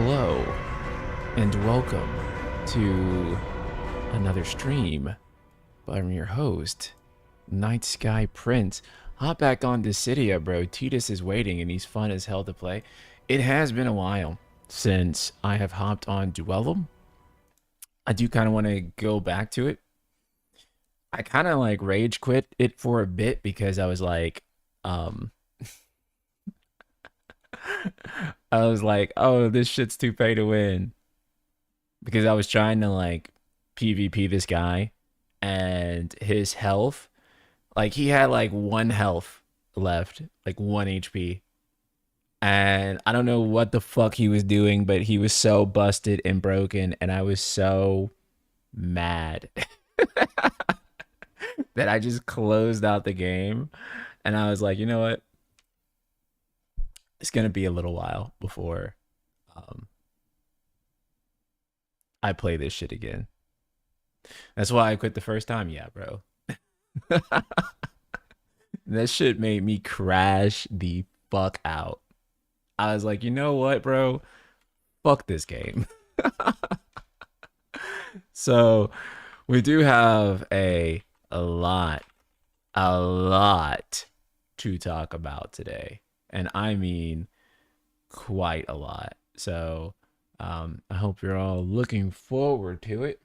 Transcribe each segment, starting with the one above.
Hello, and welcome to another stream. I'm your host, Night Sky Prince. Hop back on Dissidia, bro. Titus is waiting, and he's fun as hell to play. It has been a while since I have hopped on Duellum. I do kind of want to go back to it. I kind of like rage quit it for a bit because I was like, oh, this shit's too pay to win. Because I was trying to like PvP this guy and his health, like he had like 1 health left, like 1 HP. And I don't know what the fuck he was doing, but he was so busted and broken, and I was so mad that I just closed out the game. And I was like, you know what? It's gonna be a little while before I play this shit again. That's why I quit the first time. Yeah, bro. That shit made me crash the fuck out. I was like, you know what, bro? Fuck this game. So we do have a lot to talk about today. And I mean quite a lot. So I hope you're all looking forward to it.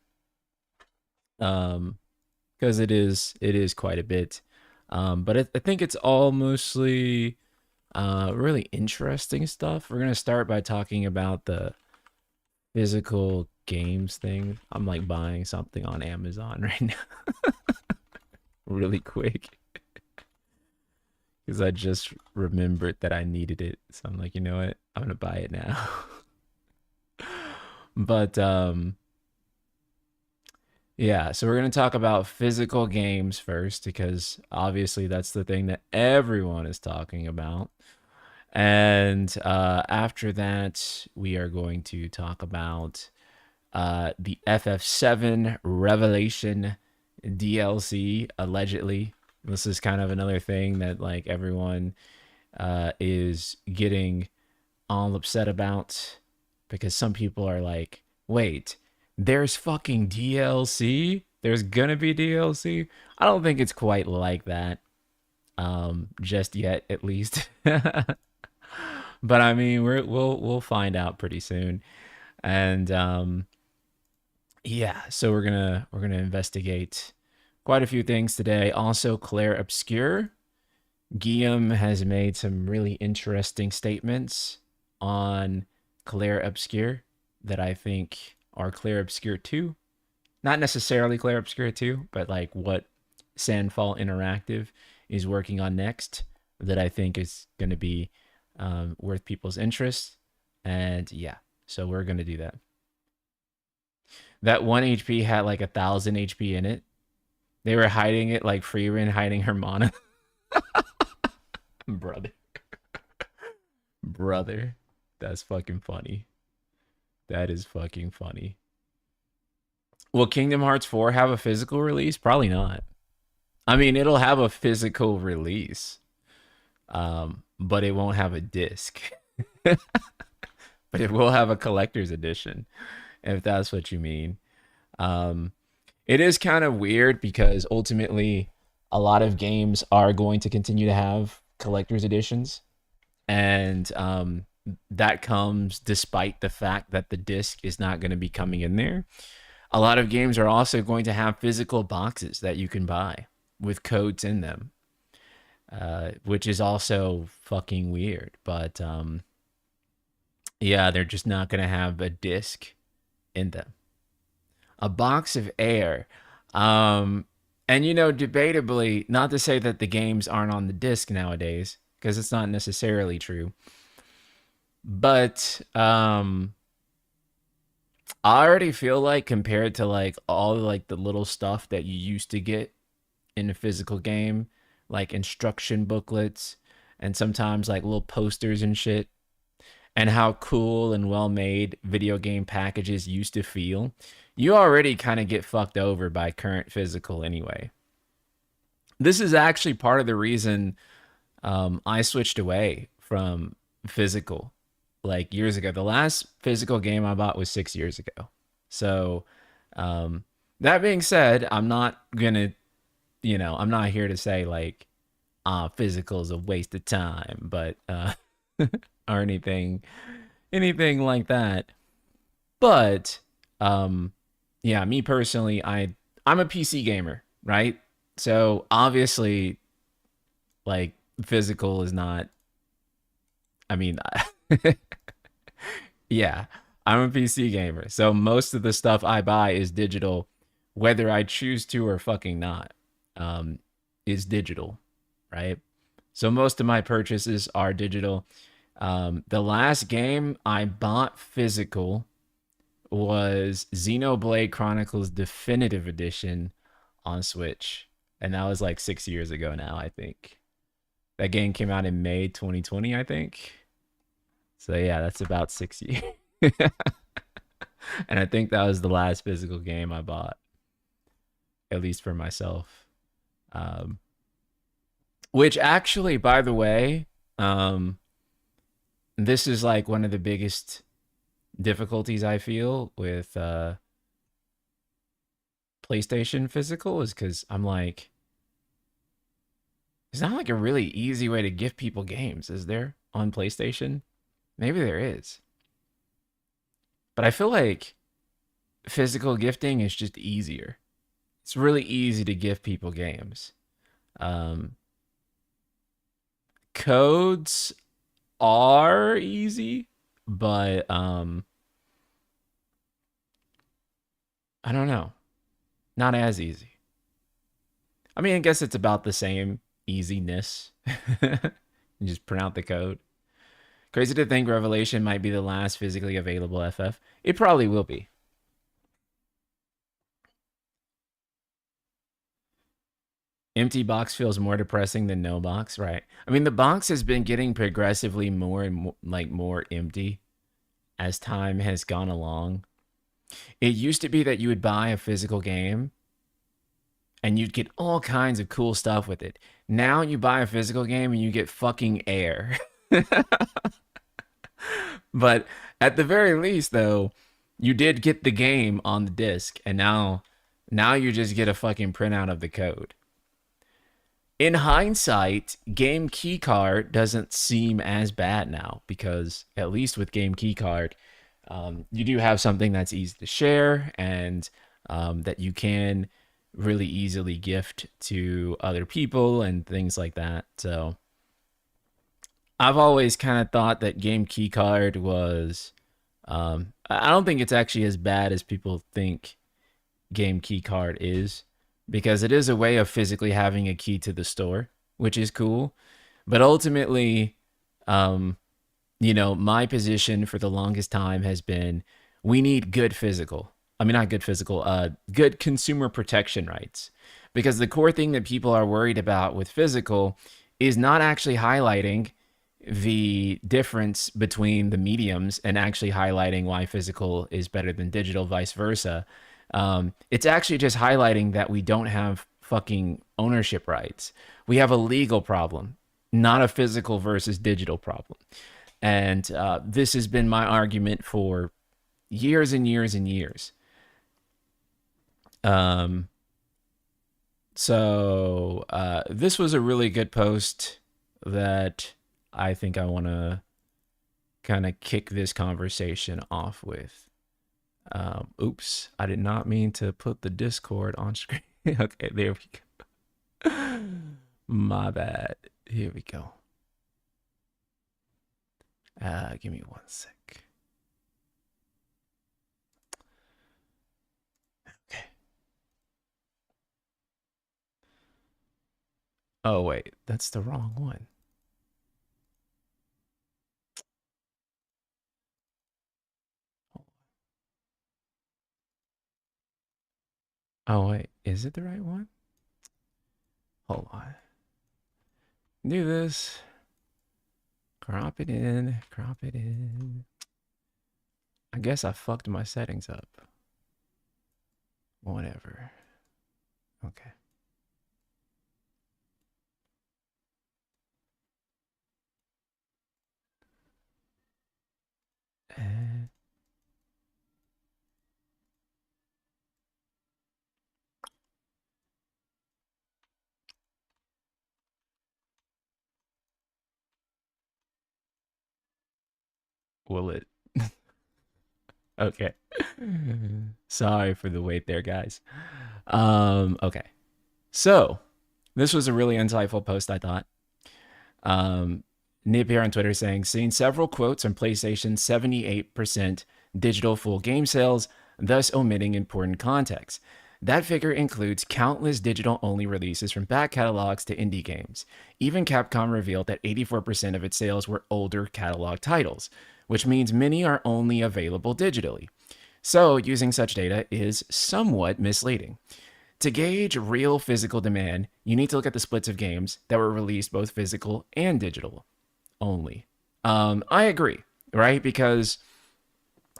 Because it is quite a bit. But I think it's all mostly really interesting stuff. We're gonna start by talking about the physical games thing. I'm like buying something on Amazon right now. Really quick. Because I just remembered that I needed it. So I'm like, you know what? I'm gonna buy it now. But yeah, so we're gonna talk about physical games first, because obviously that's the thing that everyone is talking about. And after that, we are going to talk about the FF7 Revelation DLC, allegedly. This is kind of another thing that like everyone is getting all upset about, because some people are like, wait, there's fucking DLC? There's gonna be DLC? I don't think it's quite like that. Just yet, at least. But I mean, we'll find out pretty soon. And yeah, so we're gonna investigate quite a few things today. Also, Clair Obscur. Guillaume has made some really interesting statements on Clair Obscur that I think are Clair Obscur 2. Not necessarily Clair Obscur 2, but like what Sandfall Interactive is working on next, that I think is going to be worth people's interest. And yeah, so we're going to do that. That 1 HP had like 1,000 HP in it. They were hiding it like Freerin hiding her mana. Brother, that's fucking funny. That is fucking funny. Will Kingdom Hearts 4 have a physical release? Probably not. I mean, it'll have a physical release, but it won't have a disc. But it will have a collector's edition, if that's what you mean. It is kind of weird because ultimately a lot of games are going to continue to have collector's editions. And that comes despite the fact that the disc is not going to be coming in there. A lot of games are also going to have physical boxes that you can buy with codes in them, which is also fucking weird. But yeah, they're just not going to have a disc in them. A box of air. And, you know, debatably, not to say that the games aren't on the disc nowadays, because it's not necessarily true. But I already feel like, compared to like all like the little stuff that you used to get in a physical game, like instruction booklets and sometimes like little posters and shit, and how cool and well made video game packages used to feel, you already kind of get fucked over by current physical anyway. This is actually part of the reason I switched away from physical like years ago. The last physical game I bought was 6 years ago. So, um, that being said, I'm not gonna, I'm not here to say like, physical is a waste of time, but or anything like that. But yeah, me personally, I'm a PC gamer, right? So obviously, like physical is not. I mean, yeah, I'm a PC gamer, so most of the stuff I buy is digital, whether I choose to or fucking not. Um, is digital, right? So most of my purchases are digital. The last game I bought physical was Xenoblade Chronicles Definitive Edition on Switch. And that was like 6 years ago now, I think. That game came out in May 2020, I think. So yeah, that's about 6 years. And I think that was the last physical game I bought, at least for myself. Um, which actually, by the way, um, this is like one of the biggest difficulties I feel with PlayStation physical is because I'm like, it's not like a really easy way to gift people games, is there, on PlayStation? Maybe there is. But I feel like physical gifting is just easier. It's really easy to gift people games. Um, Codes are easy, but I don't know. Not as easy. I mean, I guess it's about the same easiness. You just print out the code. Crazy to think Revelation might be the last physically available FF. It probably will be. Empty box feels more depressing than no box, right? I mean, the box has been getting progressively more and more, like more empty as time has gone along. It used to be that you would buy a physical game and you'd get all kinds of cool stuff with it. Now you buy a physical game and you get fucking air. But at the very least, though, you did get the game on the disc, and now you just get a fucking printout of the code. In hindsight, Game Keycard doesn't seem as bad now because at least with Game Keycard, you do have something that's easy to share and that you can really easily gift to other people and things like that. So I've always kind of thought that Game Keycard was. I don't think it's actually as bad as people think Game Keycard is, because it is a way of physically having a key to the store, which is cool. But ultimately, um, my position for the longest time has been we need good physical. I mean, not good physical, good consumer protection rights. Because the core thing that people are worried about with physical is not actually highlighting the difference between the mediums and actually highlighting why physical is better than digital, vice versa. It's actually just highlighting that we don't have fucking ownership rights. We have a legal problem, not a physical versus digital problem. And this has been my argument for years and years and years. Um, so this was a really good post that I think I want to kind of kick this conversation off with. Oops, I did not mean to put the Discord on screen. Okay, there we go. My bad. Here we go. Give me one sec. Okay. Oh wait, that's the wrong one. Oh wait, is it the right one? Hold on. Do this. Crop it in. Crop it in. I guess I fucked my settings up. Whatever. Okay. Will it? Okay. Sorry for the wait there, guys. Okay. So, this was a really insightful post, I thought. Nib here on Twitter saying, seeing several quotes on PlayStation's 78% digital full game sales, thus omitting important context. That figure includes countless digital only releases from back catalogs to indie games. Even Capcom revealed that 84% of its sales were older catalog titles, which means many are only available digitally. So, using such data is somewhat misleading. To gauge real physical demand, you need to look at the splits of games that were released both physical and digital only. I agree, right? Because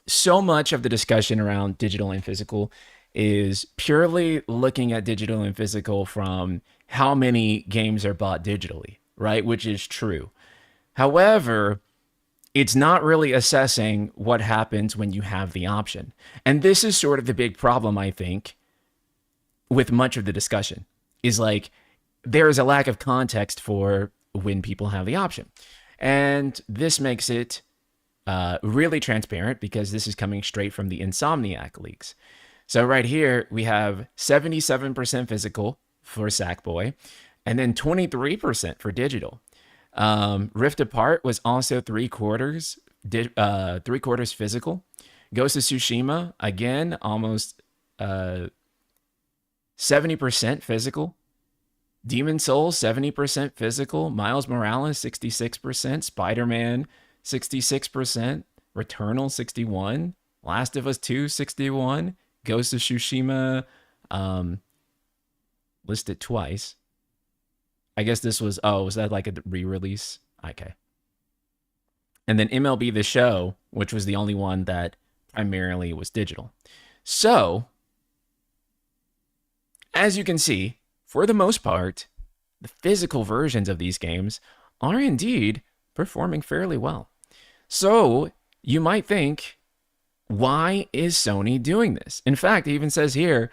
so much of the discussion around digital and physical is purely looking at digital and physical from how many games are bought digitally, right? Which is true. However, it's not really assessing what happens when you have the option. And this is sort of the big problem, I think, with much of the discussion is like there is a lack of context for when people have the option. And this makes it really transparent because this is coming straight from the Insomniac leaks. So right here, we have 77% physical for Sackboy and then 23% for digital. Rift Apart was also three quarters physical. Ghost of Tsushima, again, almost 70% physical. Demon Souls, 70% physical. Miles Morales, 66%. Spider-Man, 66%. Returnal, 61%. Last of Us 2, 61%. Ghost of Tsushima, listed twice. I guess this was, was that like a re-release? Okay. And then MLB The Show, which was the only one that primarily was digital. So, as you can see, for the most part, the physical versions of these games are indeed performing fairly well. So, you might think, why is Sony doing this? In fact, it even says here,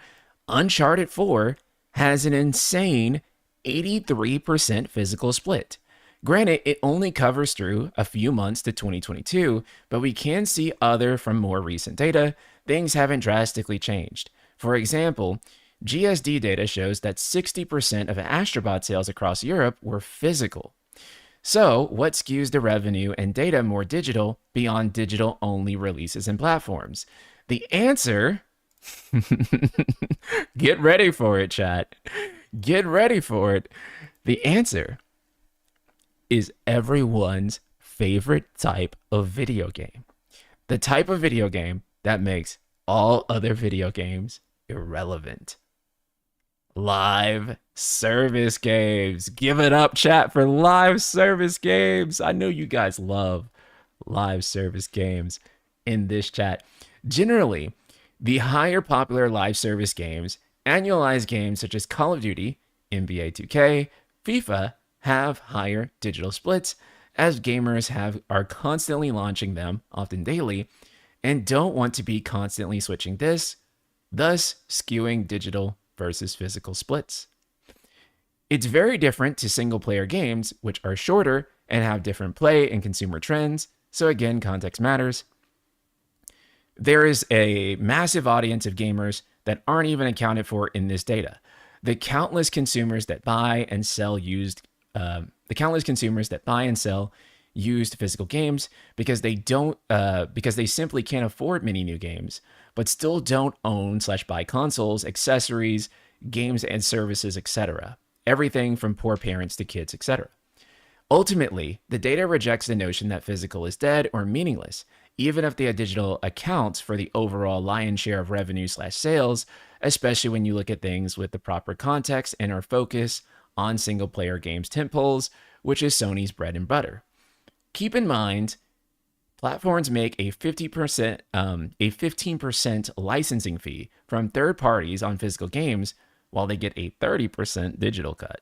Uncharted 4 has an insane 83% physical split. Granted, it only covers through a few months to 2022, but we can see other from more recent data, things haven't drastically changed. For example, GSD data shows that 60% of Astrobot sales across Europe were physical. So, what skews the revenue and data more digital beyond digital-only releases and platforms? The answer... Get ready for it, chat. Get ready for it. The answer is everyone's favorite type of video game. The type of video game that makes all other video games irrelevant. Live service games. Give it up, chat, for live service games. I know you guys love live service games in this chat. Generally, the higher popular live service games, annualized games such as Call of Duty, NBA 2K, FIFA, have higher digital splits as gamers are constantly launching them, often daily, and don't want to be constantly switching discs, thus skewing digital versus physical splits. It's very different to single-player games, which are shorter and have different play and consumer trends, so again, context matters. There is a massive audience of gamers that aren't even accounted for in this data. The countless consumers that buy and sell used physical games because they simply can't afford many new games, but still don't own/buy consoles, accessories, games and services, etc. Everything from poor parents to kids, etc. Ultimately, the data rejects the notion that physical is dead or meaningless, even if the digital accounts for the overall lion's share of revenue/sales, especially when you look at things with the proper context and our focus on single-player games tentpoles, which is Sony's bread and butter. Keep in mind, platforms make a 15% licensing fee from third parties on physical games, while they get a 30% digital cut.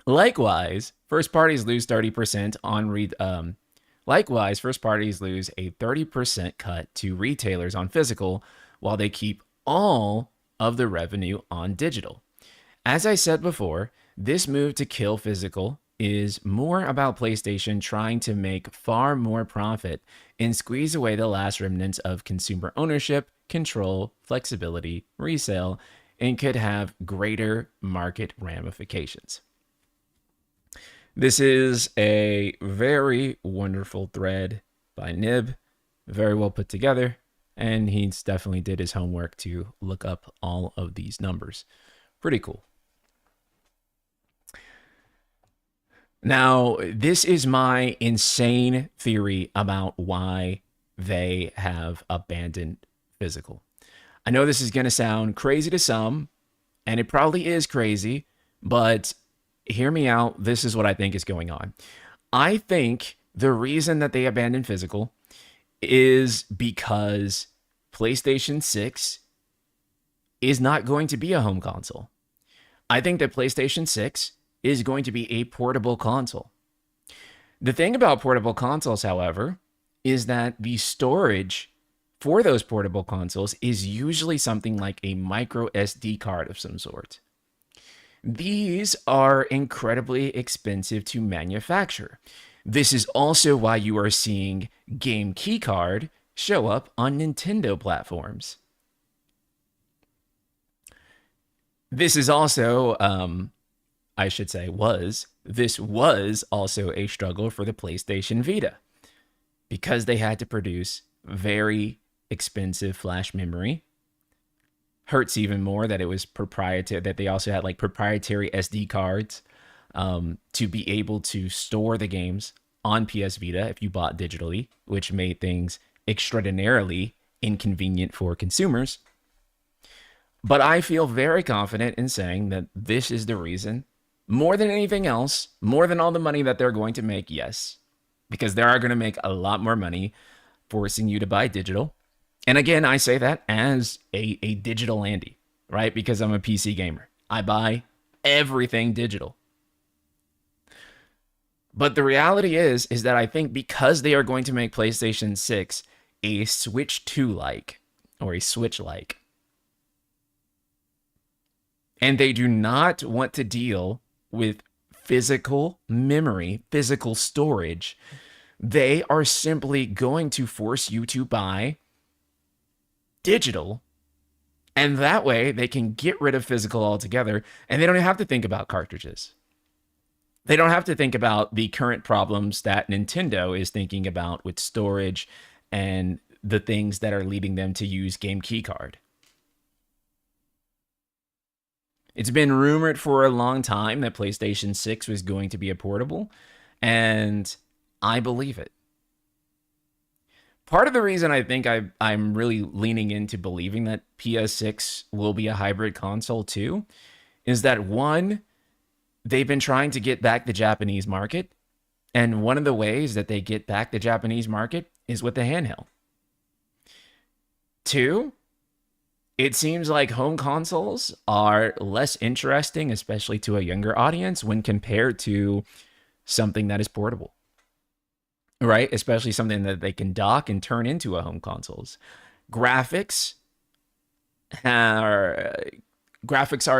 Likewise, first parties lose 30% first parties lose a 30% cut to retailers on physical, while they keep all of the revenue on digital. As I said before, this move to kill physical is more about PlayStation trying to make far more profit and squeeze away the last remnants of consumer ownership, control, flexibility, resale, and could have greater market ramifications. This is a very wonderful thread by Nib, very well put together, and he's definitely did his homework to look up all of these numbers. Pretty cool. Now, this is my insane theory about why they have abandoned physical. I know this is going to sound crazy to some, and it probably is crazy, but hear me out. This is what I think is going on. I think the reason that they abandoned physical is because PlayStation 6 is not going to be a home console. I think that PlayStation 6 is going to be a portable console. The thing about portable consoles, however, is that the storage for those portable consoles is usually something like a micro SD card of some sort. These are incredibly expensive to manufacture. This is also why you are seeing Game Keycard show up on Nintendo platforms. This is also this was also a struggle for the PlayStation Vita because they had to produce very expensive flash memory. Hurts even more that it was proprietary, that they also had like proprietary SD cards to be able to store the games on PS Vita if you bought digitally, which made things extraordinarily inconvenient for consumers. But I feel very confident in saying that this is the reason, more than anything else, more than all the money that they're going to make, yes, because they are going to make a lot more money forcing you to buy digital. And again, I say that as a digital Andy, right? Because I'm a PC gamer. I buy everything digital. But the reality is that I think because they are going to make PlayStation 6 a Switch 2-like, or a Switch-like, and they do not want to deal with physical memory, physical storage, they are simply going to force you to buy digital, and that way they can get rid of physical altogether, and they don't have to think about cartridges. They don't have to think about the current problems that Nintendo is thinking about with storage and the things that are leading them to use Game Keycard. It's been rumored for a long time that PlayStation 6 was going to be a portable, and I believe it. Part of the reason I think I'm really leaning into believing that PS6 will be a hybrid console too is that, one, they've been trying to get back the Japanese market, and one of the ways that they get back the Japanese market is with the handheld. Two, it seems like home consoles are less interesting, especially to a younger audience, when compared to something that is portable. Right? Especially something that they can dock and turn into a home consoles. Graphics are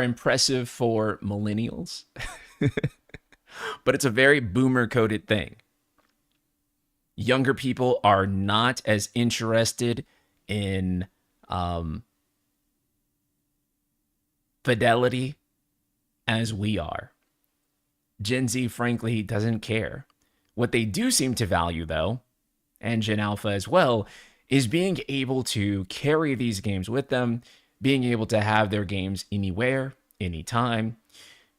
impressive for millennials, but it's a very boomer-coded thing. Younger people are not as interested in fidelity as we are. Gen Z, frankly, doesn't care. What they do seem to value, though, and Gen Alpha as well, is being able to carry these games with them, being able to have their games anywhere, anytime.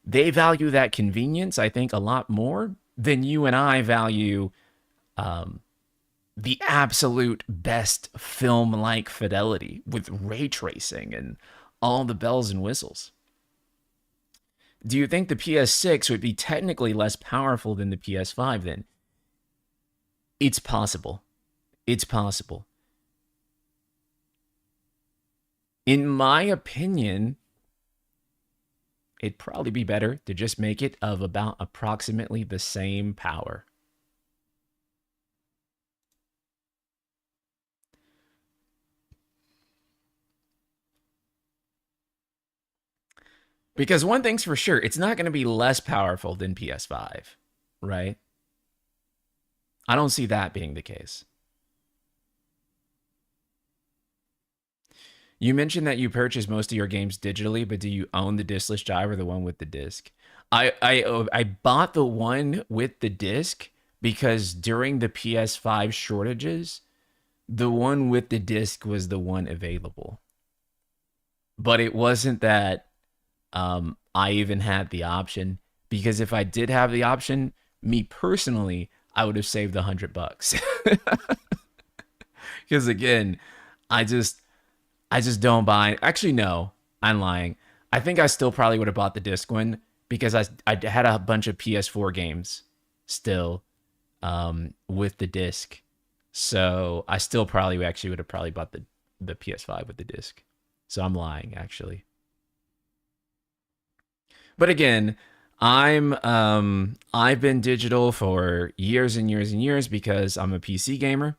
They value that convenience, I think, a lot more than you and I value the absolute best film-like fidelity with ray tracing and all the bells and whistles. Do you think the PS6 would be technically less powerful than the PS5 then? It's possible. It's possible. In my opinion, it'd probably be better to just make it of about approximately the same power. Because one thing's for sure, it's not going to be less powerful than PS5. right? I don't see that being the case. You mentioned that you purchase most of your games digitally, but do you own the discless drive or the one with the disc? I bought the one with the disc because during the PS5 shortages, the one with the disc was the one available. But it wasn't that I even had the option, because if I did have the option, me personally, I would have saved $100. Because again, I just I just don't buy. Actually, no, I'm lying. I think I still probably would have bought the disc one because I had a bunch of PS4 games still with the disc, so I still probably actually would have probably bought the PS5 with the disc. So I'm lying actually. But again, I've been digital for years and years and years because I'm a PC gamer.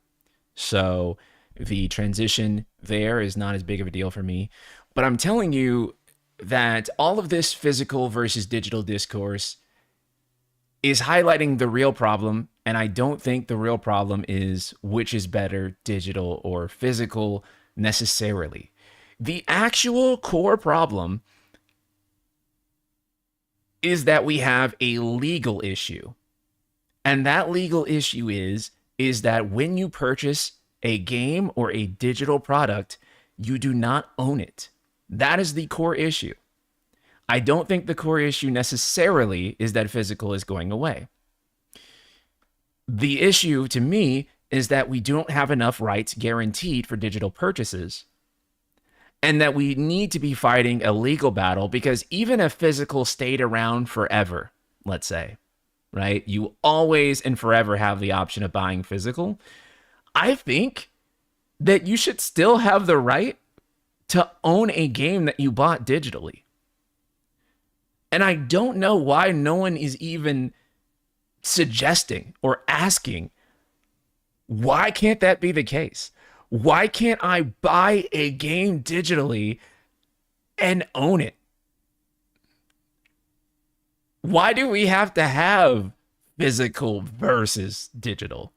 So the transition there is not as big of a deal for me. But I'm telling you that all of this physical versus digital discourse is highlighting the real problem. And I don't think the real problem is which is better, digital or physical, necessarily. The actual core problem is that we have a legal issue. And that legal issue is that when you purchase a game or a digital product, you do not own it. That is the core issue. I don't think the core issue necessarily is that physical is going away. The issue to me is that we don't have enough rights guaranteed for digital purchases, and that we need to be fighting a legal battle, because even if physical stayed around forever, let's say, right, you always and forever have the option of buying physical, I think that you should still have the right to own a game that you bought digitally. And I don't know why no one is even suggesting or asking, why can't that be the case? Why can't I buy a game digitally and own it? Why do we have to have physical versus digital?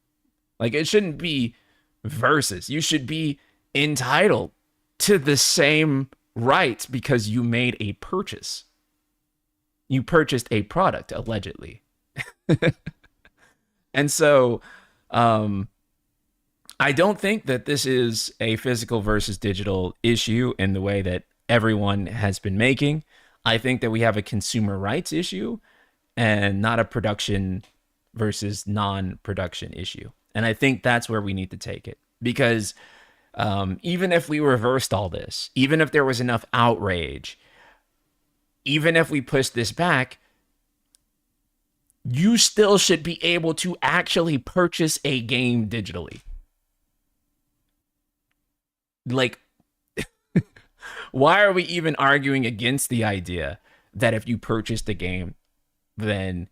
Like, it shouldn't be versus. You should be entitled to the same rights because you made a purchase. You purchased a product, allegedly. And so, I don't think that this is a physical versus digital issue in the way that everyone has been making. I think that we have a consumer rights issue and not a production versus non-production issue. And I think that's where we need to take it. Because even if we reversed all this, even if there was enough outrage, even if we pushed this back, you still should be able to actually purchase a game digitally. Like, why are we even arguing against the idea that if you purchased the game, then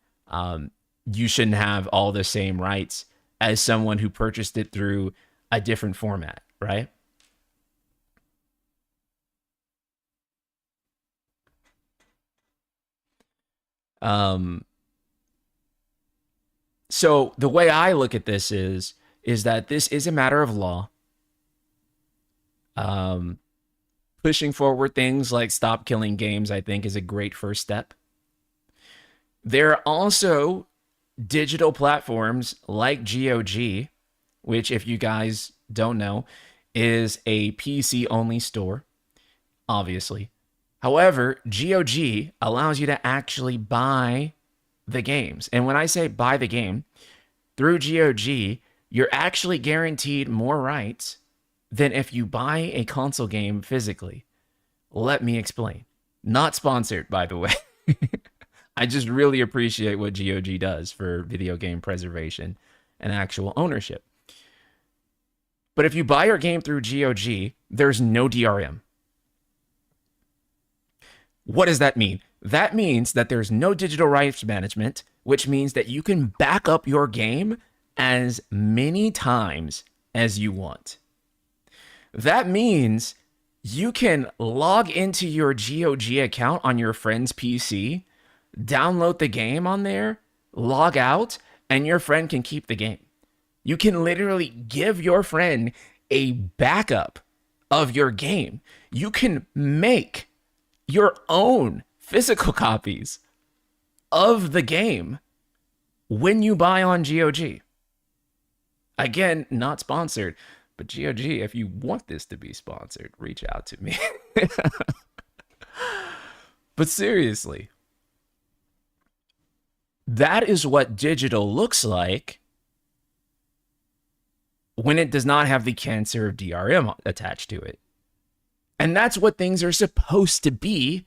you shouldn't have all the same rights as someone who purchased it through a different format, right? Um, so the way I look at this is that this is a matter of law. Um, Pushing forward things like stop killing games, I think, is a great first step. There are also digital platforms like GOG, which, if you guys don't know, is a PC only store, obviously. However, GOG allows you to actually buy the games. And when I say buy the game, through GOG, you're actually guaranteed more rights than if you buy a console game physically. Let me explain. Not sponsored, by the way. I just really appreciate what GOG does for video game preservation and actual ownership. But if you buy your game through GOG, there's no DRM. What does that mean? That means that there's no digital rights management, which means that you can back up your game as many times as you want. That means you can log into your GOG account on your friend's PC, download the game on there, log out, and your friend can keep the game. You can literally give your friend a backup of your game. You can make your own physical copies of the game when you buy on GOG. Again, not sponsored, but GOG, if you want this to be sponsored, reach out to me. But seriously, that is what digital looks like when it does not have the cancer of DRM attached to it. And that's what things are supposed to be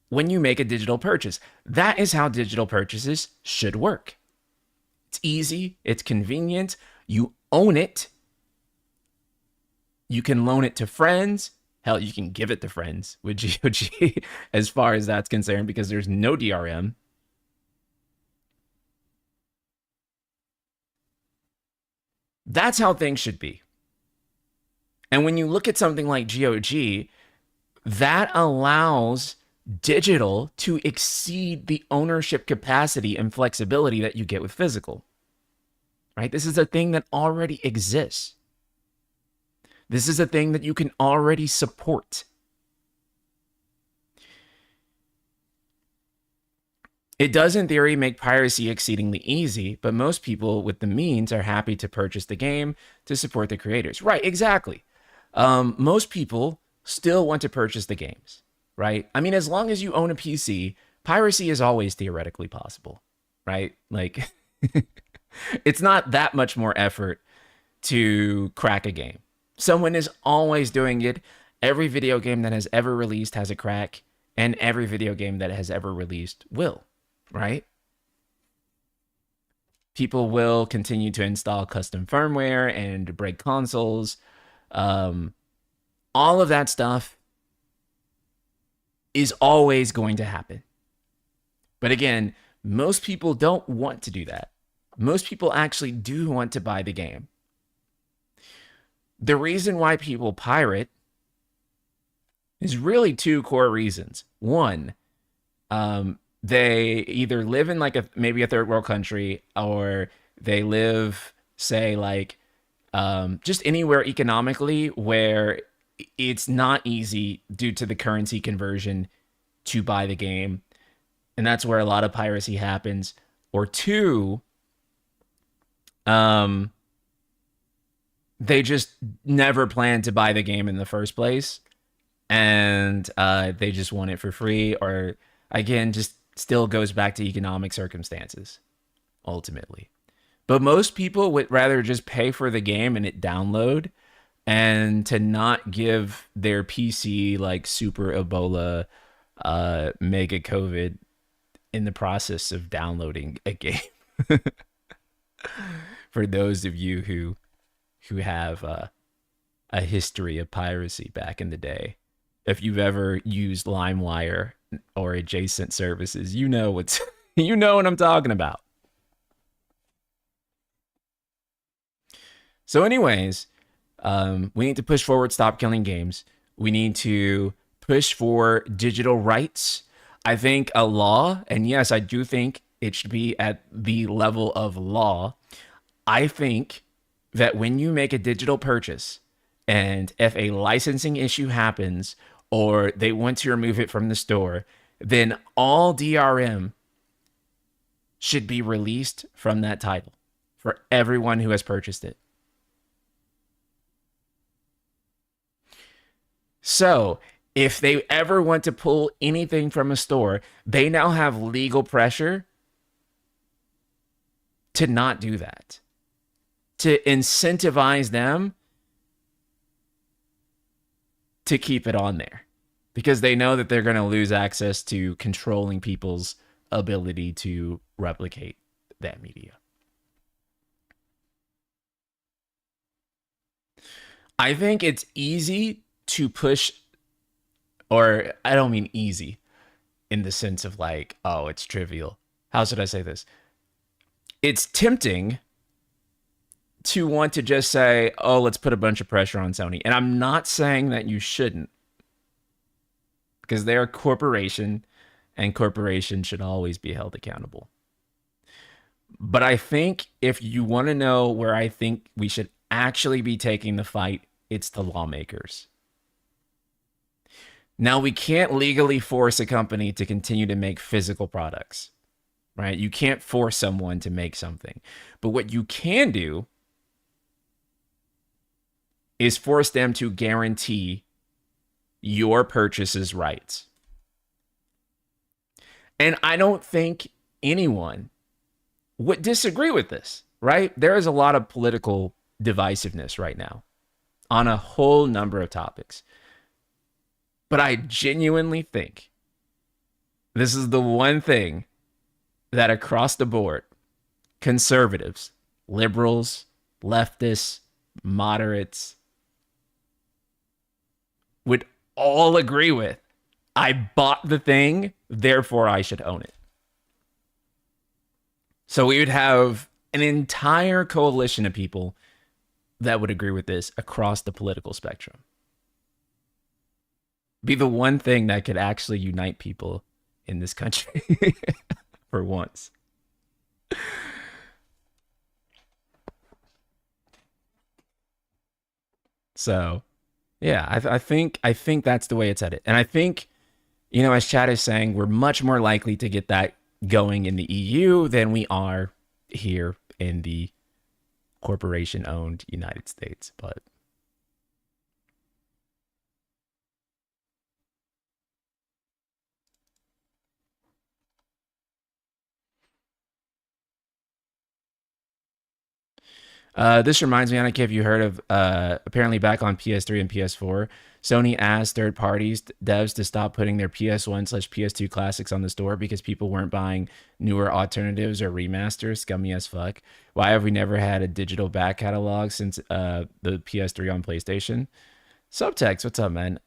when you make a digital purchase. That is how digital purchases should work. It's easy, it's convenient, you own it. You can loan it to friends. Hell, you can give it to friends with GOG as far as that's concerned, because there's no DRM. That's how things should be. And when you look at something like GOG, that allows digital to exceed the ownership capacity and flexibility that you get with physical. Right? This is a thing that already exists. This is a thing that you can already support. It does, in theory, make piracy exceedingly easy, but most people with the means are happy to purchase the game to support the creators. Right, exactly. Most people still want to purchase the games, right? I mean, as long as you own a PC, piracy is always theoretically possible, right? Like, it's not that much more effort to crack a game. Someone is always doing it. Every video game that has ever released has a crack, and every video game that has ever released will, right? People will continue to install custom firmware and break consoles. All of that stuff is always going to happen. But again, most people don't want to do that. Most people actually do want to buy the game. The reason why people pirate is really two core reasons. One, they either live in like maybe a third world country, or they live, say, like just anywhere economically where it's not easy due to the currency conversion to buy the game. And that's where a lot of piracy happens. Or two, they just never planned to buy the game in the first place, and they just want it for free, or again, just still goes back to economic circumstances, ultimately. But most people would rather just pay for the game and it download, and to not give their PC like super Ebola, mega COVID in the process of downloading a game. For those of you who have a history of piracy back in the day, if you've ever used LimeWire or adjacent services, you know what I'm talking about. So anyways, we need to push forward, stop killing games. We need to push for digital rights. I think a law, and yes, I do think it should be at the level of law. I think that when you make a digital purchase, and if a licensing issue happens or they want to remove it from the store, then all DRM should be released from that title for everyone who has purchased it. So if they ever want to pull anything from a store, they now have legal pressure to not do that, to incentivize them to keep it on there, because they know that they're going to lose access to controlling people's ability to replicate that media. I think it's easy to push, or I don't mean easy in the sense of like, oh, it's trivial. How should I say this? It's tempting to want to just say, oh, let's put a bunch of pressure on Sony. And I'm not saying that you shouldn't, because they're a corporation, and corporations should always be held accountable. But I think if you want to know where I think we should actually be taking the fight, it's the lawmakers. Now, we can't legally force a company to continue to make physical products, right? You can't force someone to make something. But what you can do is force them to guarantee your purchase's rights. And I don't think anyone would disagree with this, right? There is a lot of political divisiveness right now on a whole number of topics. But I genuinely think this is the one thing that across the board, conservatives, liberals, leftists, moderates would all agree with. I bought the thing, therefore I should own it. So we would have an entire coalition of people that would agree with this across the political spectrum. Be the one thing that could actually unite people in this country for once. So, yeah, I think that's the way it's headed, and I think, as Chad is saying, we're much more likely to get that going in the EU than we are here in the corporation-owned United States. But this reminds me, I don't know if you heard of, apparently back on PS3 and PS4, Sony asked third parties devs to stop putting their PS1/PS2 classics on the store because people weren't buying newer alternatives or remasters. Scummy as fuck. Why have we never had a digital back catalog since the PS3 on PlayStation? Subtext, what's up, man?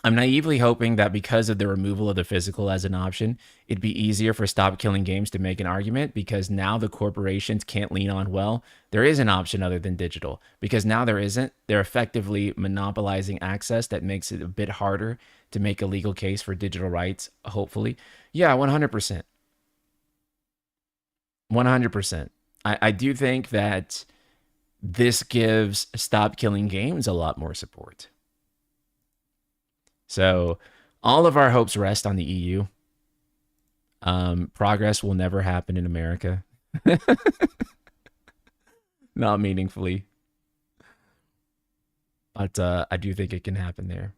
I'm naively hoping that because of the removal of the physical as an option, it'd be easier for Stop Killing Games to make an argument, because now the corporations can't lean on, well, there is an option other than digital. Because now there isn't. They're effectively monopolizing access that makes it a bit harder to make a legal case for digital rights, hopefully. Yeah, 100%. 100%. I do think that this gives Stop Killing Games a lot more support. So all of our hopes rest on the EU. Progress will never happen in America. Not meaningfully. But I do think it can happen there.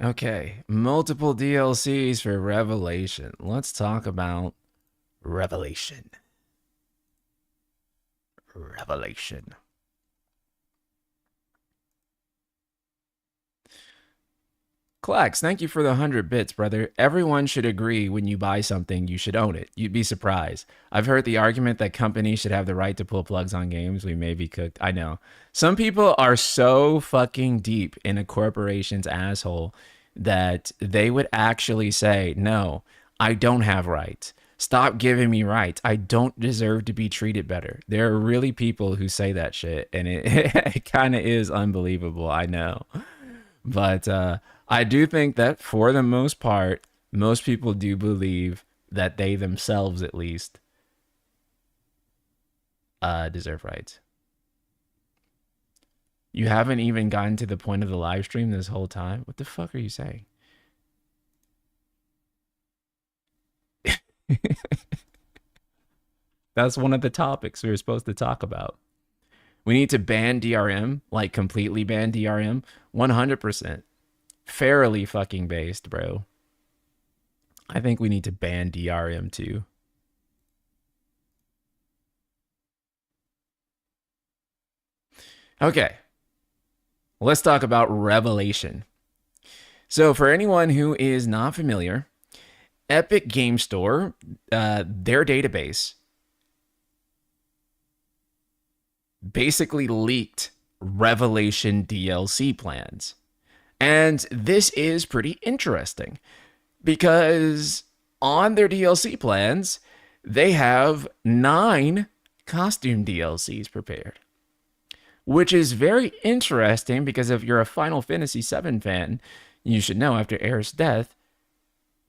Okay, multiple DLCs for Revelation. Let's talk about Revelation. Revelation. Clax, thank you for the 100 bits, brother. Everyone should agree when you buy something, you should own it. You'd be surprised. I've heard the argument that companies should have the right to pull plugs on games we may be cooked. I know. Some people are so fucking deep in a corporation's asshole that they would actually say, no, I don't have rights. Stop giving me rights. I don't deserve to be treated better. There are really people who say that shit, and it kind of is unbelievable, I know. But I do think that for the most part, most people do believe that they themselves, at least, deserve rights. You haven't even gotten to the point of the live stream this whole time? What the fuck are you saying? That's one of the topics we were supposed to talk about. We need to ban DRM, like completely ban DRM. 100%. Fairly fucking based, bro. I think we need to ban DRM too. Okay. Let's talk about Revelation. So for anyone who is not familiar, Epic Game Store, their database, basically leaked Revelation DLC plans. And this is pretty interesting because on their DLC plans, they have 9 costume DLCs prepared. which is very interesting because if you're a Final Fantasy VII fan, you should know after Aerith's death,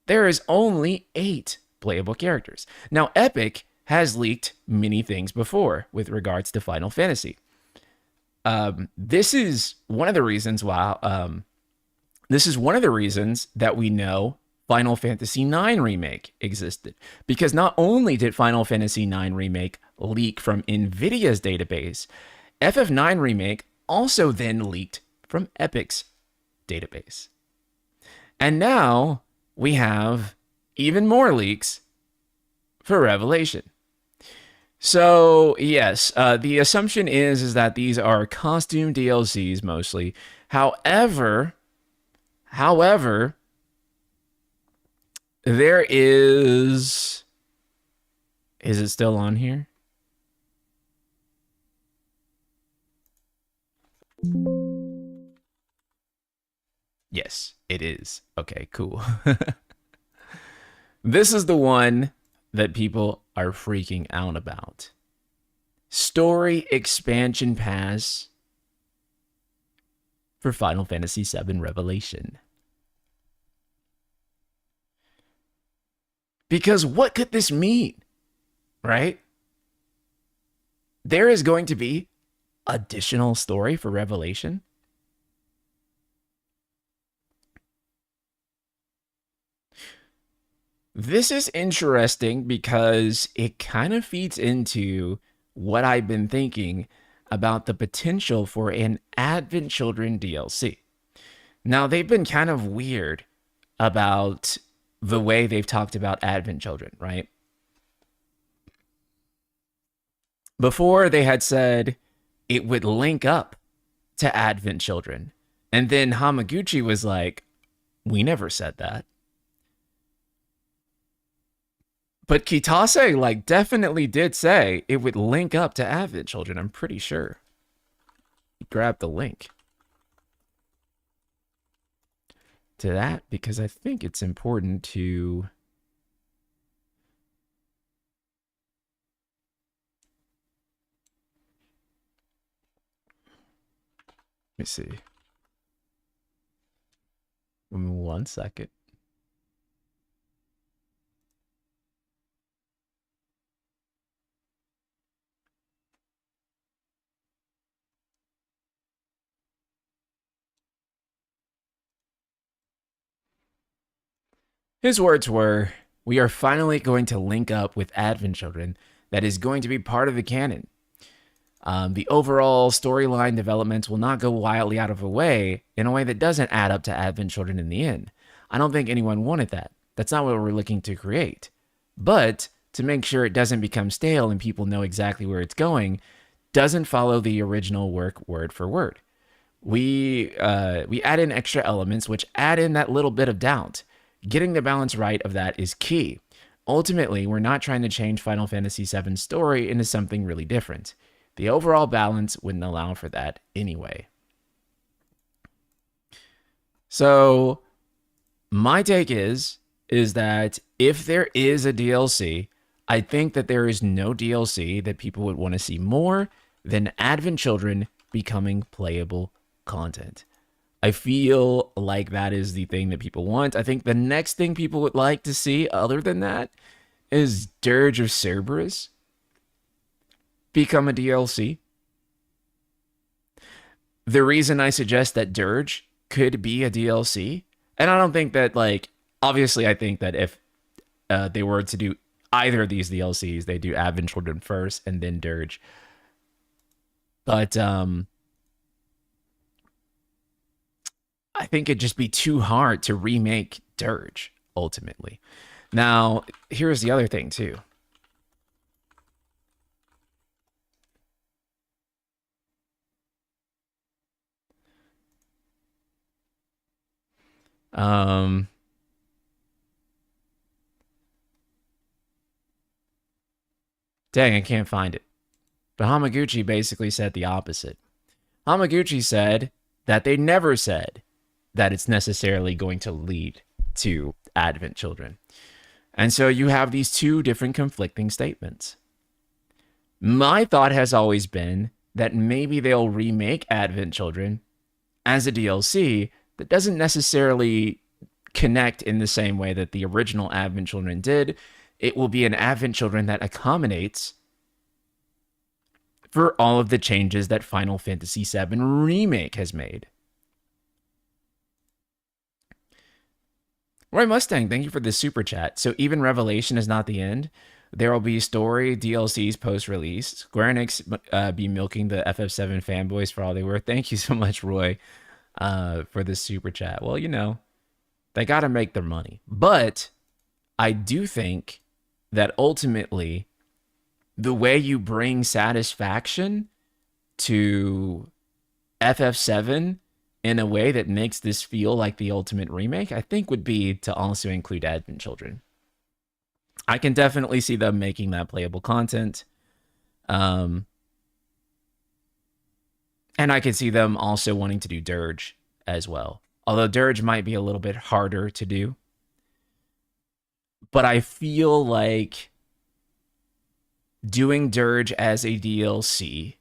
there is only 8 playable characters. Now, Epic has leaked many things before with regards to Final Fantasy. This is one of the reasons why. This is one of the reasons that we know Final Fantasy IX Remake existed. Because not only did Final Fantasy IX Remake leak from NVIDIA's database, FF9 Remake also then leaked from Epic's database. And now we have even more leaks for Revelation. So, yes, the assumption is that these are costume DLCs mostly. However, there is it still on here? Yes, it is. Okay, cool. This is the one that people are freaking out about. Story expansion pass for Final Fantasy VII Revelation. Because what could this mean? Right? There is going to be additional story for Revelation. This is interesting because it kind of feeds into what I've been thinking about the potential for an Advent Children DLC. Now, they've been kind of weird about the way they've talked about Advent Children, right? Before, they had said it would link up to Advent Children. And then Hamaguchi was like, we never said that. But Kitase, definitely did say it would link up to Advent Children, I'm pretty sure. Grab the link to that because I think it's important to... Let me see. 1 second. His words were, we are finally going to link up with Advent Children that is going to be part of the canon. The overall storyline developments will not go wildly out of the way in a way that doesn't add up to Advent Children in the end. I don't think anyone wanted that. That's not what we're looking to create. But to make sure it doesn't become stale and people know exactly where it's going, doesn't follow the original work word for word. We add in extra elements which add in that little bit of doubt. Getting the balance right of that is key. Ultimately, we're not trying to change Final Fantasy VII's story into something really different. The overall balance wouldn't allow for that anyway. So, my take is that if there is a DLC, I think that there is no DLC that people would want to see more than Advent Children becoming playable content. I feel like that is the thing that people want. I think the next thing people would like to see other than that is Dirge of Cerberus become a DLC. The reason I suggest that Dirge could be a DLC, and I don't think that, obviously I think that if they were to do either of these DLCs, they do Advent Children first and then Dirge. But, I think it'd just be too hard to remake Dirge, ultimately. Now, here's the other thing, too. Dang, I can't find it. But Hamaguchi basically said the opposite. Hamaguchi said that they never said that it's necessarily going to lead to Advent Children. And so you have these two different conflicting statements. My thought has always been that maybe they'll remake Advent Children as a DLC that doesn't necessarily connect in the same way that the original Advent Children did. It will be an Advent Children that accommodates for all of the changes that Final Fantasy VII Remake has made. Roy Mustang, thank you for the super chat. So even Revelation is not the end. There will be story DLCs post-release. Square Enix be milking the FF7 fanboys for all they were. Thank you so much, Roy, for the super chat. Well, you know, they got to make their money. But I do think that ultimately the way you bring satisfaction to FF7 in a way that makes this feel like the ultimate remake, I think would be to also include Advent Children. I can definitely see them making that playable content. And I can see them also wanting to do Dirge as well. Although Dirge might be a little bit harder to do. But I feel like doing Dirge as a DLC,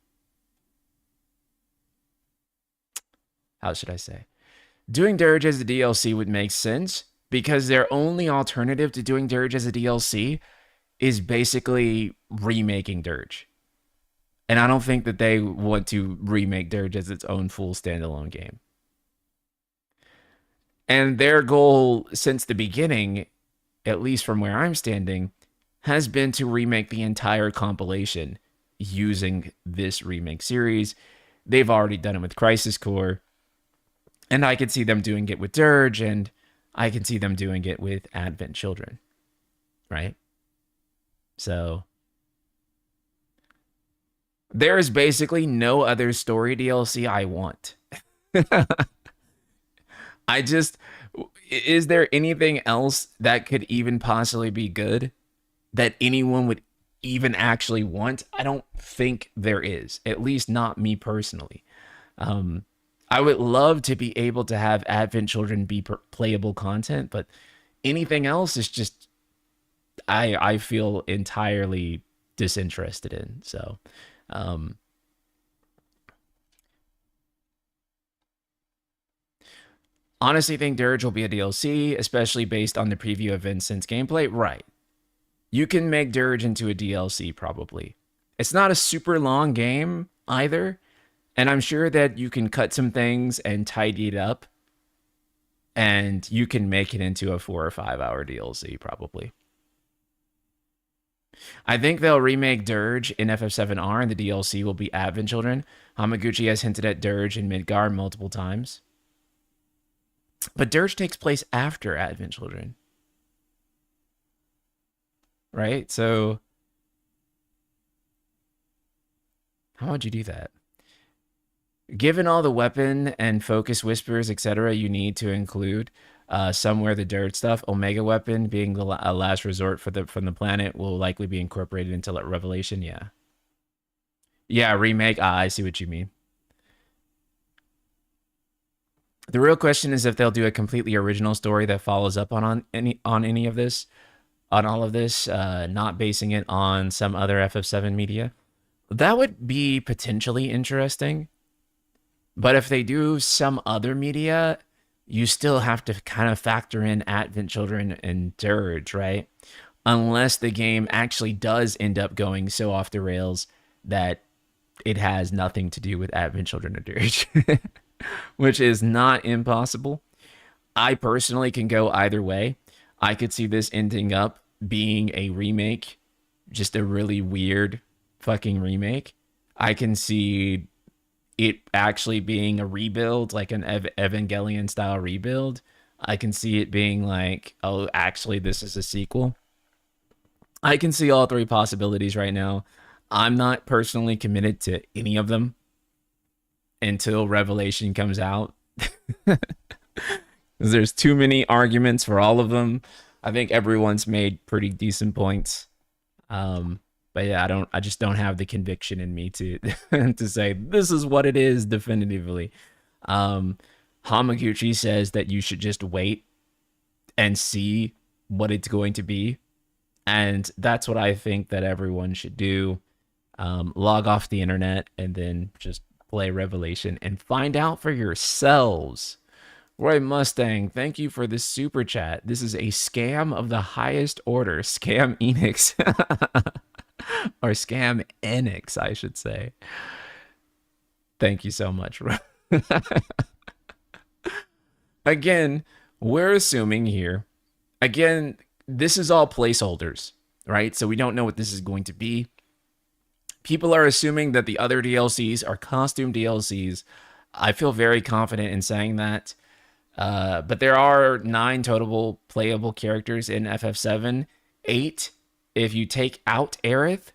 how should I say? Doing Dirge as a DLC would make sense because their only alternative to doing Dirge as a DLC is basically remaking Dirge. And I don't think that they want to remake Dirge as its own full standalone game. And their goal since the beginning, at least from where I'm standing, has been to remake the entire compilation using this remake series. They've already done it with Crisis Core, and I could see them doing it with Dirge, and I can see them doing it with Advent Children, right? So there is basically no other story DLC I want. Is there anything else that could even possibly be good that anyone would even actually want? I don't think there is, at least not me personally. I would love to be able to have Advent Children be playable content, but anything else is just, I feel entirely disinterested in. So, honestly think Dirge will be a DLC, especially based on the preview of Vincent's gameplay. Right. You can make Dirge into a DLC, probably. It's not a super long game either, and I'm sure that you can cut some things and tidy it up, and you can make it into a 4 or 5 hour DLC, probably. I think they'll remake Dirge in FF7R, and the DLC will be Advent Children. Hamaguchi has hinted at Dirge in Midgar multiple times. But Dirge takes place after Advent Children. Right? So how would you do that? Given all the weapon and focus whispers, etc., you need to include somewhere the Dirge stuff. Omega weapon being the last resort from the planet will likely be incorporated into Revelation. Yeah, remake. I see what you mean. The real question is if they'll do a completely original story that follows up on any of this, on all of this, not basing it on some other FF7 media. That would be potentially interesting. But if they do some other media, you still have to kind of factor in Advent Children and Dirge, right? Unless the game actually does end up going so off the rails that it has nothing to do with Advent Children or Dirge. Which is not impossible. I personally can go either way. I could see this ending up being a remake, just a really weird fucking remake. I can see it actually being a rebuild, like an Evangelion style rebuild. I can see it being like, oh, actually this is a sequel. I can see all three possibilities right now. I'm not personally committed to any of them until Revelation comes out. There's too many arguments for all of them. I think everyone's made pretty decent points. But yeah, I just don't have the conviction in me to to say this is what it is definitively. Hamaguchi says that you should just wait and see what it's going to be. And that's what I think that everyone should do. Log off the internet and then just play Revelation and find out for yourselves. Roy Mustang, thank you for this super chat. This is a scam of the highest order. Scam Enix. Or scam Enix, I should say. Thank you so much. Again, we're assuming here, again, this is all placeholders, right? So we don't know what this is going to be. People are assuming that the other DLCs are costume DLCs. I feel very confident in saying that. But there are 9 total playable characters in FF7, 8 if you take out Aerith.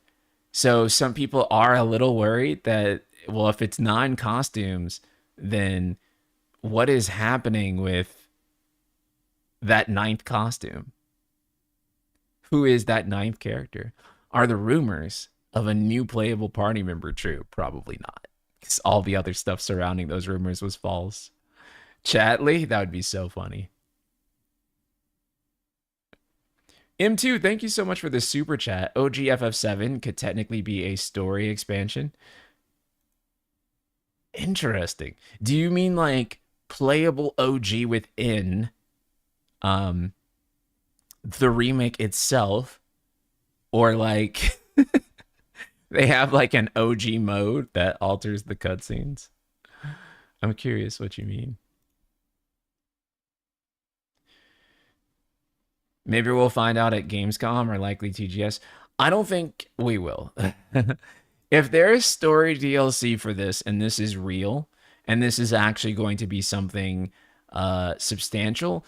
So some people are a little worried that, well, if it's 9 costumes, then what is happening with that 9th costume? Who is that 9th character? Are the rumors of a new playable party member true? Probably not, because all the other stuff surrounding those rumors was false. Chatley, that would be so funny. M2, thank you so much for the super chat. OGFF7 could technically be a story expansion. Interesting. Do you mean like playable OG within the remake itself, or like they have like an OG mode that alters the cutscenes? I'm curious what you mean. Maybe we'll find out at Gamescom or likely TGS. I don't think we will. If there is story DLC for this and this is real and this is actually going to be something substantial,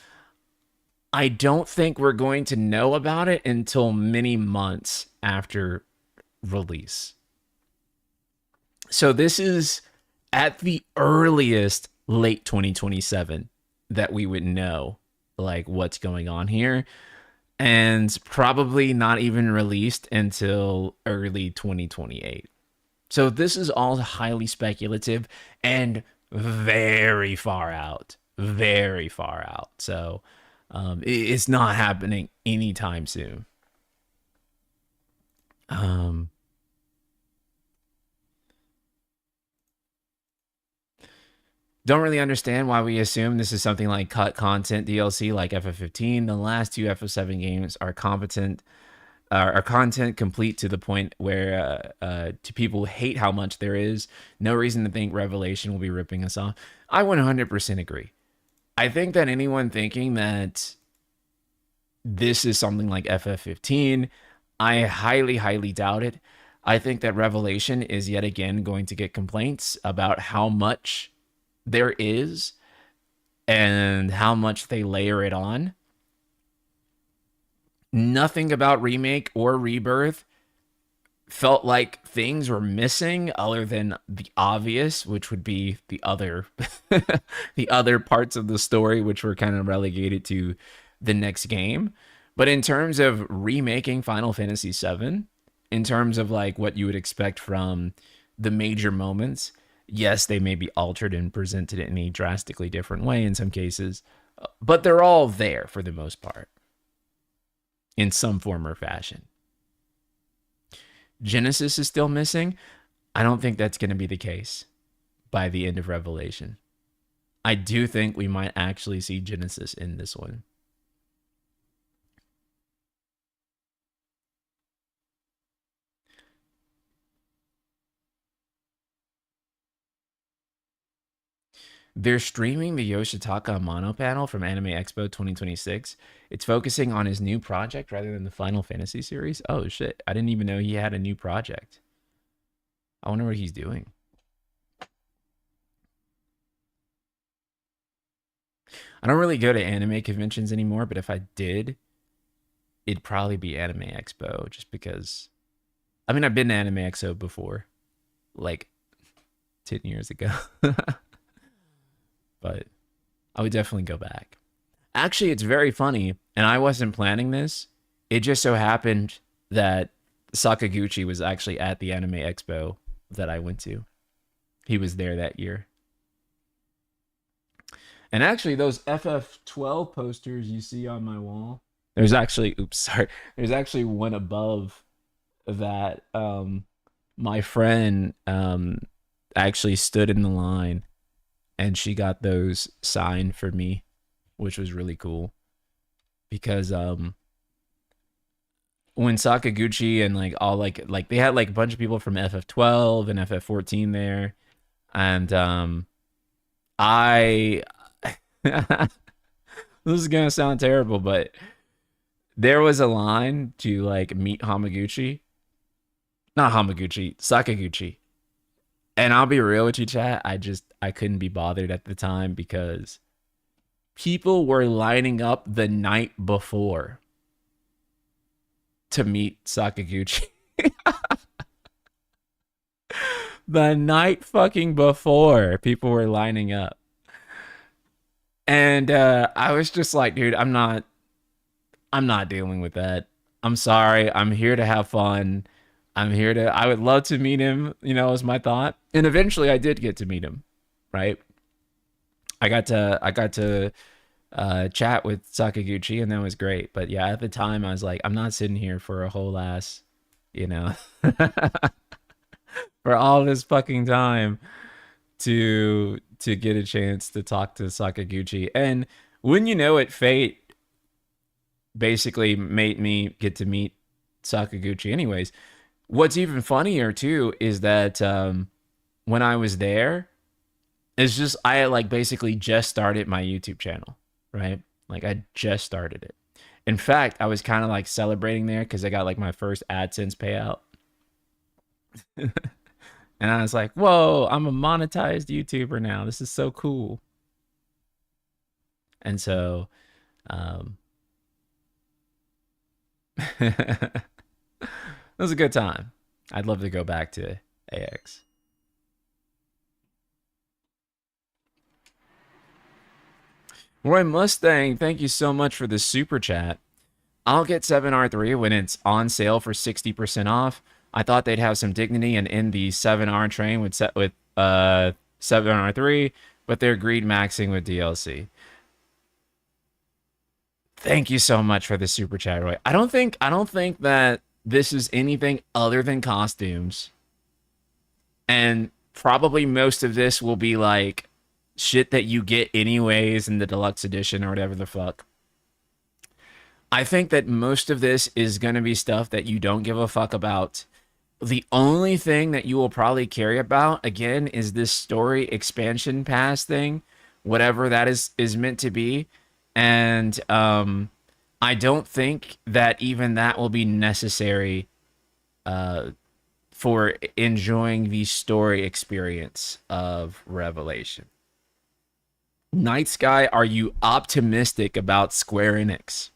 I don't think we're going to know about it until many months after release. So this is at the earliest late 2027 that we would know like what's going on here, and probably not even released until early 2028. So this is all highly speculative and very far out. Very far out. So it's not happening anytime soon. Don't really understand why we assume this is something like cut content DLC like FF15. The last 2 FF7 games are competent, are content complete to the point where to people who hate how much there is. No reason to think Revelation will be ripping us off. I 100% agree. I think that anyone thinking that this is something like FF15, I highly, highly doubt it. I think that Revelation is yet again going to get complaints about how much there is and how much they layer it on. Nothing about remake or rebirth felt like things were missing other than the obvious, which would be the other the other parts of the story, which were kind of relegated to the next game. But in terms of remaking Final Fantasy VII, in terms of like what you would expect from the major moments, yes, they may be altered and presented in a drastically different way in some cases, but they're all there for the most part, in some form or fashion. Genesis is still missing. I don't think that's going to be the case by the end of Revelation. I do think we might actually see Genesis in this one. They're streaming the Yoshitaka Mono panel from Anime Expo 2026. It's focusing on his new project rather than the Final Fantasy series. Oh shit, I didn't even know he had a new project. I wonder what he's doing. I don't really go to anime conventions anymore, but if I did, it'd probably be Anime Expo, just because, I mean, I've been to Anime Expo before, like 10 years ago. But I would definitely go back. Actually, it's very funny, and I wasn't planning this. It just so happened that Sakaguchi was actually at the Anime Expo that I went to. He was there that year. And actually, those FF12 posters you see on my wall, there's actually, oops, sorry. There's actually one above that my friend actually stood in the line and she got those signed for me, which was really cool because when Sakaguchi and like all like they had like a bunch of people from FF12 and FF14 there, and I this is gonna sound terrible, but there was a line to like meet Hamaguchi, not Hamaguchi, Sakaguchi, and I'll be real with you, chat. I couldn't be bothered at the time because people were lining up the night before to meet Sakaguchi. The night fucking before, people were lining up. And I was just like, dude, I'm not dealing with that. I'm sorry. I'm here to have fun. I would love to meet him, was my thought. And eventually I did get to meet him, right? I got to chat with Sakaguchi, and that was great. But yeah, at the time I was like, I'm not sitting here for a whole ass, you know, for all this fucking time to get a chance to talk to Sakaguchi. And when you know it, fate basically made me get to meet Sakaguchi anyways. What's even funnier too is that when I was there, it's just I like basically just started my YouTube channel, right? Like I just started it. In fact, I was kind of like celebrating there because I got like my first AdSense payout. And I was like, whoa, I'm a monetized YouTuber now. This is so cool. And so, um, it was a good time. I'd love to go back to AX. Roy Mustang, thank you so much for the super chat. I'll get 7R3 when it's on sale for 60% off. I thought they'd have some dignity and end the 7R train with 7R3, but they're greed maxing with DLC. Thank you so much for the super chat, Roy. I don't think that this is anything other than costumes. And probably most of this will be like shit that you get anyways in the deluxe edition or whatever the fuck. I think that most of this is going to be stuff that you don't give a fuck about. The only thing that you will probably care about again is this story expansion pass thing, whatever that is meant to be. And I don't think that even that will be necessary for enjoying the story experience of Revelation. Night Sky, are you optimistic about Square Enix?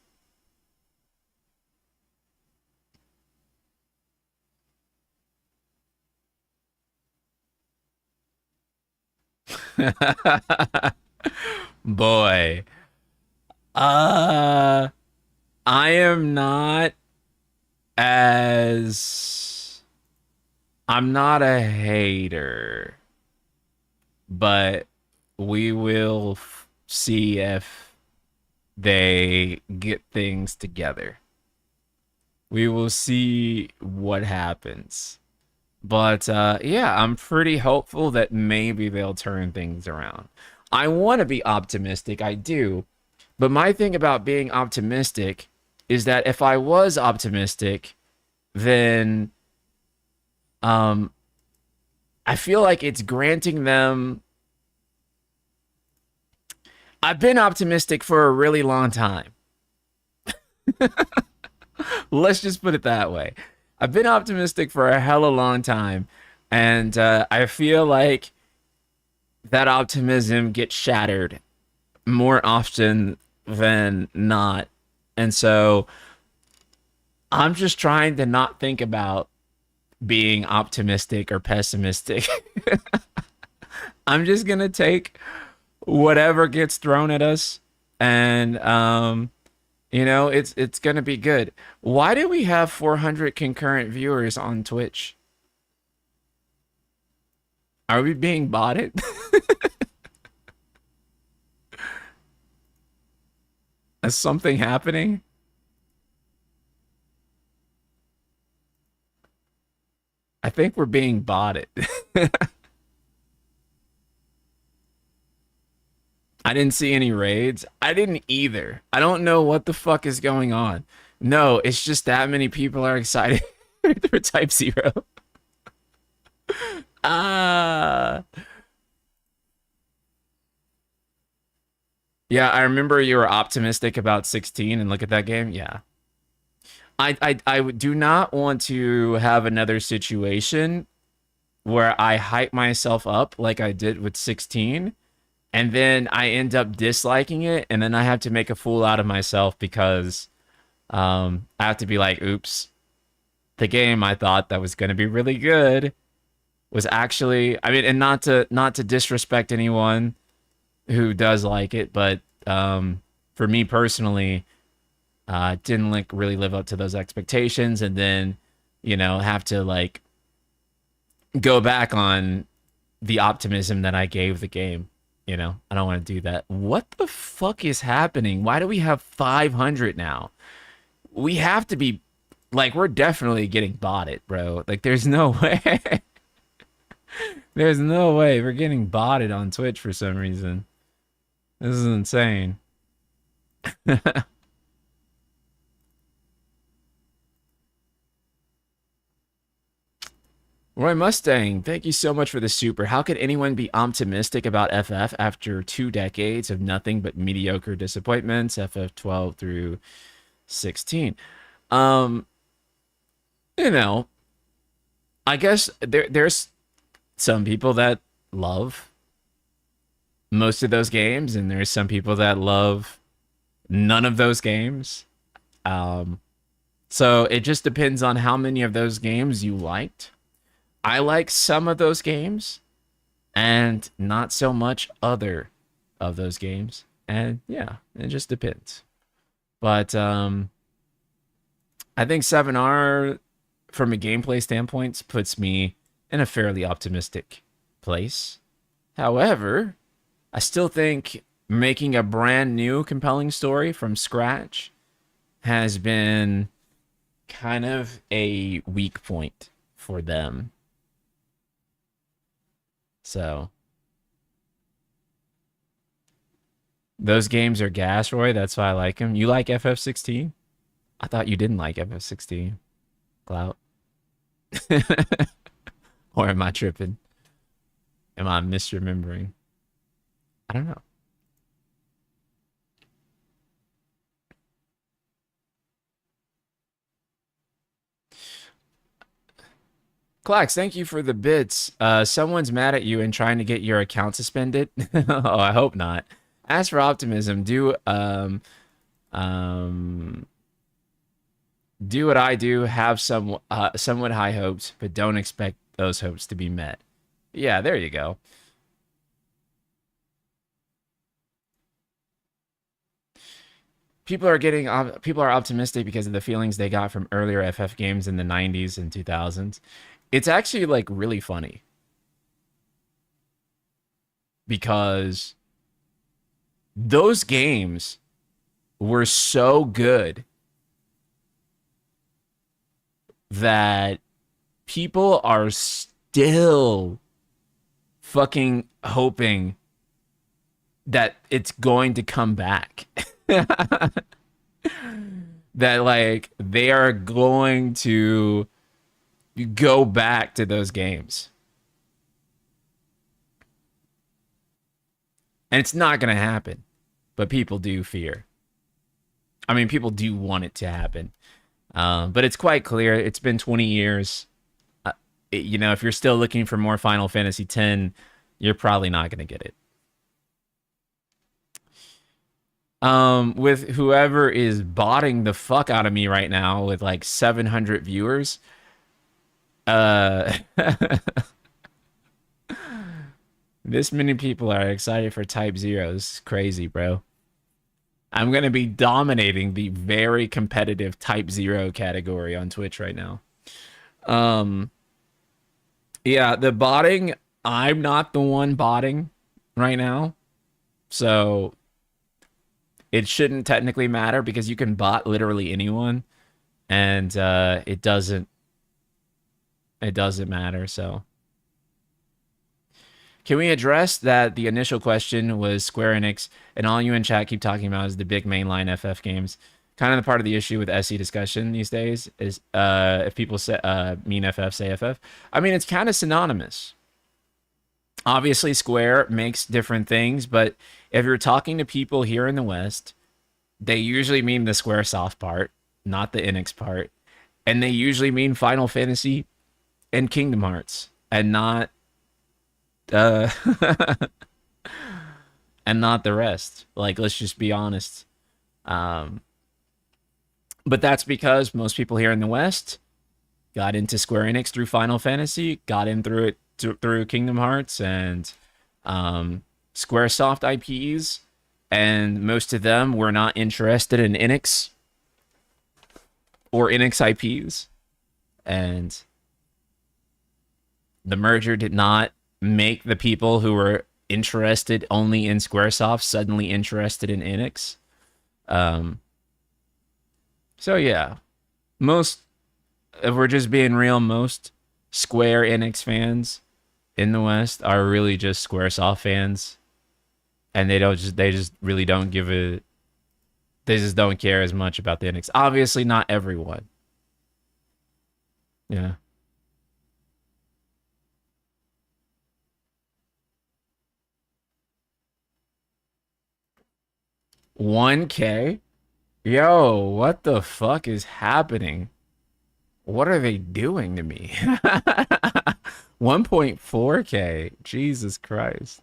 Boy. Uh I am not as I'm not a hater, but we will see if they get things together. We will see what happens. But yeah, I'm pretty hopeful that maybe they'll turn things around. I want to be optimistic, I do. But my thing about being optimistic is that if I was optimistic, then um I feel like it's granting them. I've been optimistic for a really long time. Let's just put it that way. I've been optimistic for a hella long time, and I feel like that optimism gets shattered more often than not. And so I'm just trying to not think about being optimistic or pessimistic. I'm just going to take whatever gets thrown at us, and it's going to be good. Why do we have 400 concurrent viewers on Twitch? Are we being botted? Is something happening? I think we're being botted. I didn't see any raids. I didn't either. I don't know what the fuck is going on. No, it's just that many people are excited for Type-0. Ah. Yeah, I remember you were optimistic about 16 and look at that game. Yeah. I do not want to have another situation where I hype myself up like I did with 16 and then I end up disliking it and then I have to make a fool out of myself because I have to be like, oops, the game I thought that was going to be really good was actually, I mean, and not to disrespect anyone who does like it, but for me personally, didn't like really live up to those expectations, and then have to like go back on the optimism that I gave the game. I don't want to do that. What the fuck is happening? Why do we have 500 now? We have to be like, we're definitely getting botted, bro. Like, there's no way. There's no way we're getting botted on Twitch for some reason. This is insane. Roy Mustang, thank you so much for the super. How could anyone be optimistic about FF after 2 decades of nothing but mediocre disappointments? FF12 through 16. Um, you know, I guess there's some people that love most of those games, and there's some people that love none of those games. Um, so it just depends on how many of those games you liked. I like some of those games and not so much other of those games. And yeah, it just depends. But I think 7R from a gameplay standpoint puts me in a fairly optimistic place. However, I still think making a brand new compelling story from scratch has been kind of a weak point for them. So those games are gas, Roy. That's why I like them. You like FF16? I thought you didn't like FF16. Clout. Or am I tripping? Am I misremembering? I don't know. Clax, thank you for the bits. Someone's mad at you and trying to get your account suspended. Oh, I hope not. As for optimism, um, do what I do. Have somewhat high hopes, but don't expect those hopes to be met. Yeah, there you go. People are optimistic because of the feelings they got from earlier FF games in the 90s and 2000s. It's actually like really funny because those games were so good that people are still fucking hoping that it's going to come back. That like they are going to go back to those games. And it's not going to happen. But people do fear. I mean, people do want it to happen. But it's quite clear. It's been 20 years. If you're still looking for more Final Fantasy X, you're probably not going to get it. With whoever is botting the fuck out of me right now with like 700 viewers, this many people are excited for Type-0. This is crazy, bro. I'm going to be dominating the very competitive Type-0 category on Twitch right now. Yeah, the botting, I'm not the one botting right now. So it shouldn't technically matter because you can bot literally anyone. And it doesn't It doesn't matter. So, can we address that the initial question was Square Enix, and all you in chat keep talking about is the big mainline FF games? Kind of the part of the issue with SE discussion these days is if people say mean FF, say FF. I mean, it's kind of synonymous. Obviously, Square makes different things, but if you're talking to people here in the West, they usually mean the Squaresoft part, not the Enix part. And they usually mean Final Fantasy and Kingdom Hearts, and not uh and not the rest. Like, let's just be honest. Um but that's because most people here in the West got into Square Enix through Final Fantasy, got in through it through Kingdom Hearts and Squaresoft IPs, and most of them were not interested in Enix or Enix IPs, and the merger did not make the people who were interested only in Squaresoft suddenly interested in Enix. Um, so yeah, most, if we're just being real, most Square Enix fans in the West are really just Squaresoft fans, and they just really don't give a, they just don't care as much about the Enix. Obviously, not everyone. Yeah. 1K? Yo, what the fuck is happening? What are they doing to me? 1.4K. Jesus Christ.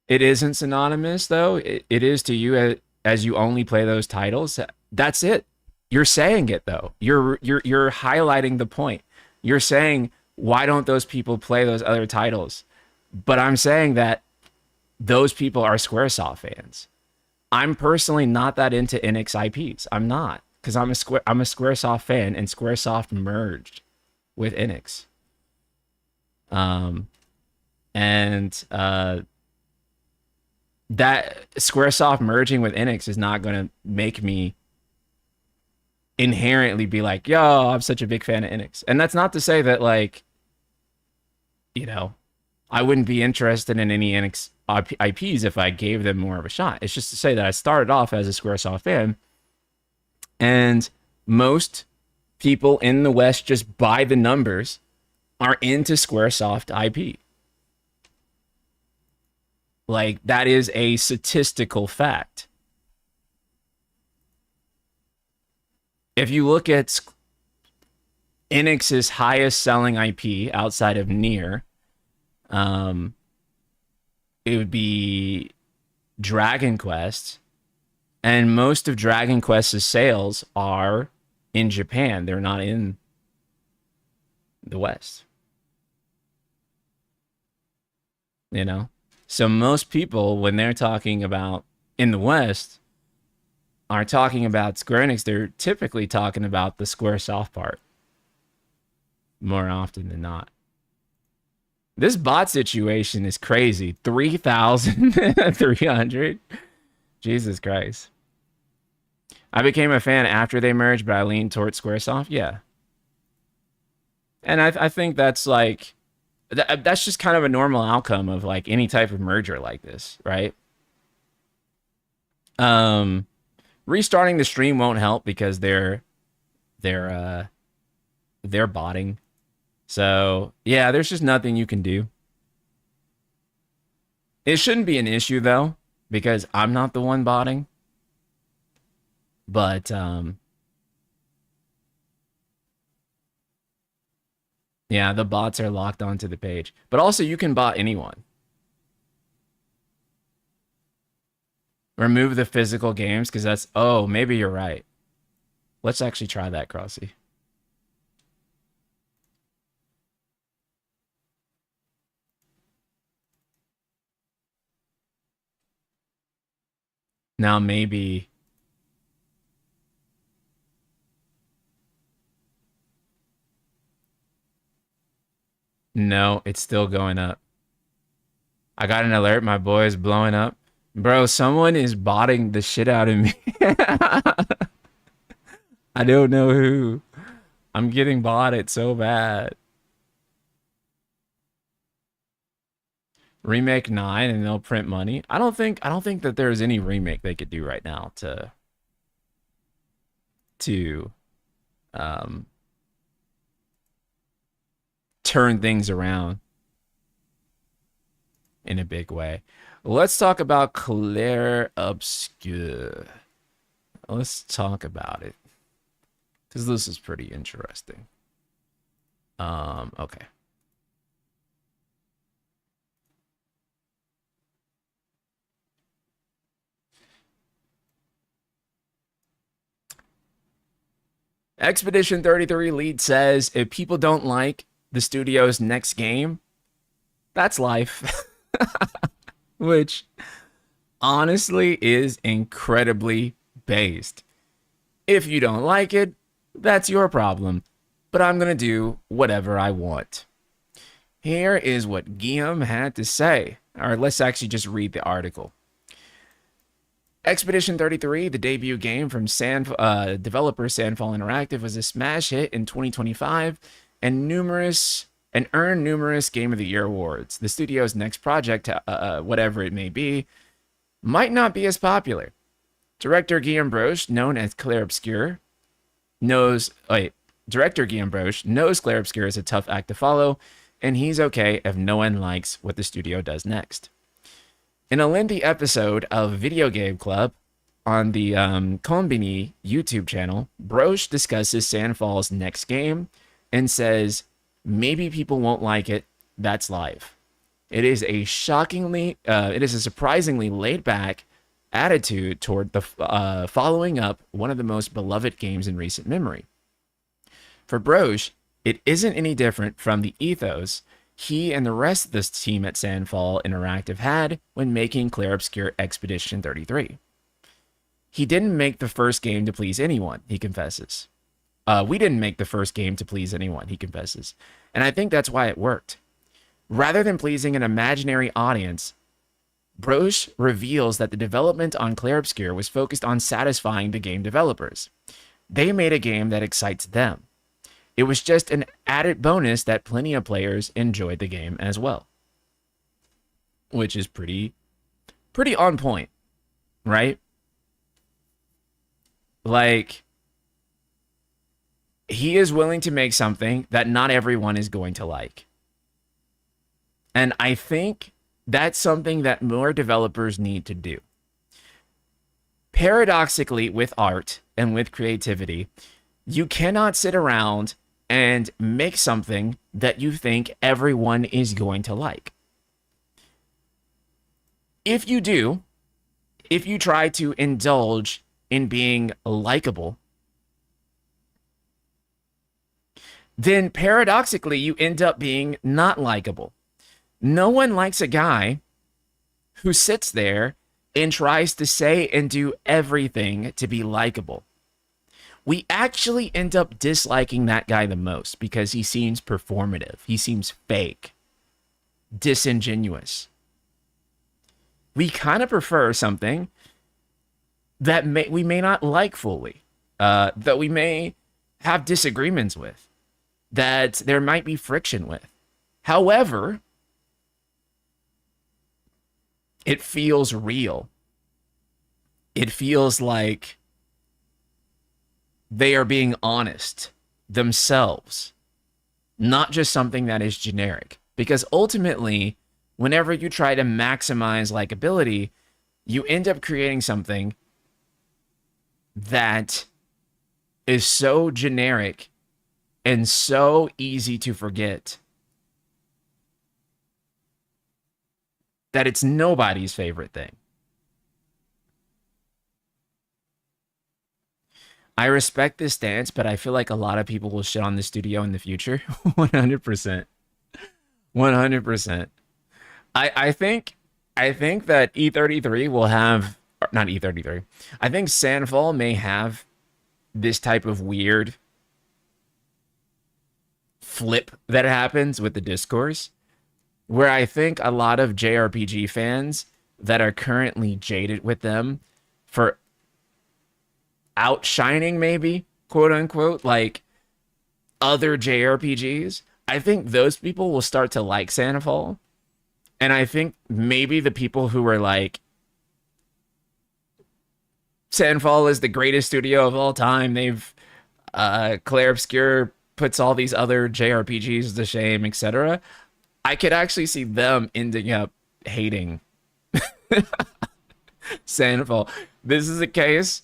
It isn't synonymous though. It is to you as you only play those titles. That's it. You're saying it though. You're highlighting the point. You're saying why don't those people play those other titles? But I'm saying that those people are Squaresoft fans. I'm personally not that into Enix IPs. I'm not, because I'm a Squaresoft fan, and Squaresoft merged with Enix. Um, and that Squaresoft merging with Enix is not going to make me inherently be like, yo, I'm such a big fan of Enix. And that's not to say that, like, you know, I wouldn't be interested in any Enix IPs if I gave them more of a shot. It's just to say that I started off as a Squaresoft fan, and most people in the West, just by the numbers, are into Squaresoft IP. Like, that is a statistical fact. If you look at Enix's highest selling IP outside of Nier, it would be Dragon Quest, and most of Dragon Quest's sales are in Japan. They're not in the West. You know? So most people, when they're talking about in the West, are talking about Square Enix, they're typically talking about the Squaresoft part more often than not. This bot situation is crazy. 3,300? Jesus Christ. I became a fan after they merged, but I leaned towards Squaresoft. Yeah. And I think that's like, that's just kind of a normal outcome of like any type of merger like this, right? Restarting the stream won't help because they're botting. So yeah, there's just nothing you can do. It shouldn't be an issue though, because I'm not the one botting. But yeah, the bots are locked onto the page. But also you can bot anyone. Remove the physical games, because that's, oh, maybe you're right. Let's actually try that, Crossy. Now maybe. No, it's still going up. I got an alert. My boy is blowing up. Bro, someone is botting the shit out of me. I don't know who. I'm getting botted so bad. Remake 9 and they'll print money. I don't think that there's any remake they could do right now to um turn things around in a big way. Let's talk about Clair Obscur. Let's talk about it because this is pretty interesting. Okay. Expedition 33 lead says if people don't like the studio's next game, that's life. Which honestly is incredibly based. If you don't like it, that's your problem. But I'm going to do whatever I want. Here is what Guillaume had to say. Or let's actually just read the article. Expedition 33, the debut game from developer Sandfall Interactive, was a smash hit in 2025 and earned numerous Game of the Year awards. The studio's next project, whatever it may be, might not be as popular. Director Guillaume Broche, known as Clair Obscur, Director Guillaume Broche knows Clair Obscur is a tough act to follow, and he's okay if no one likes what the studio does next. In a lengthy episode of Video Game Club on the Konbini YouTube channel, Broche discusses Sandfall's next game and says, maybe people won't like it, that's life. It is a surprisingly laid-back attitude toward the following up one of the most beloved games in recent memory. For Broche, it isn't any different from the ethos he and the rest of this team at Sandfall Interactive had when making Clair Obscur Expedition 33. He didn't make the first game to please anyone, he confesses. We didn't make the first game to please anyone, he confesses. And I think that's why it worked. Rather than pleasing an imaginary audience, Broche reveals that the development on Clair Obscur was focused on satisfying the game developers. They made a game that excites them. It was just an added bonus that plenty of players enjoyed the game as well. Which is pretty on point, right? Like, he is willing to make something that not everyone is going to like. And I think that's something that more developers need to do. Paradoxically, with art and with creativity, you cannot sit around and make something that you think everyone is going to like. If you do, if you try to indulge in being likable, then paradoxically you end up being not likable. No one likes a guy who sits there and tries to say and do everything to be likable. We actually end up disliking that guy the most because he seems performative. He seems fake, disingenuous. We kind of prefer something that we may not like fully, that we may have disagreements with, that there might be friction with. However, it feels real. It feels like they are being honest themselves, not just something that is generic. Because ultimately, whenever you try to maximize likability, you end up creating something that is so generic and so easy to forget that it's nobody's favorite thing. I respect this stance, but I feel like a lot of people will shit on the studio in the future. 100%. 100%. I think that E33 will have, not E33. I think Sandfall may have this type of weird flip that happens with the discourse, where I think a lot of JRPG fans that are currently jaded with them for outshining, maybe, quote unquote, like other JRPGs, I think those people will start to like Sandfall. And I think maybe the people who were like, Sandfall is the greatest studio of all time. They've Clair Obscur puts all these other JRPGs to shame, etc. I could actually see them ending up hating Sandfall. This is a case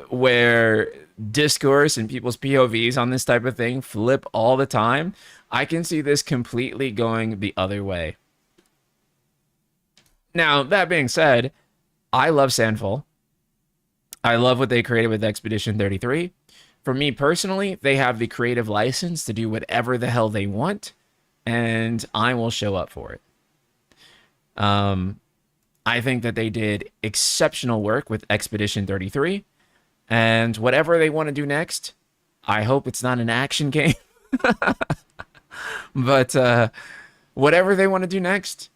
where discourse and people's POVs on this type of thing flip all the time. I can see this completely going the other way. Now, that being said, I love Sandfall. I love what they created with Expedition 33. For me personally, they have the creative license to do whatever the hell they want, and I will show up for it. I think that they did exceptional work with Expedition 33, and whatever they want to do next, I hope it's not an action game. But whatever they want to do next,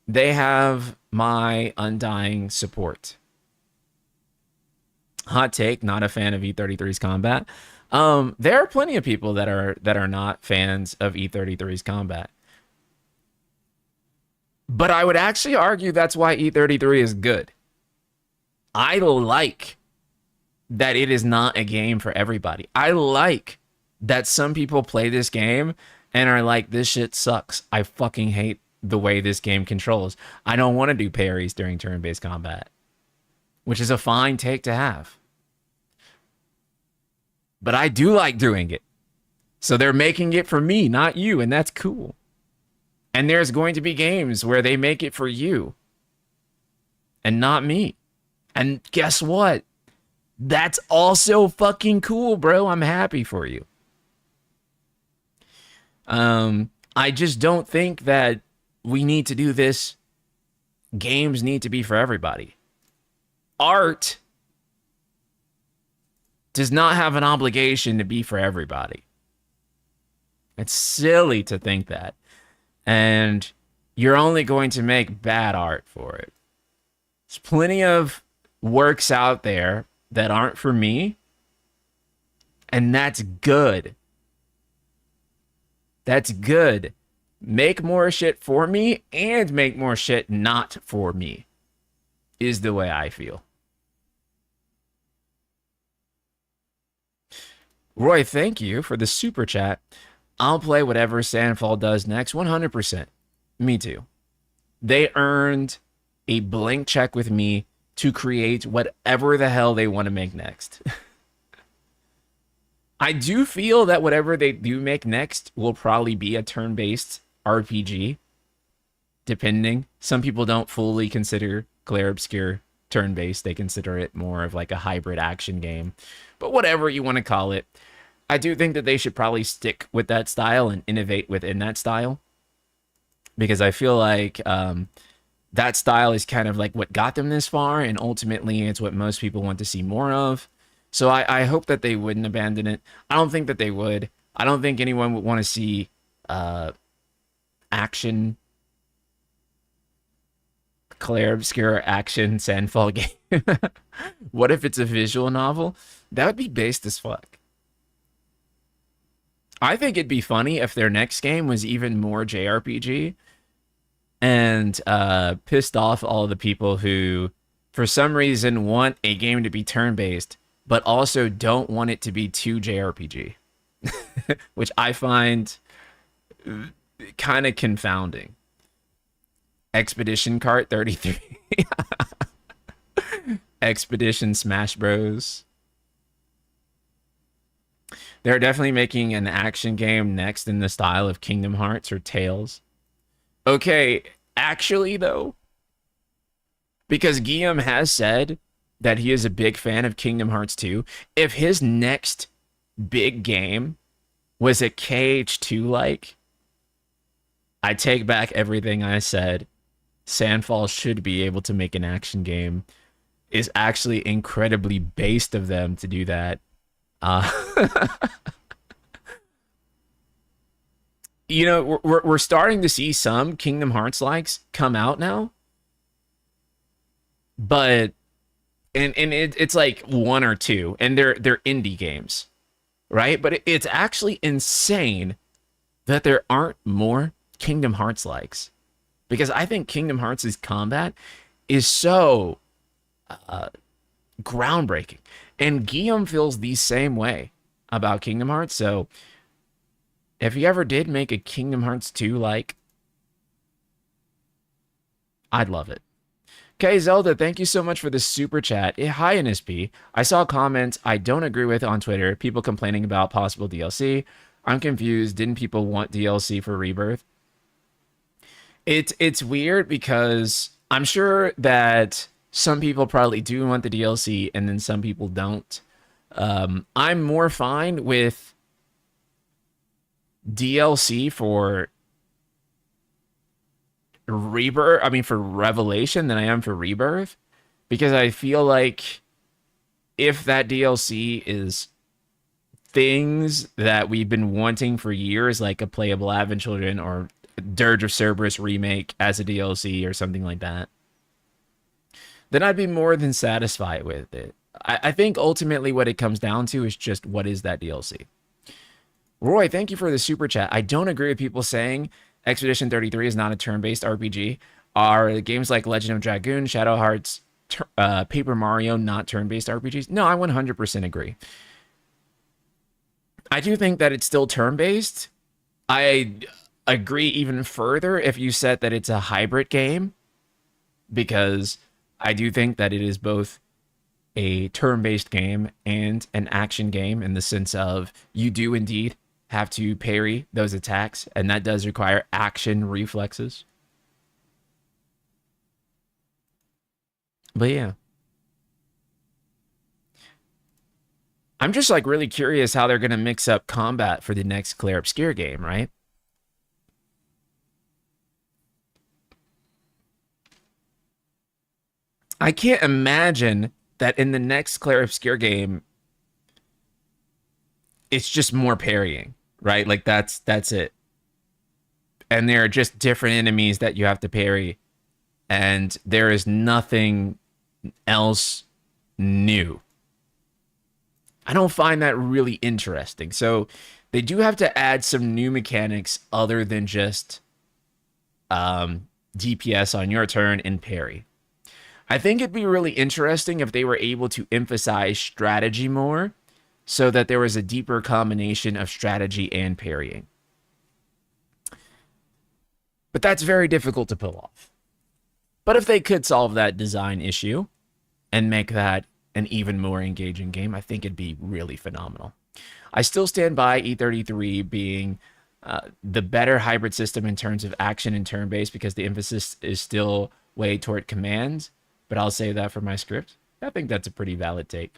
they have my undying support. Hot take, not a fan of E33's combat. There are plenty of people that are not fans of E33's combat. But I would actually argue that's why E33 is good. I like that it is not a game for everybody. I like that some people play this game and are like, this shit sucks. I fucking hate the way this game controls. I don't want to do parries during turn-based combat, which is a fine take to have. But I do like doing it. So they're making it for me, not you, and that's cool. And there's going to be games where they make it for you and not me. And guess what? That's also fucking cool, bro. I'm happy for you. I just don't think that we need to do this. Games need to be for everybody. Art does not have an obligation to be for everybody. It's silly to think that. And you're only going to make bad art for it. There's plenty of works out there that aren't for me, and that's good. That's good. Make more shit for me and make more shit not for me is the way I feel. Roy, thank you for the super chat. I'll play whatever Sandfall does next, 100%. Me too. They earned a blank check with me to create whatever the hell they want to make next. I do feel that whatever they do make next will probably be a turn-based RPG, depending. Some people don't fully consider Clair Obscur turn-based. They consider it more of like a hybrid action game. But whatever you want to call it, I do think that they should probably stick with that style and innovate within that style. Because I feel like that style is kind of like what got them this far, and ultimately it's what most people want to see more of. So I hope that they wouldn't abandon it. I don't think that they would. I don't think anyone would want to see action, Clair Obscur action Sandfall game. What if it's a visual novel? That would be based as fuck. I think it'd be funny if their next game was even more JRPG and pissed off all the people who, for some reason, want a game to be turn-based, but also don't want it to be too JRPG, which I find kind of confounding. Expedition Kart 33. Expedition Smash Bros. They're definitely making an action game next in the style of Kingdom Hearts or Tales. Okay, actually, though, because Guillaume has said that he is a big fan of Kingdom Hearts 2, if his next big game was a KH2-like, I take back everything I said. Sandfall should be able to make an action game. It's actually incredibly based of them to do that. You know, we're starting to see some Kingdom Hearts likes come out now. but it's like one or two, and they're indie games, right? But it's actually insane that there aren't more Kingdom Hearts likes, because I think Kingdom Hearts' combat is so groundbreaking, and Guillaume feels the same way about Kingdom Hearts. So if he ever did make a Kingdom Hearts 2, like, I'd love it. Okay, Zelda, thank you so much for the super chat. Hi, NSP. I saw comments I don't agree with on Twitter. People complaining about possible DLC. I'm confused. Didn't people want DLC for Rebirth? It's weird because I'm sure that some people probably do want the DLC and then some people don't. I'm more fine with DLC for Rebirth, I mean for Revelation, than I am for Rebirth, because I feel like if that DLC is things that we've been wanting for years, like a playable Advent Children or Dirge of Cerberus remake as a DLC or something like that, then I'd be more than satisfied with it. I think ultimately what it comes down to is just what is that DLC. Roy, thank you for the super chat. I don't agree with people saying Expedition 33 is not a turn-based RPG. Are games like Legend of Dragoon, Shadow Hearts, Paper Mario not turn-based RPGs? No, I 100% agree. I do think that it's still turn-based. I agree even further if you said that it's a hybrid game, because I do think that it is both a turn-based game and an action game, in the sense of you do indeed have to parry those attacks, and that does require action reflexes. But yeah, I'm just like really curious how they're going to mix up combat for the next Clair Obscur game, right? I can't imagine that in the next Clair Obscur game it's just more parrying, right? Like that's it. And there are just different enemies that you have to parry, and there is nothing else new. I don't find that really interesting. So they do have to add some new mechanics other than just DPS on your turn and parry. I think it'd be really interesting if they were able to emphasize strategy more, so that there was a deeper combination of strategy and parrying. But that's very difficult to pull off. But if they could solve that design issue and make that an even more engaging game, I think it'd be really phenomenal. I still stand by E33 being the better hybrid system in terms of action and turn-based, because the emphasis is still way toward commands, but I'll say that for my script. I think that's a pretty valid take.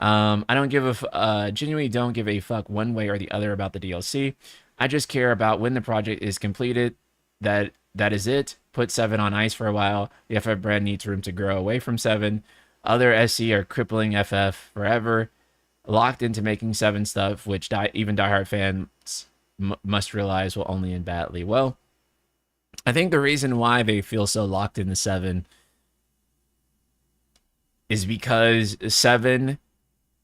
I don't give a genuinely don't give a fuck one way or the other about the DLC. I just care about when the project is completed. That is it. Put 7 on ice for a while. The FF brand needs room to grow away from 7. Other SC are crippling FF forever, locked into making 7 stuff, which even diehard fans must realize will only end badly. Well, I think the reason why they feel so locked into 7 is because 7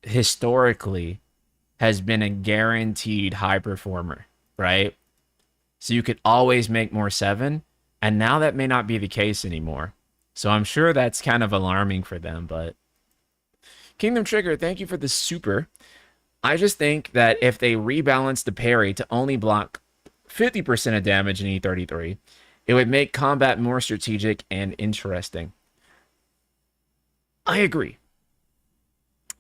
historically has been a guaranteed high performer, right? So you could always make more 7, and now that may not be the case anymore. So I'm sure that's kind of alarming for them. But Kingdom Trigger, thank you for the super. I just think that if they rebalance the parry to only block 50% of damage in E33, it would make combat more strategic and interesting. I agree.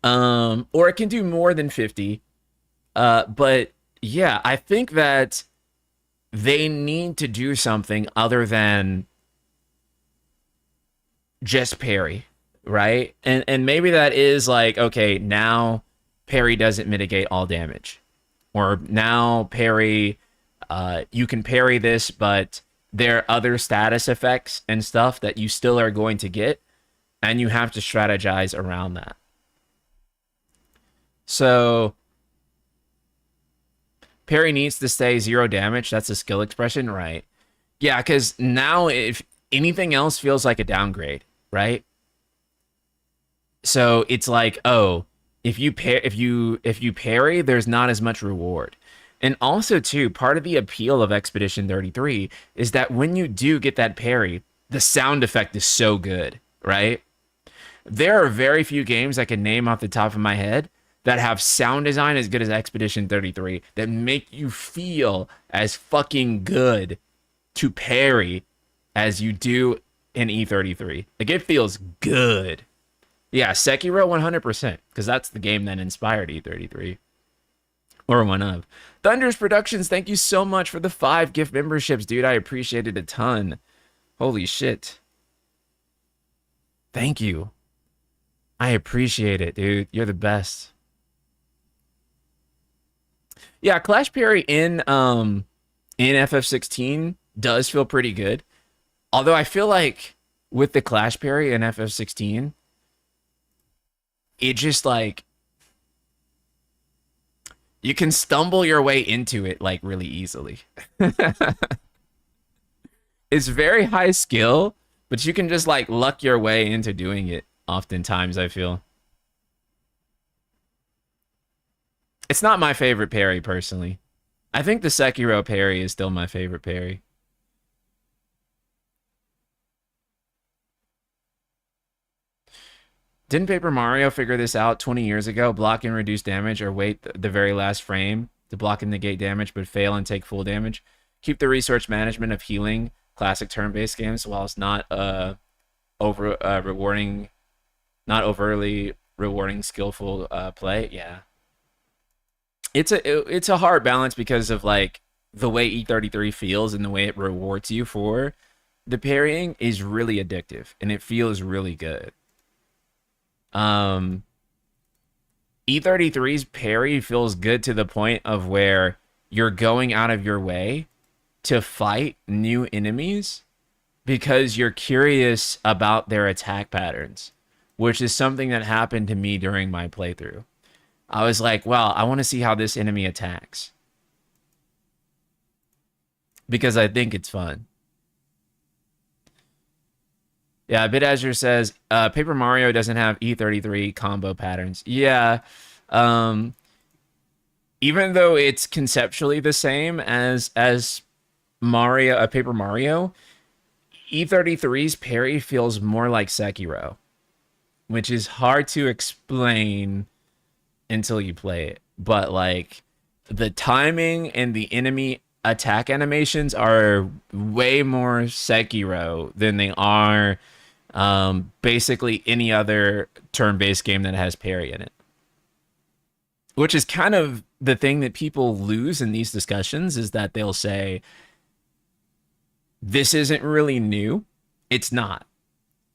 Or it can do more than 50. But yeah, I think that they need to do something other than just parry, right? And maybe that is like, okay, now parry doesn't mitigate all damage. Or now parry, you can parry this, but there are other status effects and stuff that you still are going to get, and you have to strategize around that. So parry needs to stay 0 damage. That's a skill expression, right? Yeah, because now if anything else feels like a downgrade, right? So it's like, oh, if you parry, there's not as much reward. And also too, part of the appeal of Expedition 33 is that when you do get that parry, the sound effect is so good, right? There are very few games I can name off the top of my head that have sound design as good as Expedition 33 that make you feel as fucking good to parry as you do in E33. Like it feels good. Yeah, Sekiro 100%, because that's the game that inspired E33. Or one of. Thunder's Productions, thank you so much for the 5 gift memberships, dude. I appreciate it a ton. Holy shit. Thank you. I appreciate it, dude. You're the best. Yeah, Clash Parry in FF16 does feel pretty good. Although I feel like with the Clash Parry in FF16, it just like you can stumble your way into it like really easily. It's very high skill, but you can just like luck your way into doing it oftentimes, I feel. It's not my favorite parry personally. I think the Sekiro parry is still my favorite parry. Didn't Paper Mario figure this out 20 years ago? Block and reduce damage or wait the very last frame to block and negate damage but fail and take full damage. Keep the resource management of healing classic turn-based games while it's not rewarding, not overly rewarding skillful play. Yeah. It's a hard balance because of like the way E33 feels and the way it rewards you for the parrying is really addictive and it feels really good. E33's parry feels good to the point of where you're going out of your way to fight new enemies because you're curious about their attack patterns, which is something that happened to me during my playthrough. I was like, well, I want to see how this enemy attacks because I think it's fun. Yeah, BitAzure says Paper Mario doesn't have E33 combo patterns. Yeah, um, even though it's conceptually the same as Mario, Paper Mario, E33's parry feels more like Sekiro, which is hard to explain until you play it. But like the timing and the enemy attack animations are way more Sekiro than they are basically any other turn-based game that has parry in it. Which is kind of the thing that people lose in these discussions is that they'll say, this isn't really new. It's not.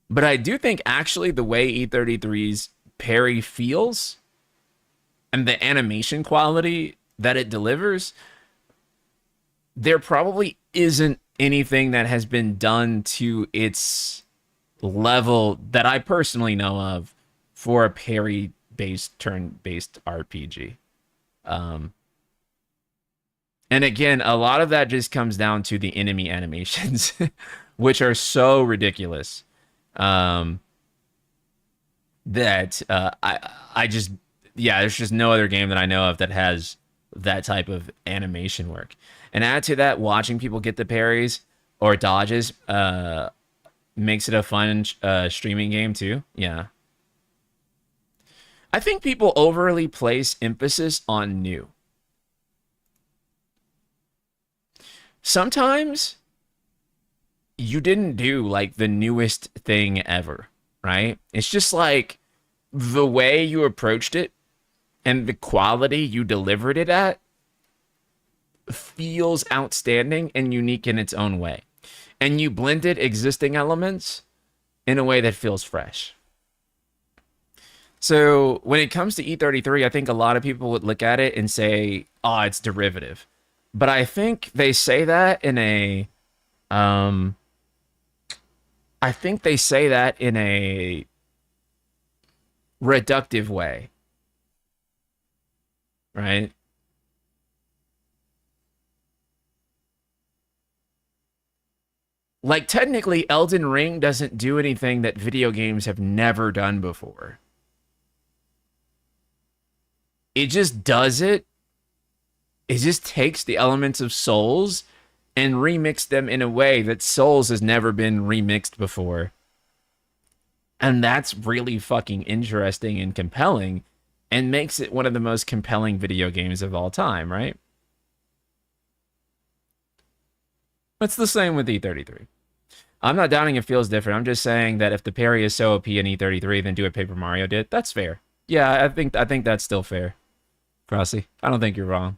But I do think actually the way E33's parry feels and the animation quality that it delivers, there probably isn't anything that has been done to its level that I personally know of for a parry-based, turn-based RPG. And again, a lot of that just comes down to the enemy animations, which are so ridiculous that I just, yeah, there's just no other game that I know of that has that type of animation work. And add to that, watching people get the parries or dodges makes it a fun streaming game too. Yeah. I think people overly place emphasis on new. Sometimes you didn't do like the newest thing ever, right? It's just like the way you approached it and the quality you delivered it at feels outstanding and unique in its own way. And you blended existing elements in a way that feels fresh. So when it comes to E33, I think a lot of people would look at it and say, oh, it's derivative. But I think they say that in a I think they say that in a reductive way. Right? Like technically Elden Ring doesn't do anything that video games have never done before. it just does it. It just takes the elements of Souls and remix them in a way that Souls has never been remixed before. And that's really fucking interesting and compelling and makes it one of the most compelling video games of all time, right? It's the same with E33. I'm not doubting it feels different. I'm just saying that if the parry is so OP in E33, then do what Paper Mario did. That's fair. Yeah, I think that's still fair. Frosty, I don't think you're wrong.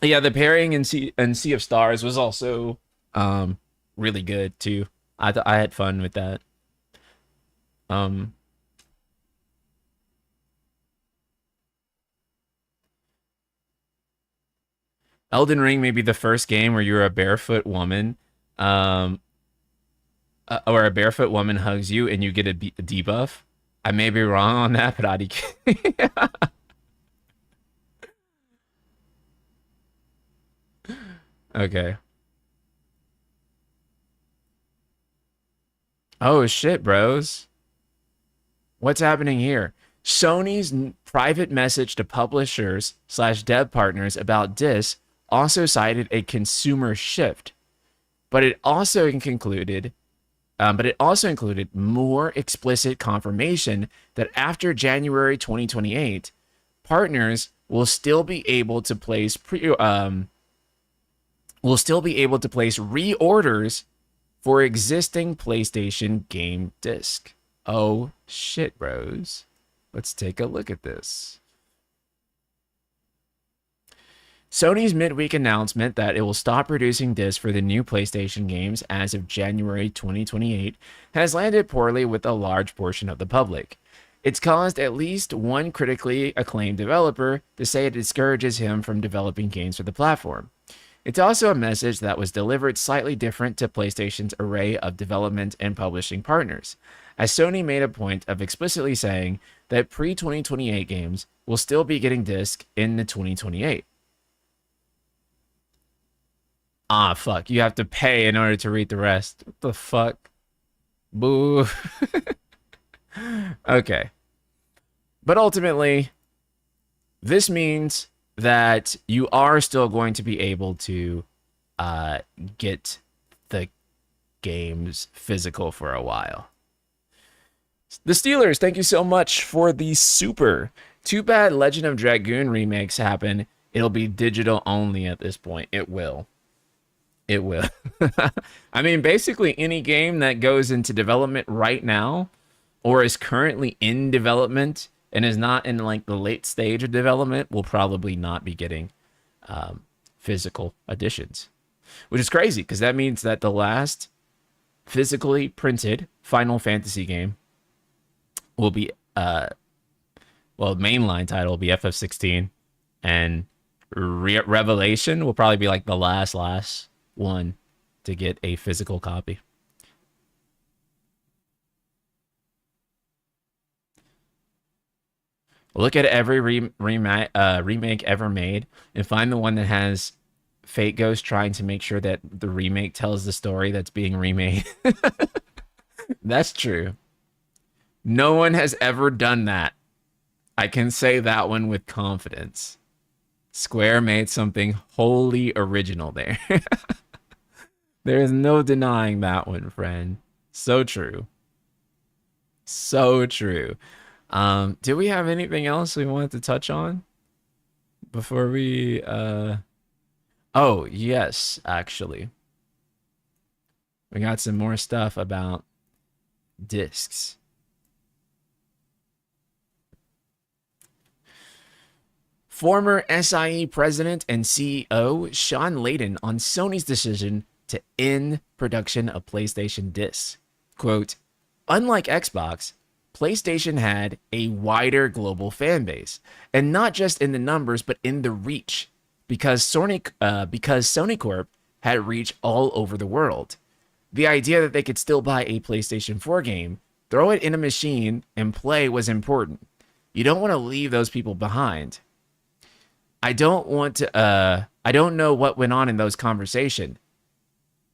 Yeah, the parrying in Sea of Stars was also really good too. I had fun with that. Um, Elden Ring may be the first game where you're a barefoot woman, um, or a barefoot woman hugs you and you get a debuff. I may be wrong on that, but okay. Oh shit, bros. What's happening here? Sony's private message to publishers slash dev partners about this also cited a consumer shift, but it also concluded, but it also included more explicit confirmation that after January 2028, partners will still be able to place reorders for existing PlayStation game disc. Oh shit, bros. Let's take a look at this. Sony's midweek announcement that it will stop producing discs for the new PlayStation games as of January 2028 has landed poorly with a large portion of the public. It's caused at least one critically acclaimed developer to say it discourages him from developing games for the platform. It's also a message that was delivered slightly different to PlayStation's array of development and publishing partners, as Sony made a point of explicitly saying that pre-2028 games will still be getting disc in the 2028. Ah, fuck. You have to pay in order to read the rest. What the fuck? Boo. Okay. But ultimately, this means that you are still going to be able to get the games physical for a while. The Steelers, thank you so much for the super. Too bad Legend of Dragoon remakes happen. It'll be digital only at this point. It will. It will. I mean, basically any game that goes into development right now or is currently in development and is not in like the late stage of development will probably not be getting physical editions, which is crazy because that means that the last physically printed Final Fantasy game will be mainline title will be FF16, and Revelation will probably be like the last one to get a physical copy. Look at every remake ever made and find the one that has Fate Ghost trying to make sure that the remake tells the story that's being remade. That's true. No one has ever done that. I can say that one with confidence. Square made something wholly original there. There is no denying that one, friend. So true. So true. Do we have anything else we wanted to touch on before we oh, yes, actually. We got some more stuff about discs. Former SIE president and CEO Sean Layden on Sony's decision to end production of PlayStation discs. Quote, unlike Xbox, PlayStation had a wider global fan base, and not just in the numbers, but in the reach, because Sony Corp had reach all over the world. The idea that they could still buy a PlayStation 4 game, throw it in a machine, and play was important. You don't want to leave those people behind. I don't know what went on in those conversations.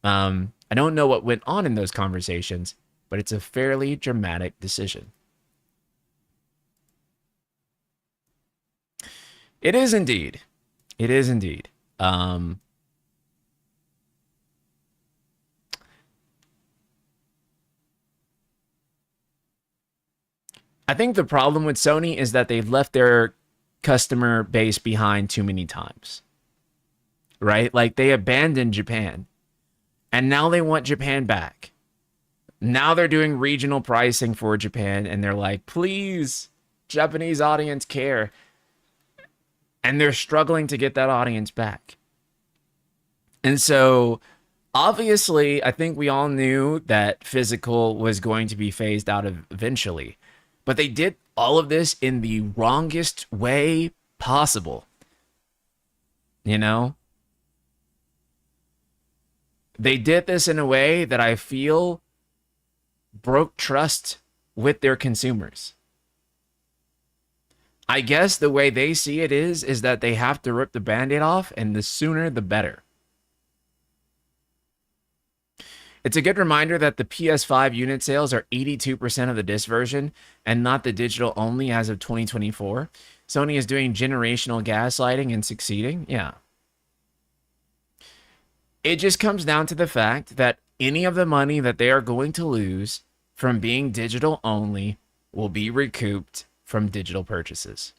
I don't know what went on in those conversations, but it's a fairly dramatic decision. It is indeed. It is indeed. Um, I think the problem with Sony is that they've left their customer base behind too many times, right? Like they abandoned Japan and now they want Japan back. Now they're doing regional pricing for Japan and they're like, please, Japanese audience care. And they're struggling to get that audience back. And so obviously, I think we all knew that physical was going to be phased out of eventually. But they did all of this in the wrongest way possible. You know? They did this in a way that I feel broke trust with their consumers. I guess the way they see it is that they have to rip the band-aid off, and the sooner the better. It's a good reminder that the PS5 unit sales are 82% of the disc version and not the digital only as of 2024. Sony is doing generational gaslighting and succeeding. Yeah. It just comes down to the fact that any of the money that they are going to lose from being digital only will be recouped from digital purchases.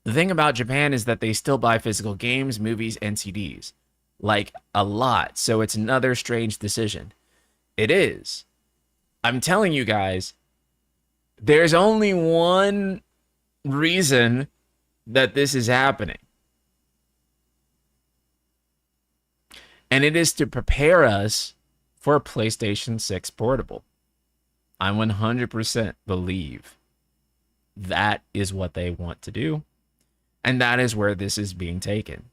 The thing about Japan is that they still buy physical games, movies, and CDs. Like, a lot. So it's another strange decision. It is. I'm telling you guys, there's only one reason that this is happening. And it is to prepare us for a PlayStation 6 portable. I 100% believe that is what they want to do. And that is where this is being taken.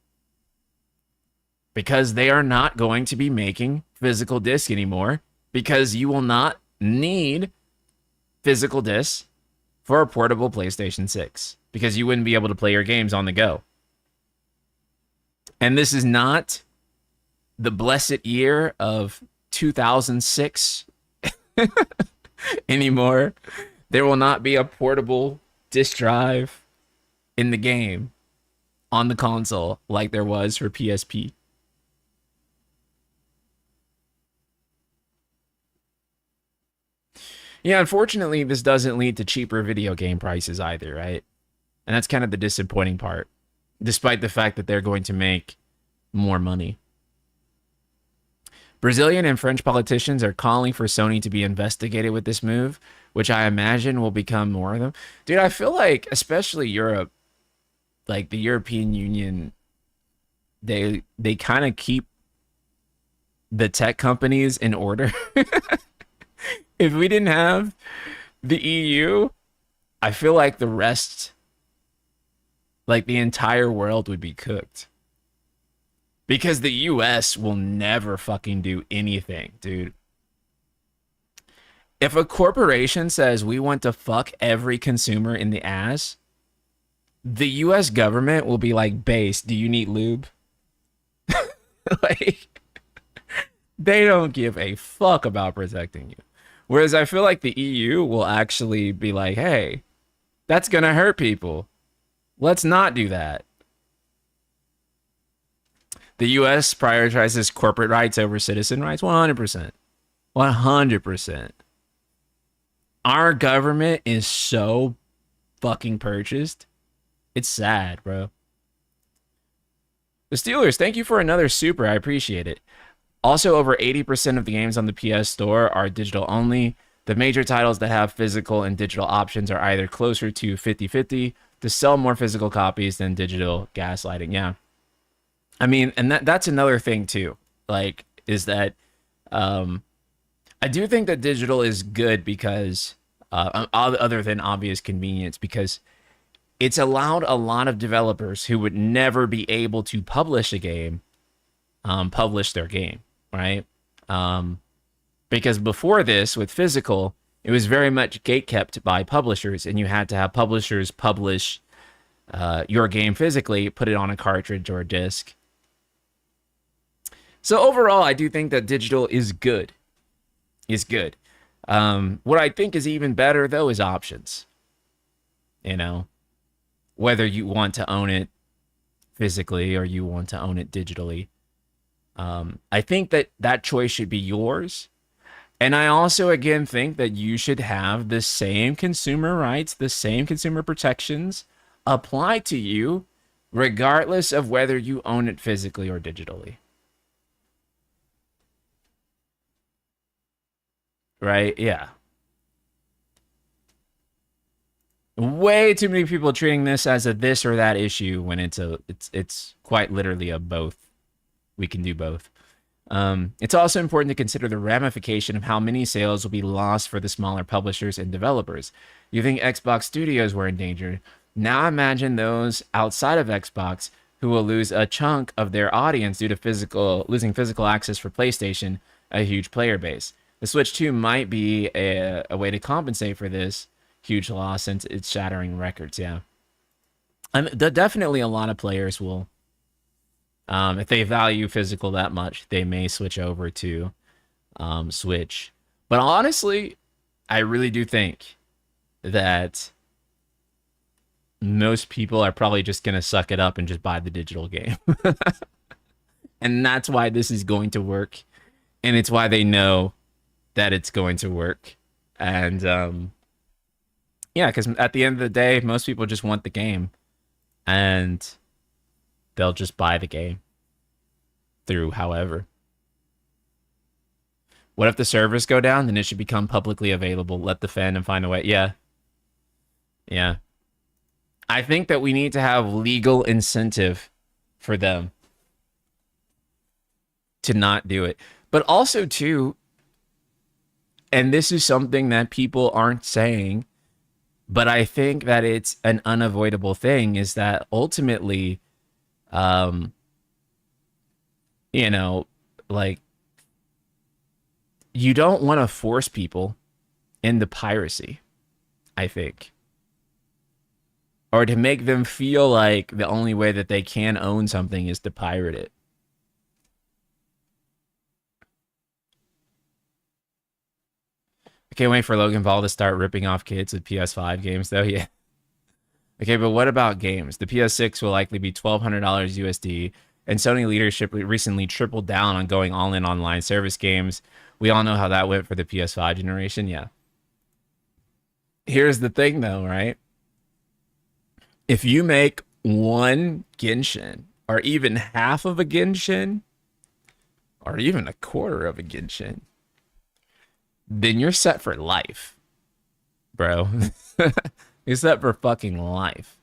Because they are not going to be making physical discs anymore. Because you will not need physical discs for a portable PlayStation 6. Because you wouldn't be able to play your games on the go. And this is not the blessed year of 2006 anymore. There will not be a portable disc drive in the game on the console like there was for PSP. Yeah, unfortunately, this doesn't lead to cheaper video game prices either, right? And that's kind of the disappointing part, despite the fact that they're going to make more money. Brazilian and French politicians are calling for Sony to be investigated with this move, which I imagine will become more of them. Dude, I feel like, especially Europe, like the European Union, they kind of keep the tech companies in order. If we didn't have the EU, I feel like the rest, like the entire world would be cooked. Because the US will never fucking do anything, dude. If a corporation says we want to fuck every consumer in the ass, the US government will be like, base, do you need lube? Like, they don't give a fuck about protecting you. Whereas I feel like the EU will actually be like, hey, that's going to hurt people. Let's not do that. The US prioritizes corporate rights over citizen rights 100%. 100%. Our government is so fucking purchased. It's sad, bro. The Steelers, thank you for another super. I appreciate it. Also, over 80% of the games on the PS Store are digital only. The major titles that have physical and digital options are either closer to 50-50 to sell more physical copies than digital gaslighting. Yeah. I mean, and that's another thing too. Like, is that I do think that digital is good because other than obvious convenience, because it's allowed a lot of developers who would never be able to publish a game publish their game, right? Because before this, with physical, it was very much gatekept by publishers, and you had to have publishers publish your game physically, put it on a cartridge or a disc. So overall, I do think that digital is good. What I think is even better, though, is options. You know? whether you want to own it physically or you want to own it digitally. I think that that choice should be yours. And I also, again, think that you should have the same consumer rights, the same consumer protections apply to you, regardless of whether you own it physically or digitally. Right? Yeah. Way too many people treating this as a this or that issue when it's quite literally a both. We can do both. It's also important to consider the ramification of how many sales will be lost for the smaller publishers and developers. You think Xbox Studios were in danger. Now imagine those outside of Xbox who will lose a chunk of their audience due to losing physical access for PlayStation, a huge player base. The Switch 2 might be a way to compensate for this huge loss since it's shattering records. Yeah. Definitely a lot of players will, if they value physical that much, they may switch over to Switch. But honestly, I really do think that most people are probably just going to suck it up and just buy the digital game. And that's why this is going to work. And it's why they know that it's going to work. And yeah, because at the end of the day, most people just want the game. And they'll just buy the game through however. What if the servers go down? Then it should become publicly available. Let the fandom find a way. Yeah. Yeah. I think that we need to have legal incentive for them to not do it. But also, too, and this is something that people aren't saying, but I think that it's an unavoidable thing, is that ultimately, you know, like, you don't want to force people into piracy, I think. Or to make them feel like the only way that they can own something is to pirate it. I can't wait for Logan Paul to start ripping off kids with PS5 games, though. Yeah. Okay, but what about games? The PS6 will likely be $1,200 USD, and Sony leadership recently tripled down on going all in online service games. We all know how that went for the PS5 generation. Yeah. Here's the thing, though, right? If you make one Genshin, or even half of a Genshin, or even a quarter of a Genshin, then you're set for life, bro. You're set for fucking life.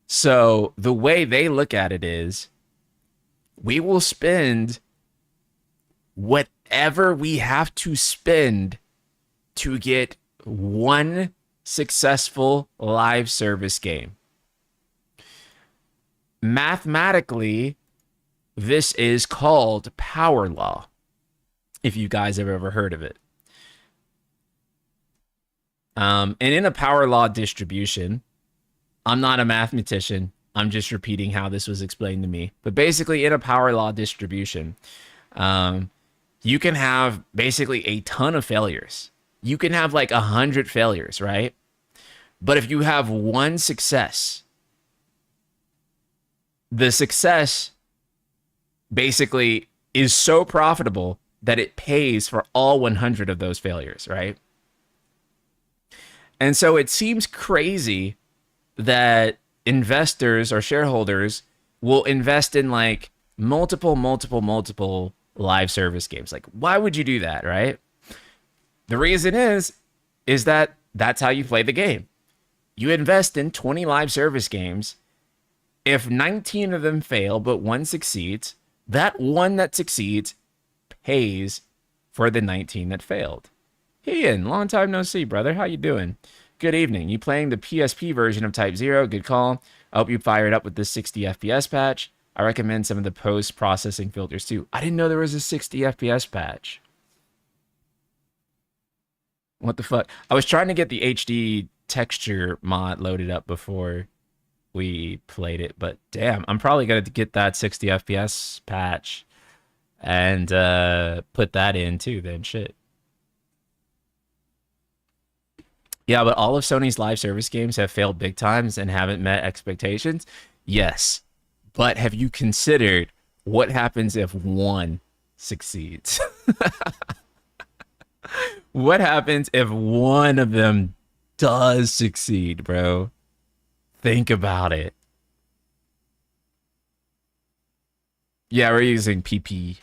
So the way they look at it is, we will spend whatever we have to spend to get one successful live service game. Mathematically, this is called power law, if you guys have ever heard of it. And in a power law distribution, I'm not a mathematician. I'm just repeating how this was explained to me. But basically, in a power law distribution, you can have basically a ton of failures. You can have like 100 failures, right? But if you have one success, the success basically is so profitable that it pays for all 100 of those failures, right? And so it seems crazy that investors or shareholders will invest in like multiple live service games. Like, why would you do that, right? The reason is that that's how you play the game. You invest in 20 live service games. If 19 of them fail, but one succeeds, that one that succeeds pays for the 19 that failed. Ian, long time no see, brother. How you doing? Good evening. You playing the PSP version of Type-0? Good call. I hope you fired up with this 60 FPS patch. I recommend some of the post-processing filters too. I didn't know there was a 60 FPS patch. What the fuck? I was trying to get the HD texture mod loaded up before we played it, but damn, I'm probably going to get that 60 FPS patch and put that in too then. Shit. Yeah, but all of Sony's live service games have failed big times and haven't met expectations. Yes. But have you considered what happens if one succeeds? What happens if one of them does succeed, bro? Think about it. Yeah, we're using PPSS,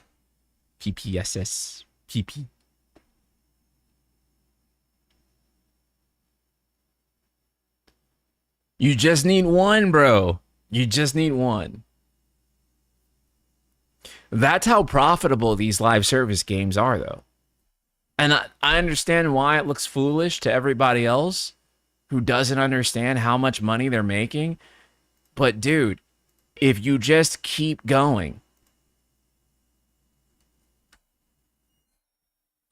PP. You just need one, bro. You just need one. That's how profitable these live service games are, though. And I understand why it looks foolish to everybody else who doesn't understand how much money they're making. But, dude, if you just keep going,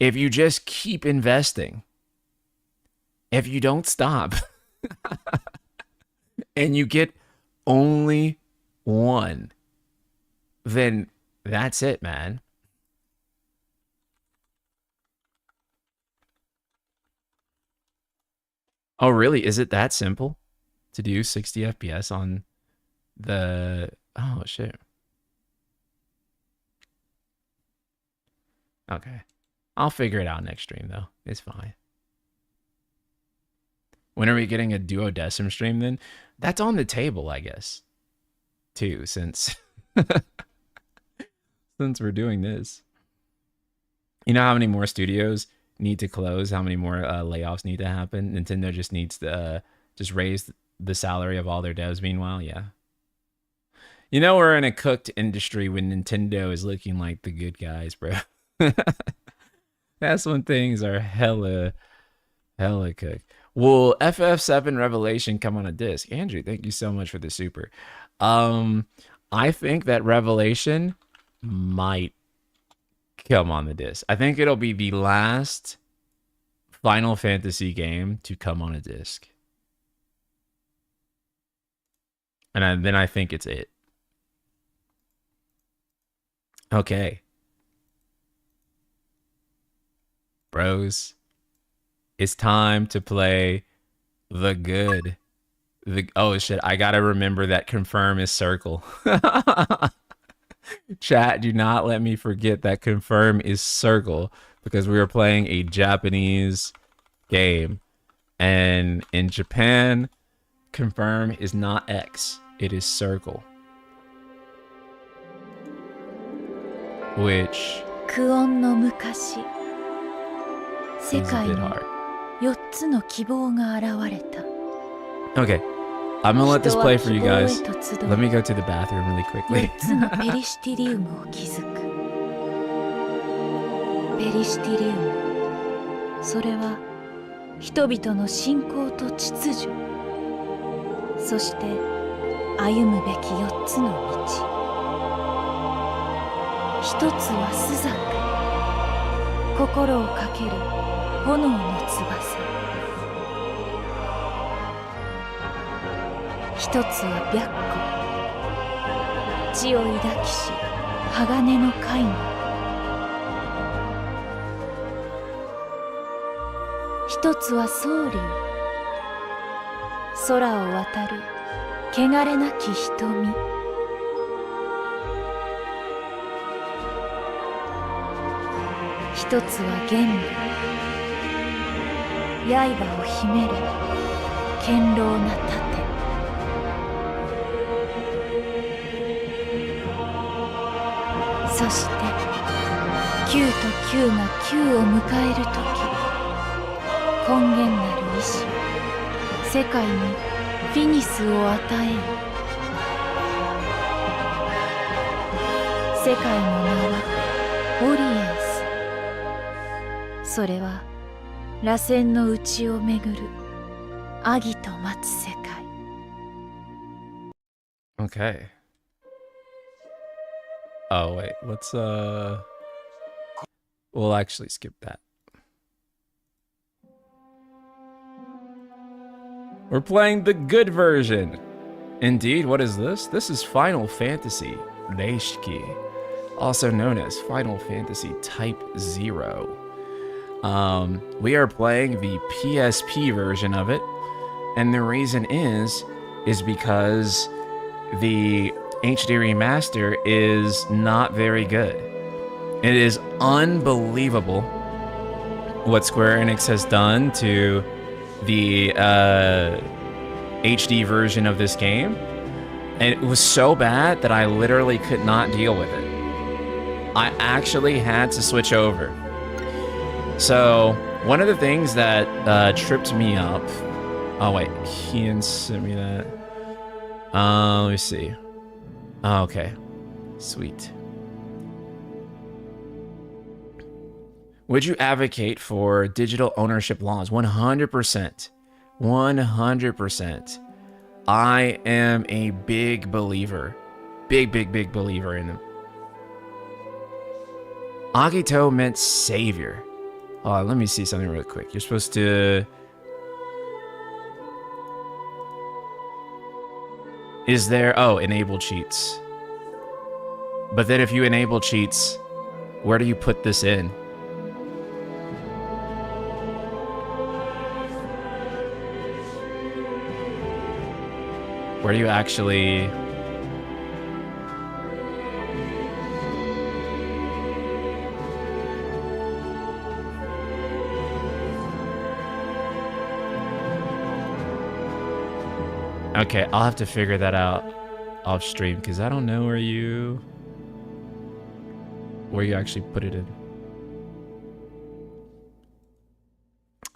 if you just keep investing, if you don't stop, and you get only one, then that's it, man. Oh, really? Is it that simple to do 60 FPS on the... Oh, shit. Okay. I'll figure it out next stream, though. It's fine. When are we getting a duodecim stream, then? That's on the table, I guess, too, since... since we're doing this. You know how many more studios need to close, how many more layoffs need to happen? Nintendo just needs to just raise the salary of all their devs meanwhile. Yeah, you know, we're in a cooked industry when Nintendo is looking like the good guys, bro. That's when things are hella cooked. Will FF7 Revelation come on a disc? Andrew, thank you so much for the super. I think that Revelation might come on the disc. I think it'll be the last Final Fantasy game to come on a disc. And then I think it's it. Okay. Bros, it's time to play the good. Oh shit, I gotta remember that confirm is circle. Chat, do not let me forget that confirm is circle, because we are playing a Japanese game. And in Japan, confirm is not X, it is circle. Which is a bit hard. Okay, I'm gonna let this play for you guys. Let me go to the bathroom really quickly. ペリシティリウムを築く。ペリシティリウム、それは人々の信仰と秩序、そして歩むべき4つの道。一つはスザク、心をかける炎の翼。一つは白虎、地を抱きし鋼の貝の。一つは蒼竜、空を渡る汚れなき瞳。一つは玄武、刃を秘める堅牢な盾。そして9と9が9を迎える時、根源なる意志、世界にフィニスを与える。世界の名はオリエンス。それは螺旋の内を巡るアギと待つ世界。Okay. Oh wait, let's we'll actually skip that. We're playing the good version. Indeed, what is this? This is Final Fantasy Leaked, also known as Final Fantasy Type-0. We are playing the PSP version of it, and the reason is because the HD remaster is not very good. It is unbelievable what Square Enix has done to the HD version of this game. And it was so bad that I literally could not deal with it. I actually had to switch over. So, one of the things that tripped me up... Oh, wait. He didn't send me that. Let me see. Oh, okay. Sweet. Would you advocate for digital ownership laws? 100%. 100%. I am a big believer. Big believer in them. Agito meant savior. Oh, let me see something real quick. You're supposed to... Is there... Oh, enable cheats. But then if you enable cheats, where do you put this in? Where do you actually... Okay, I'll have to figure that out off stream because I don't know where you actually put it in.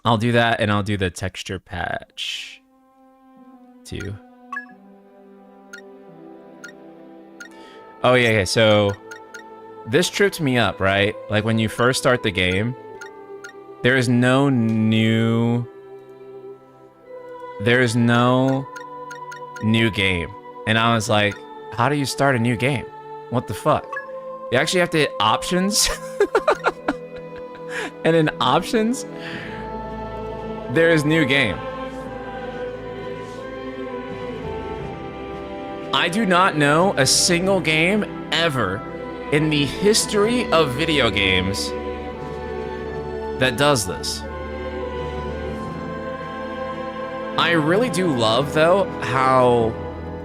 I'll do that, and I'll do the texture patch too. Oh yeah, so this tripped me up, right? Like when you first start the game, there is no new game. And I was like, how do you start a new game? What the fuck? You actually have to hit options. And in options, there is new game. I do not know a single game ever in the history of video games that does this. I really do love, though, how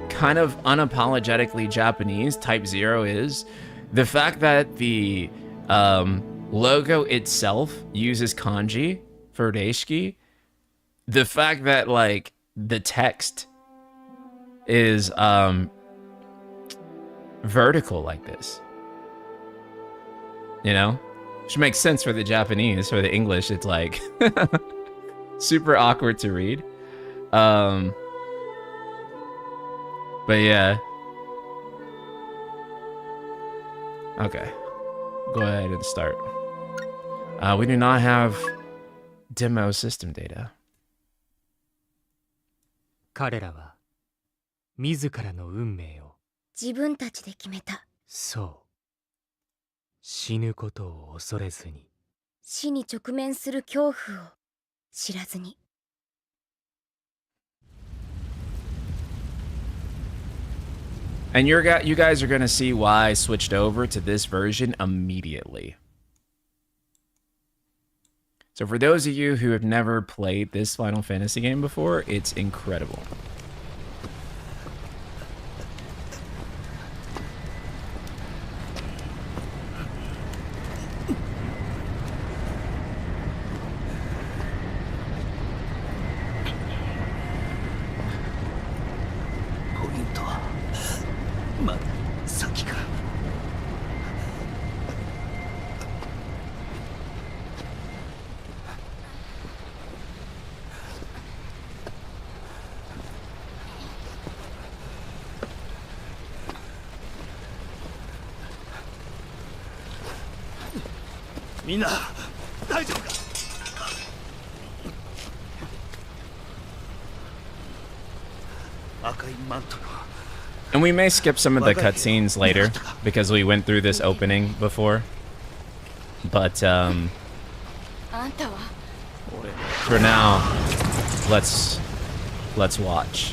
kind of unapologetically Japanese Type-0 is. The fact that the logo itself uses kanji for reishiki. The fact that, like, the text is vertical like this. You know? Which makes sense for the Japanese. For the English, it's like super awkward to read. But yeah. Okay. Go ahead and start. We do not have demo system data. 彼らは自らの運命を自分たちで決めた。そう。死ぬことを恐れずに。死に直面する恐怖を知らずに。And you guys are gonna see why I switched over to this version immediately. So for those of you who have never played this Final Fantasy game before, it's incredible. And we may skip some of the cutscenes later because we went through this opening before. But for now, let's watch.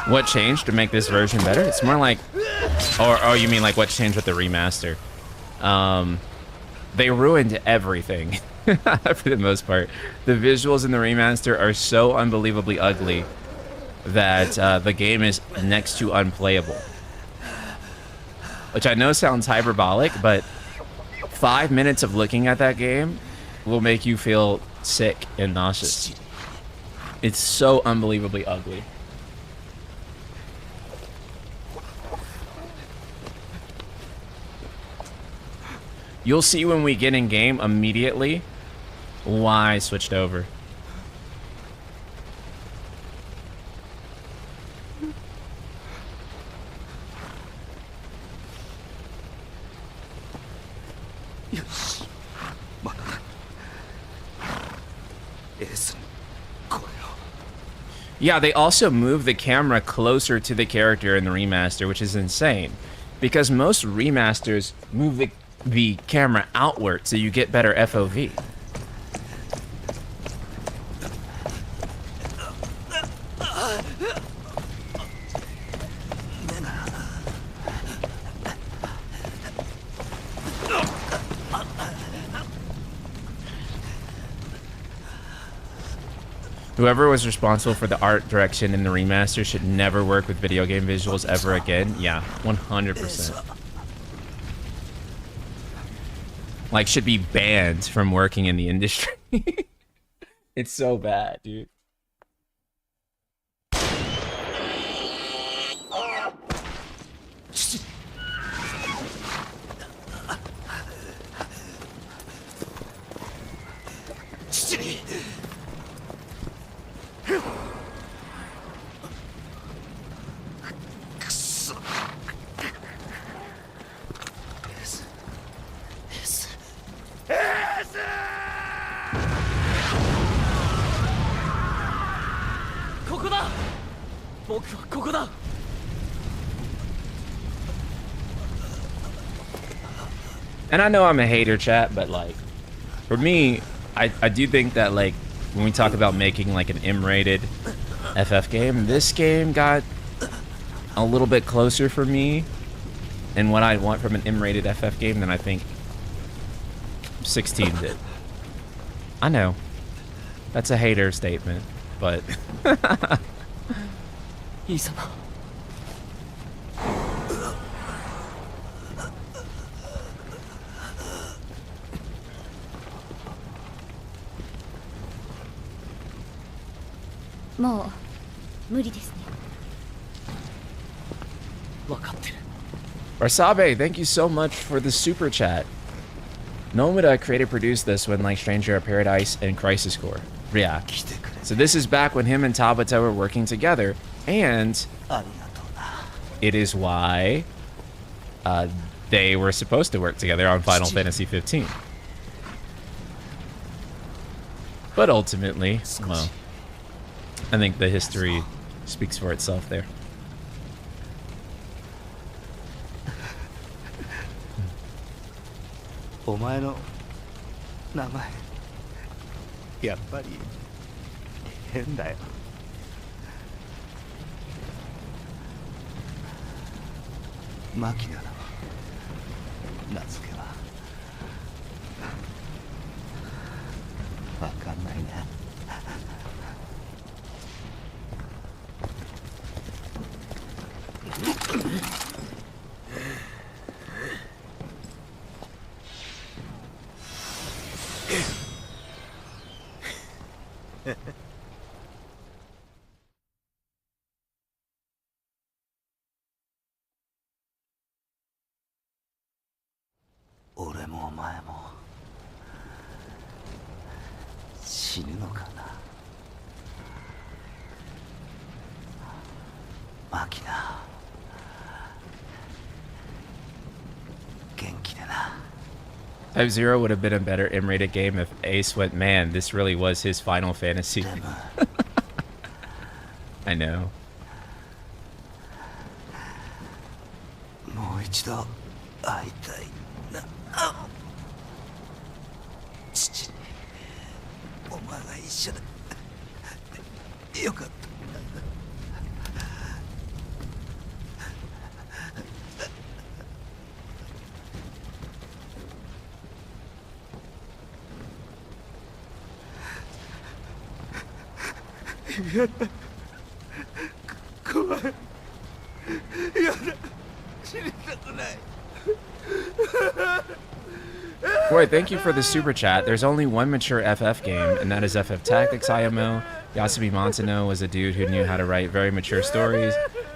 What changed to make this version better? It's more like, or you mean like what changed with the remaster? They ruined everything for the most part. The visuals in the remaster are so unbelievably ugly that the game is next to unplayable. Which I know sounds hyperbolic, but 5 minutes of looking at that game will make you feel sick and nauseous. It's so unbelievably ugly. You'll see when we get in game immediately why I switched over. Yeah, they also move the camera closer to the character in the remaster, which is insane. Because most remasters move the camera outward so you get better FOV. Whoever was responsible for the art direction in the remaster should never work with video game visuals ever again. Yeah, 100%. Like, should be banned from working in the industry. It's so bad, dude. And I know I'm a hater, chat, but like, for me, I do think that like, when we talk about making like an M-rated FF game, this game got a little bit closer for me and what I want from an M-rated FF game than I think 16 did. I know. That's a hater statement, but... Rasabe, thank you so much for the super chat. Nomura created produced this when like Stranger of Paradise and Crisis Core. Yeah. So this is back when him and Tabata were working together, and it is why they were supposed to work together on Final Fantasy 15. But ultimately, well, I think the history speaks for itself there. Type-0 would have been a better M-rated game if Ace went, man, this really was his Final Fantasy. I know. 怖い。やだ。死にたくない。Boy, thank you for the super chat. There's only one mature FF game, and that is FF Tactics IMO. Yasubi Montano was a dude who knew how to write very mature stories.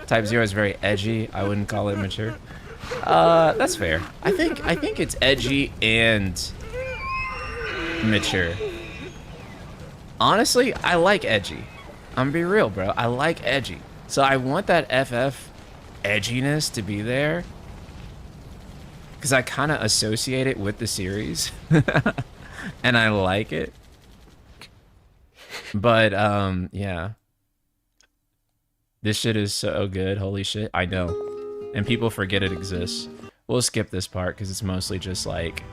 Type-0 is very edgy. I wouldn't call it mature. That's fair. I think it's edgy and mature. Honestly, I like edgy. I'm gonna be real, bro. I like edgy. So I want that FF edginess to be there, because I kind of associate it with the series. And I like it. But, yeah. This shit is so good. Holy shit. I know. And people forget it exists. We'll skip this part because it's mostly just like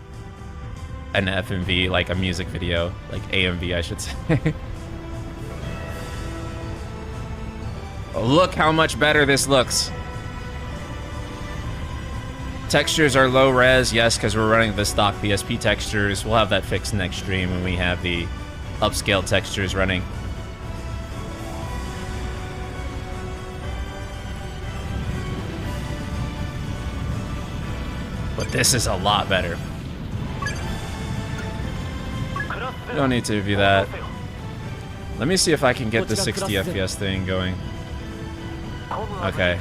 an FMV, like a music video. Like AMV, I should say. Oh, look how much better this looks. Textures are low res, yes, because we're running the stock PSP textures. We'll have that fixed next stream when we have the upscale textures running. But this is a lot better. You don't need to review that. Let me see if I can get the 60 FPS thing going. Okay.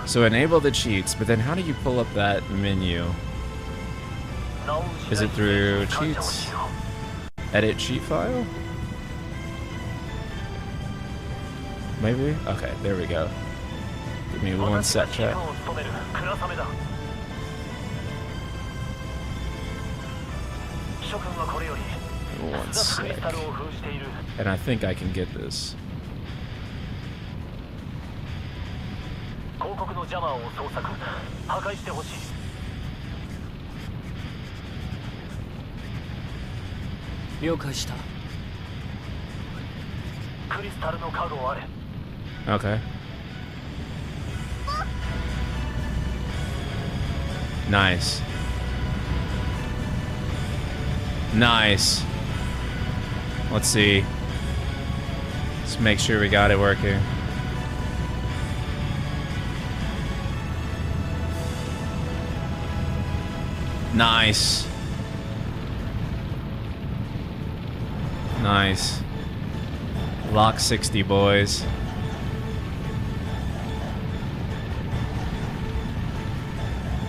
So enable the cheats, but then how do you pull up that menu? Is it through cheats? Edit cheat file? Maybe? Okay, there we go. Give me one sec, chat. One sec. And I think I can get this. Okay. Nice. Nice. Let's see. Let's make sure we got it working. Nice. Nice. Lock 60, boys.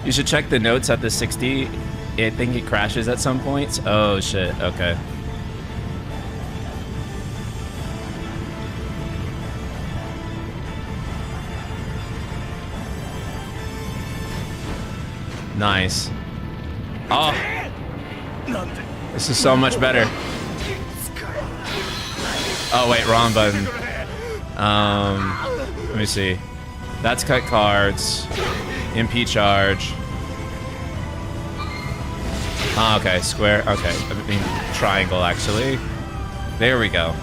You should check the notes at the 60. I think it crashes at some points. Oh shit, okay. Nice. Oh, this is so much better. Oh wait, wrong button. Let me see. That's cut cards. MP charge. Oh, okay, square. Okay, I mean triangle actually. There we go.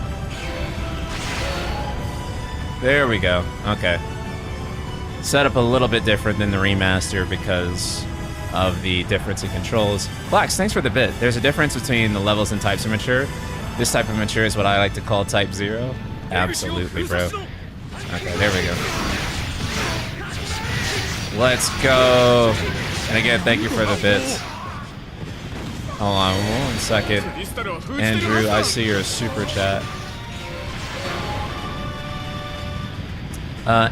There we go. Okay. Set up a little bit different than the remaster because of the difference in controls. Flax, thanks for the bit. There's a difference between the levels and types of mature. This type of mature is what I like to call Type-0. Absolutely, bro. Okay, there we go. Let's go. And again, thank you for the bits. Hold on 1 second. Andrew, I see your super chat.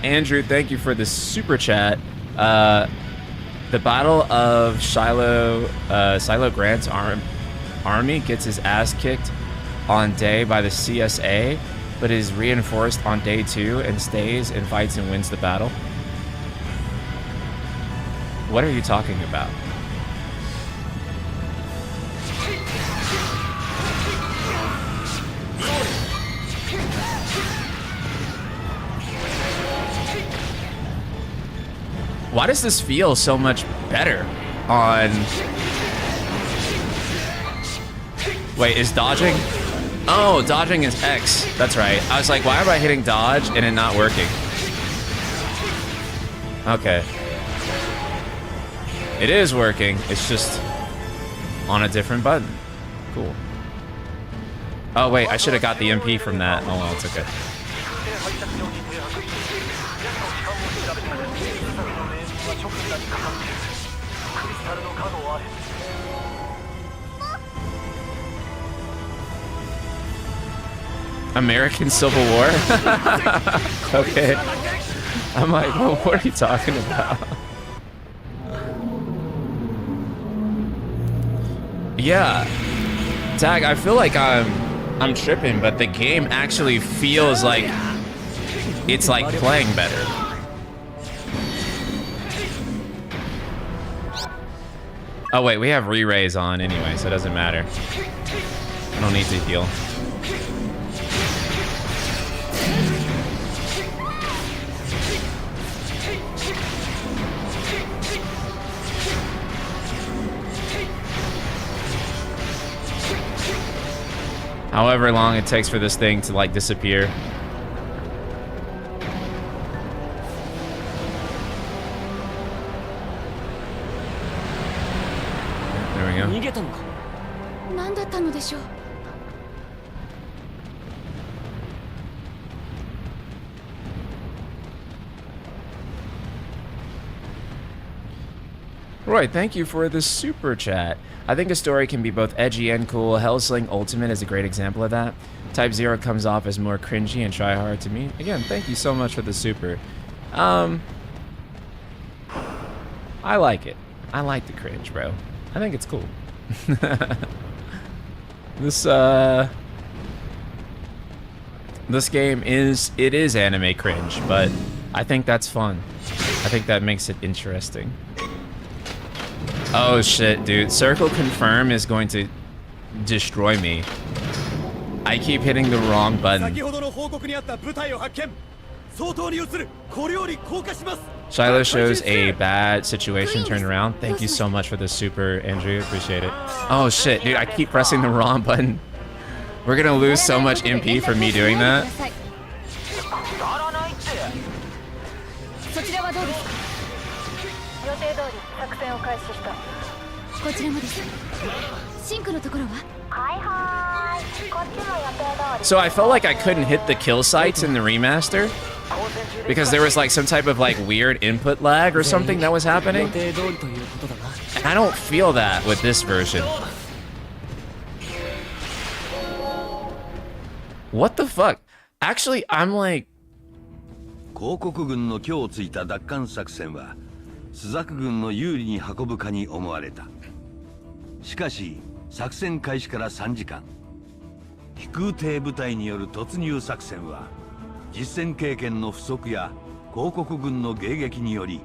Andrew, thank you for the super chat. The Battle of Shiloh Grant's army gets his ass kicked on day by the CSA, but is reinforced on day 2 and stays and fights and wins the battle. What are you talking about? Why does this feel so much better on... Wait, is dodging? Oh, dodging is X. That's right. I was like, why am I hitting dodge and it not working? Okay. It is working. It's just on a different button. Cool. Oh, wait, I should have got the MP from that. Oh, well, it's okay. American Civil War? Okay. I'm like, well, what are you talking about? Yeah. Tag, I feel like I'm tripping, but the game actually feels like it's like playing better. Oh wait, we have re-raise on anyway, so it doesn't matter. I don't need to heal. However long it takes for this thing to like disappear. There we go. 何だったのでしょう。 Roy, thank you for the super chat. I think a story can be both edgy and cool. Hellsling Ultimate is a great example of that. Type-0 comes off as more cringy and try-hard to me. Again, thank you so much for the super. I like it. I like the cringe, bro. I think it's cool. This game is anime cringe, but I think that's fun. I think that makes it interesting. Oh shit, dude. Circle confirm is going to destroy me. I keep hitting the wrong button. Shiloh shows a bad situation turned around. Thank you so much for the super, Andrew. Appreciate it. Oh shit, dude. I keep pressing the wrong button. We're gonna lose so much MP for me doing that. So I felt like I couldn't hit the kill sites in the remaster because there was like some type of like weird input lag or something that was happening. And I don't feel that with this version. What the fuck? Actually, I'm like... 広告軍の虚をついた奪還作戦は朱雀軍の有利に運ぶかに思われた。しかし作戦開始から3時間、飛空艇部隊による突入作戦は実戦経験の不足や広告軍の迎撃により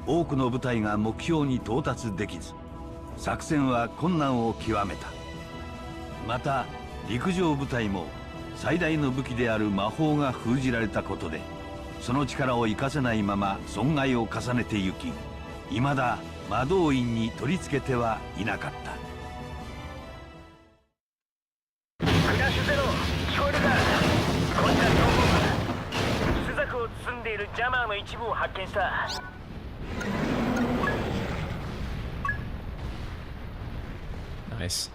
多くの部隊が目標に到達できず、作戦は困難を極めた。また陸上部隊も最大の武器である魔法が封じられたことで、その力を生かせないまま損害を重ねてゆき、未だ魔導院に取り付けてはいなかった。クラッシュゼロ、聞こえるか？こちら東部、朱雀を包んでいるジャマーの一部を発見した。Nice.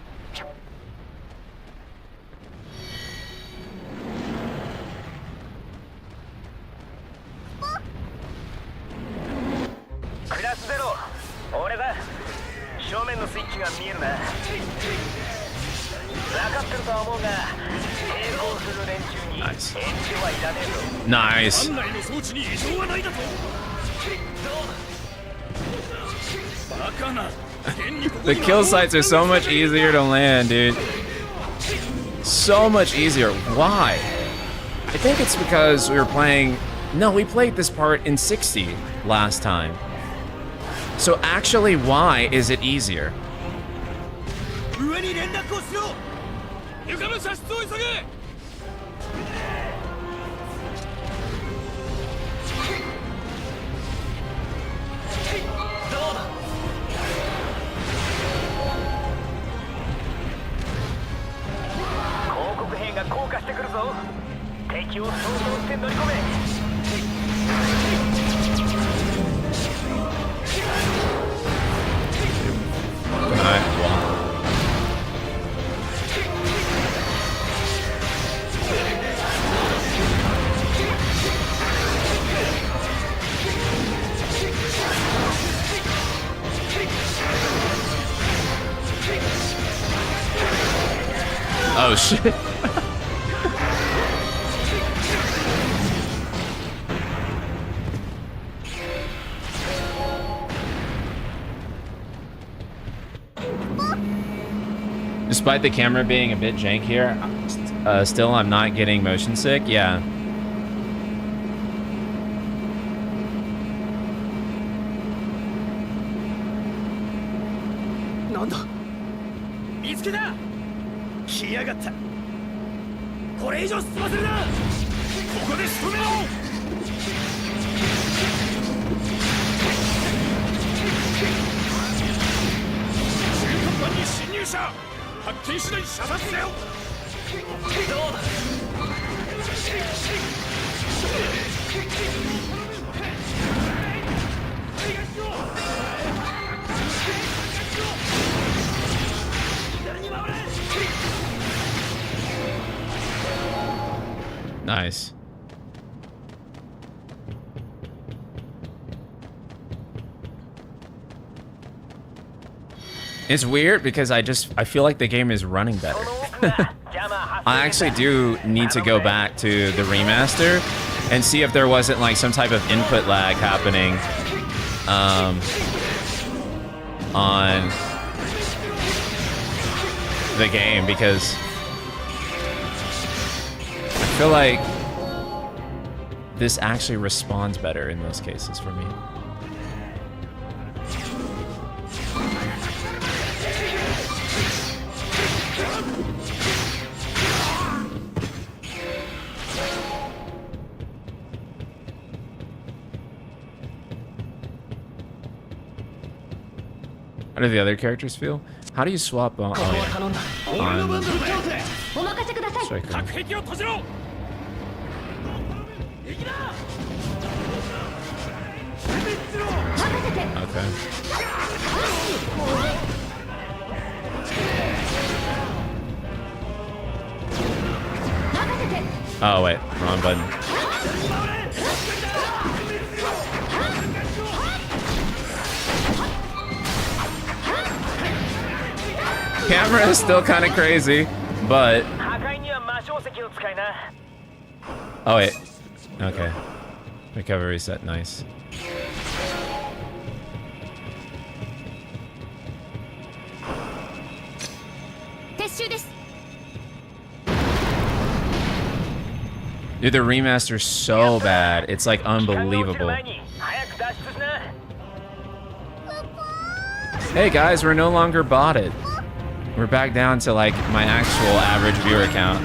Nice. Nice. The kill sites are so much easier to land, dude. So much easier. Why? I think it's because we were playing... No, we played this part in 60 last time. So actually, why is it easier? shit. Despite the camera being a bit jank here, still I'm not getting motion sick. Yeah. Nice. It's weird because I feel like the game is running better. I actually do need to go back to the remaster and see if there wasn't like some type of input lag happening on the game, because I feel like this actually responds better in those cases for me. How do the other characters feel? How do you swap on? Oh, yeah. On Striker. Okay. Oh wait, wrong button. Camera is still kind of crazy, but... Oh wait, okay. Recovery set, nice. Dude, the remaster's so bad. It's like unbelievable. Hey guys, we're no longer botted. We're back down to like my actual average viewer count.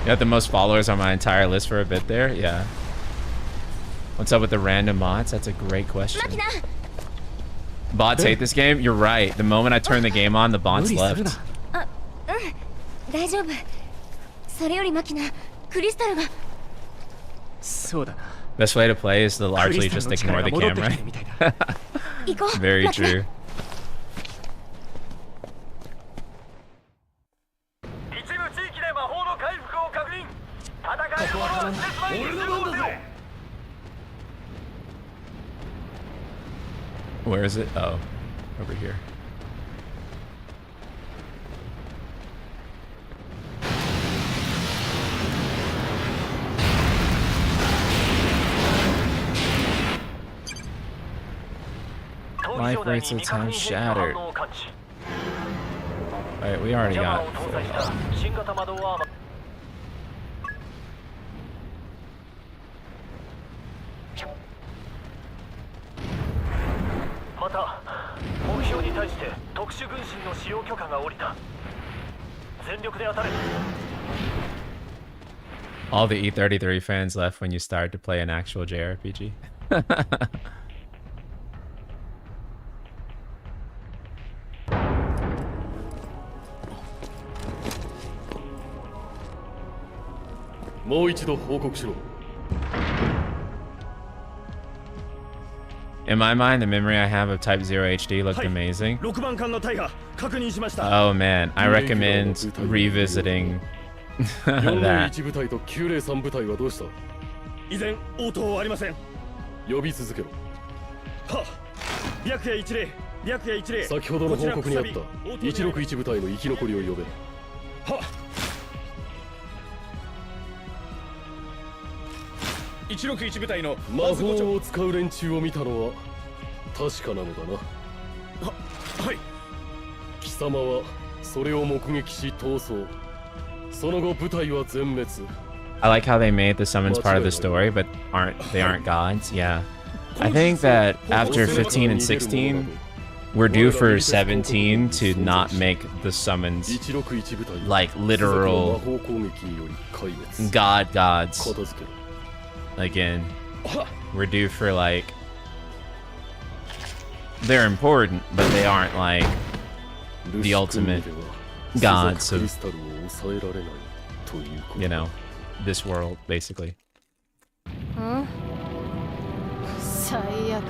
You had the most followers on my entire list for a bit there? Yeah. What's up with the random mods? That's a great question. Bots hate this game? You're right. The moment I turned the game on, the bots left. Best way to play is to largely just ignore the camera. Very true. Where is it? Oh, over here. Life rates of time shattered. Alright, we already got full health. All the E33 fans left when you started to play an actual JRPG. もう一度報告しろ。 In my mind, the memory I have of Type-0 HD looked amazing. 6番艦の隊が確認しました。 Oh man, I recommend revisiting that. 401部隊と903部隊はどうした？依然応答ありません。呼び続けろ。はっ、白夜一例、白夜一例。先ほどの報告にあった161部隊の生き残りを呼べ。はっ。161部隊の魔法を使う連中を見たのは確かなのだな。はい。貴様はそれを目撃し逃走。その後部隊は全滅。 I like how they made the summons part of the story, but they aren't gods. Yeah, I think that after 15 and 16, we're due for 17 to not make the summons like literal gods. Again, we're due for like, they're important, but they aren't like the ultimate gods of, you know, this world, basically. 最悪。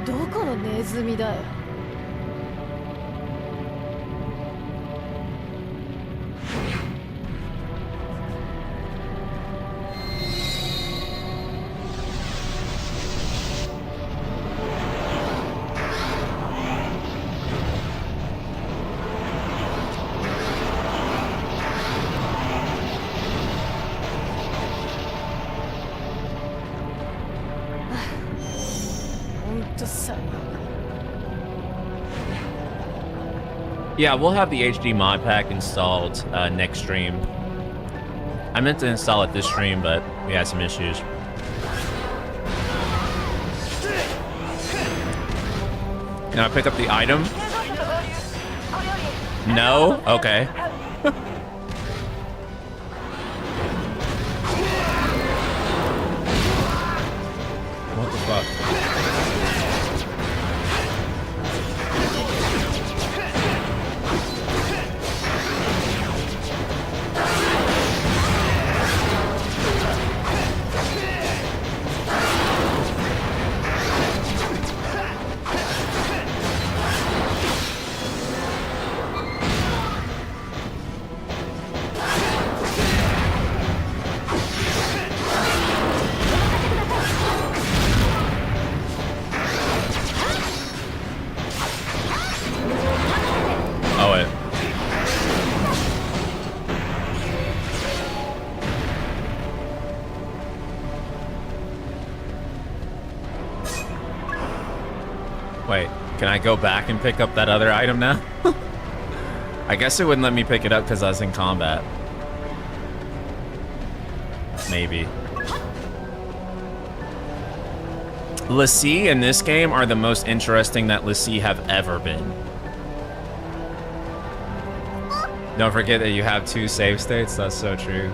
どこのネズミだよ。Yeah, we'll have the HD mod pack installed next stream. I meant to install it this stream, but we had some issues. Can I pick up the item? No? Okay. What the fuck? Wait, can I go back and pick up that other item now? I guess it wouldn't let me pick it up because I was in combat. Maybe. L'Cie in this game are the most interesting that L'Cie have ever been. Don't forget that you have 2 save states, that's so true.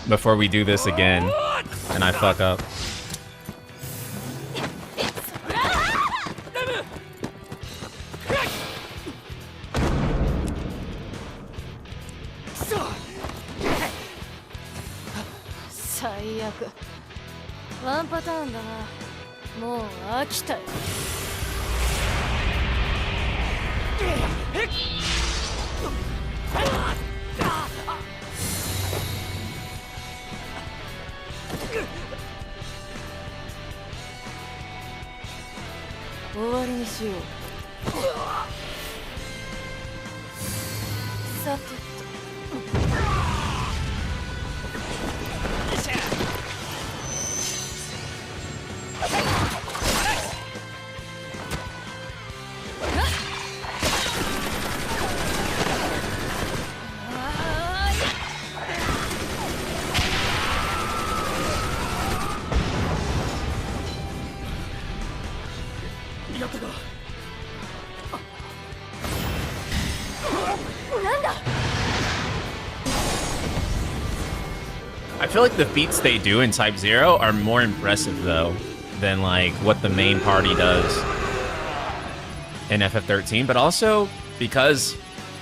Before we do this again, and I fuck up. I feel like the feats they do in Type-0 are more impressive, though, than, like, what the main party does in FF13. But also, because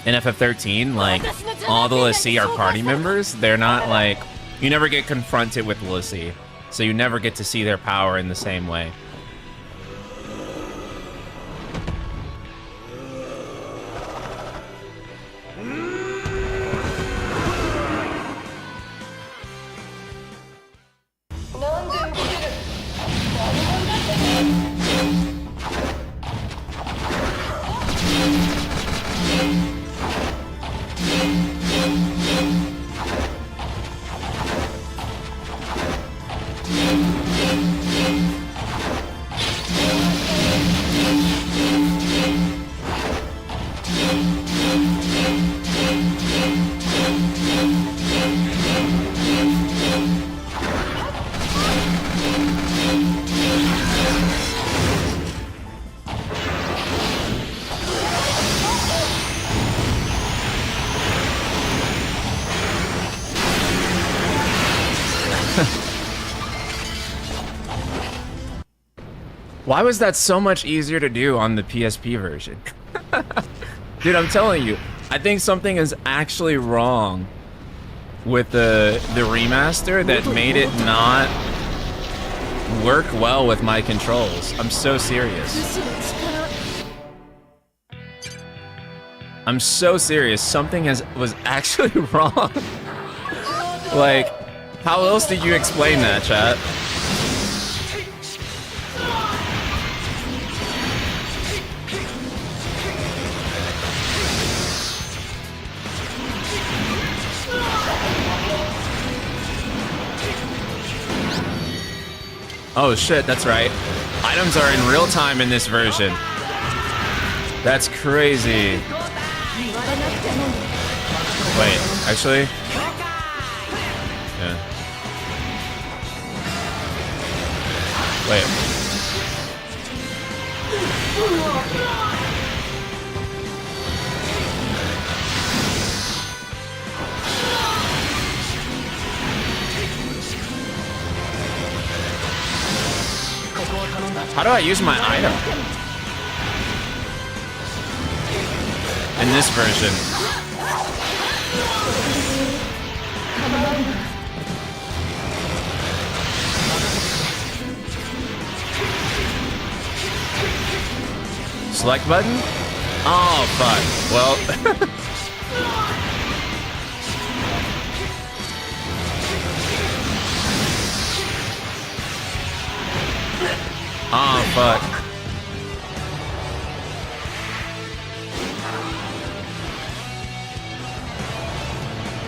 in FF13, like, all the l'Cie are party members. They're not, like... You never get confronted with l'Cie, so you never get to see their power in the same way. Why was that so much easier to do on the PSP version? Dude, I'm telling you, I think something is actually wrong with the remaster that made it not work well with my controls. I'm so serious. I'm so serious. Something was actually wrong. Like, how else did you explain that, chat? Oh shit, that's right. Items are in real time in this version. That's crazy. Wait, actually? Yeah. Wait. How do I use my item? In this version. Select button? Oh, fuck. Well... Oh, fuck.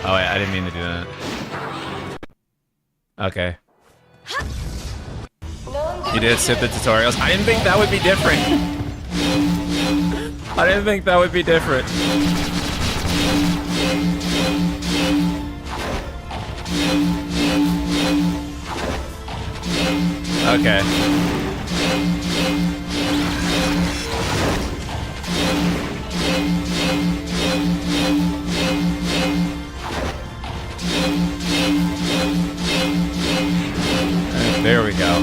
Oh, wait, I didn't mean to do that. Okay. You did skip the tutorials? I didn't think that would be different. I didn't think that would be different. Okay. There we go.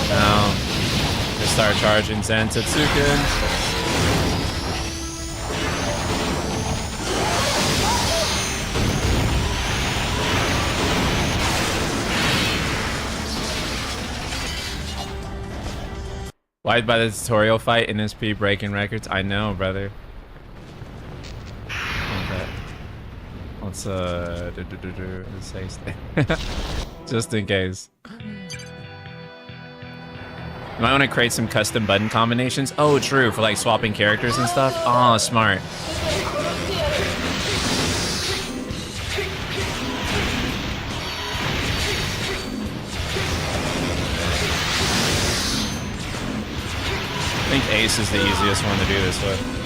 Now, just start charging Zantetsuken. Wide by the tutorial fight in NSP breaking records. I know, brother. Okay. Let's say just in case. You might want to create some custom button combinations. Oh, true, for like swapping characters and stuff. Oh, smart. I think Ace is the easiest one to do this with.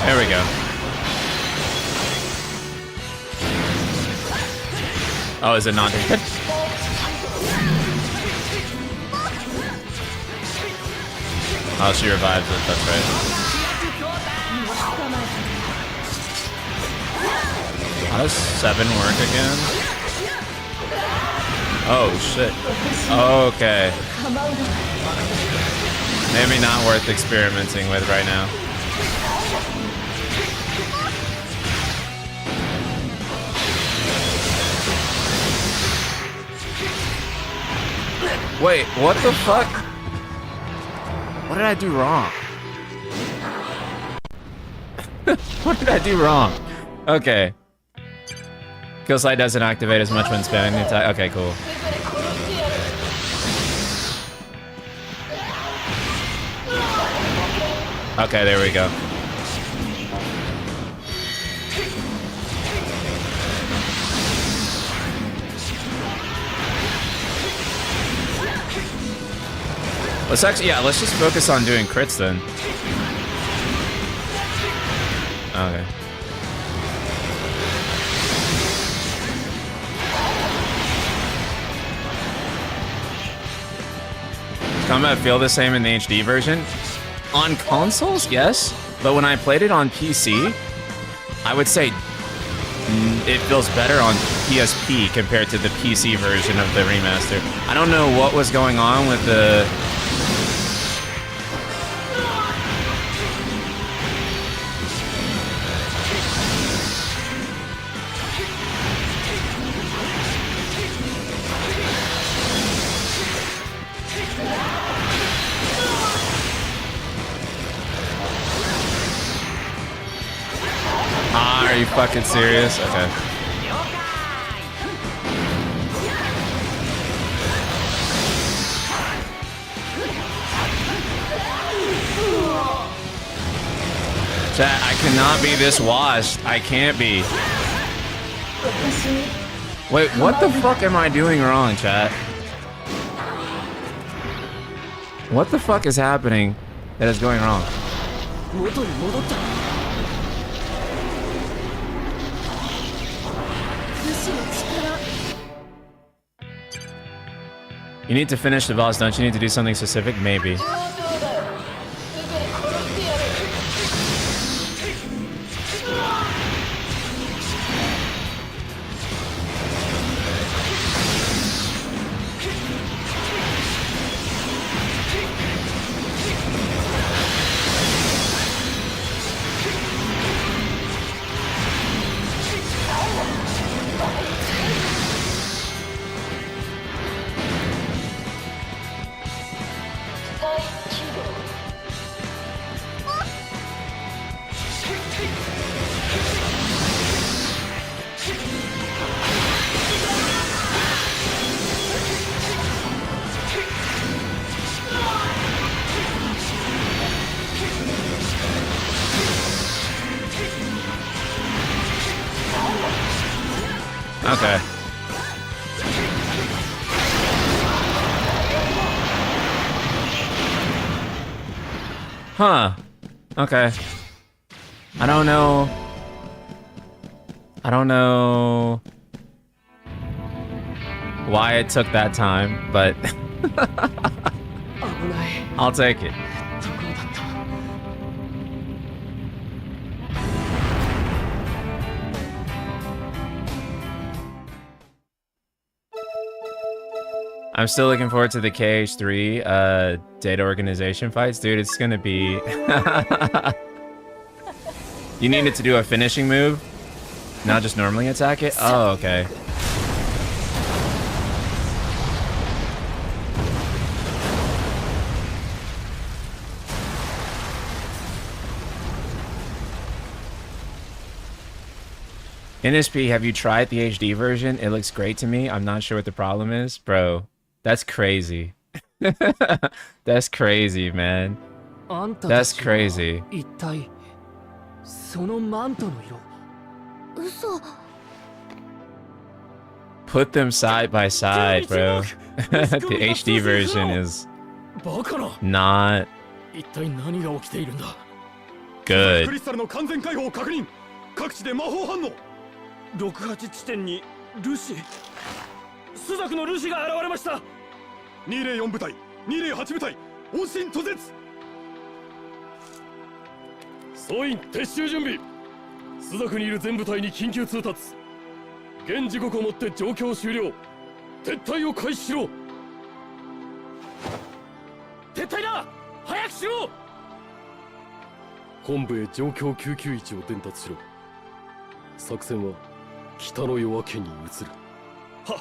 There we go. Oh, is it not dead? Oh, she revives it, that's right. How does 7 work again? Oh, shit. Okay. Maybe not worth experimenting with right now. Wait, what the fuck? What did I do wrong? What did I do wrong? Okay. Kill slide doesn't activate as much when spamming the attack. Okay, cool. Okay, there we go. Let's actually, yeah, let's just focus on doing crits then. Okay. Combat feel the same in the HD version? On consoles, yes, but when I played it on PC, I would say it feels better on PSP compared to the PC version of the remaster. I don't know what was going on with the... Are you fucking serious? Okay. Chat, I cannot be this washed. I can't be. Wait, what the fuck am I doing wrong, chat? What the fuck is happening that is going wrong? You need to finish the boss, don't you need to do something specific? Maybe. Okay. Huh. Okay. I don't know. I don't know why it took that time, but I'll take it. I'm still looking forward to the KH3 data organization fights. Dude, it's gonna be... You needed to do a finishing move? Not just normally attack it? Oh, okay. NSP, have you tried the HD version? It looks great to me. I'm not sure what the problem is. Bro, that's crazy. That's crazy, man. That's crazy. Put them side by side, bro. The HD version is not good. クリスタルの完全解放を確認。各地で魔法反応。68地点にルシスザクのルシが現れました。204部隊、208部隊、音信途絶。総員撤収準備。スザクにいる全部隊に緊急通達。現時刻をもって状況終了。撤退を開始しろ。撤退だ、早くしろ。本部へ状況991を伝達しろ。作戦は北の夜明けに移る。はっ。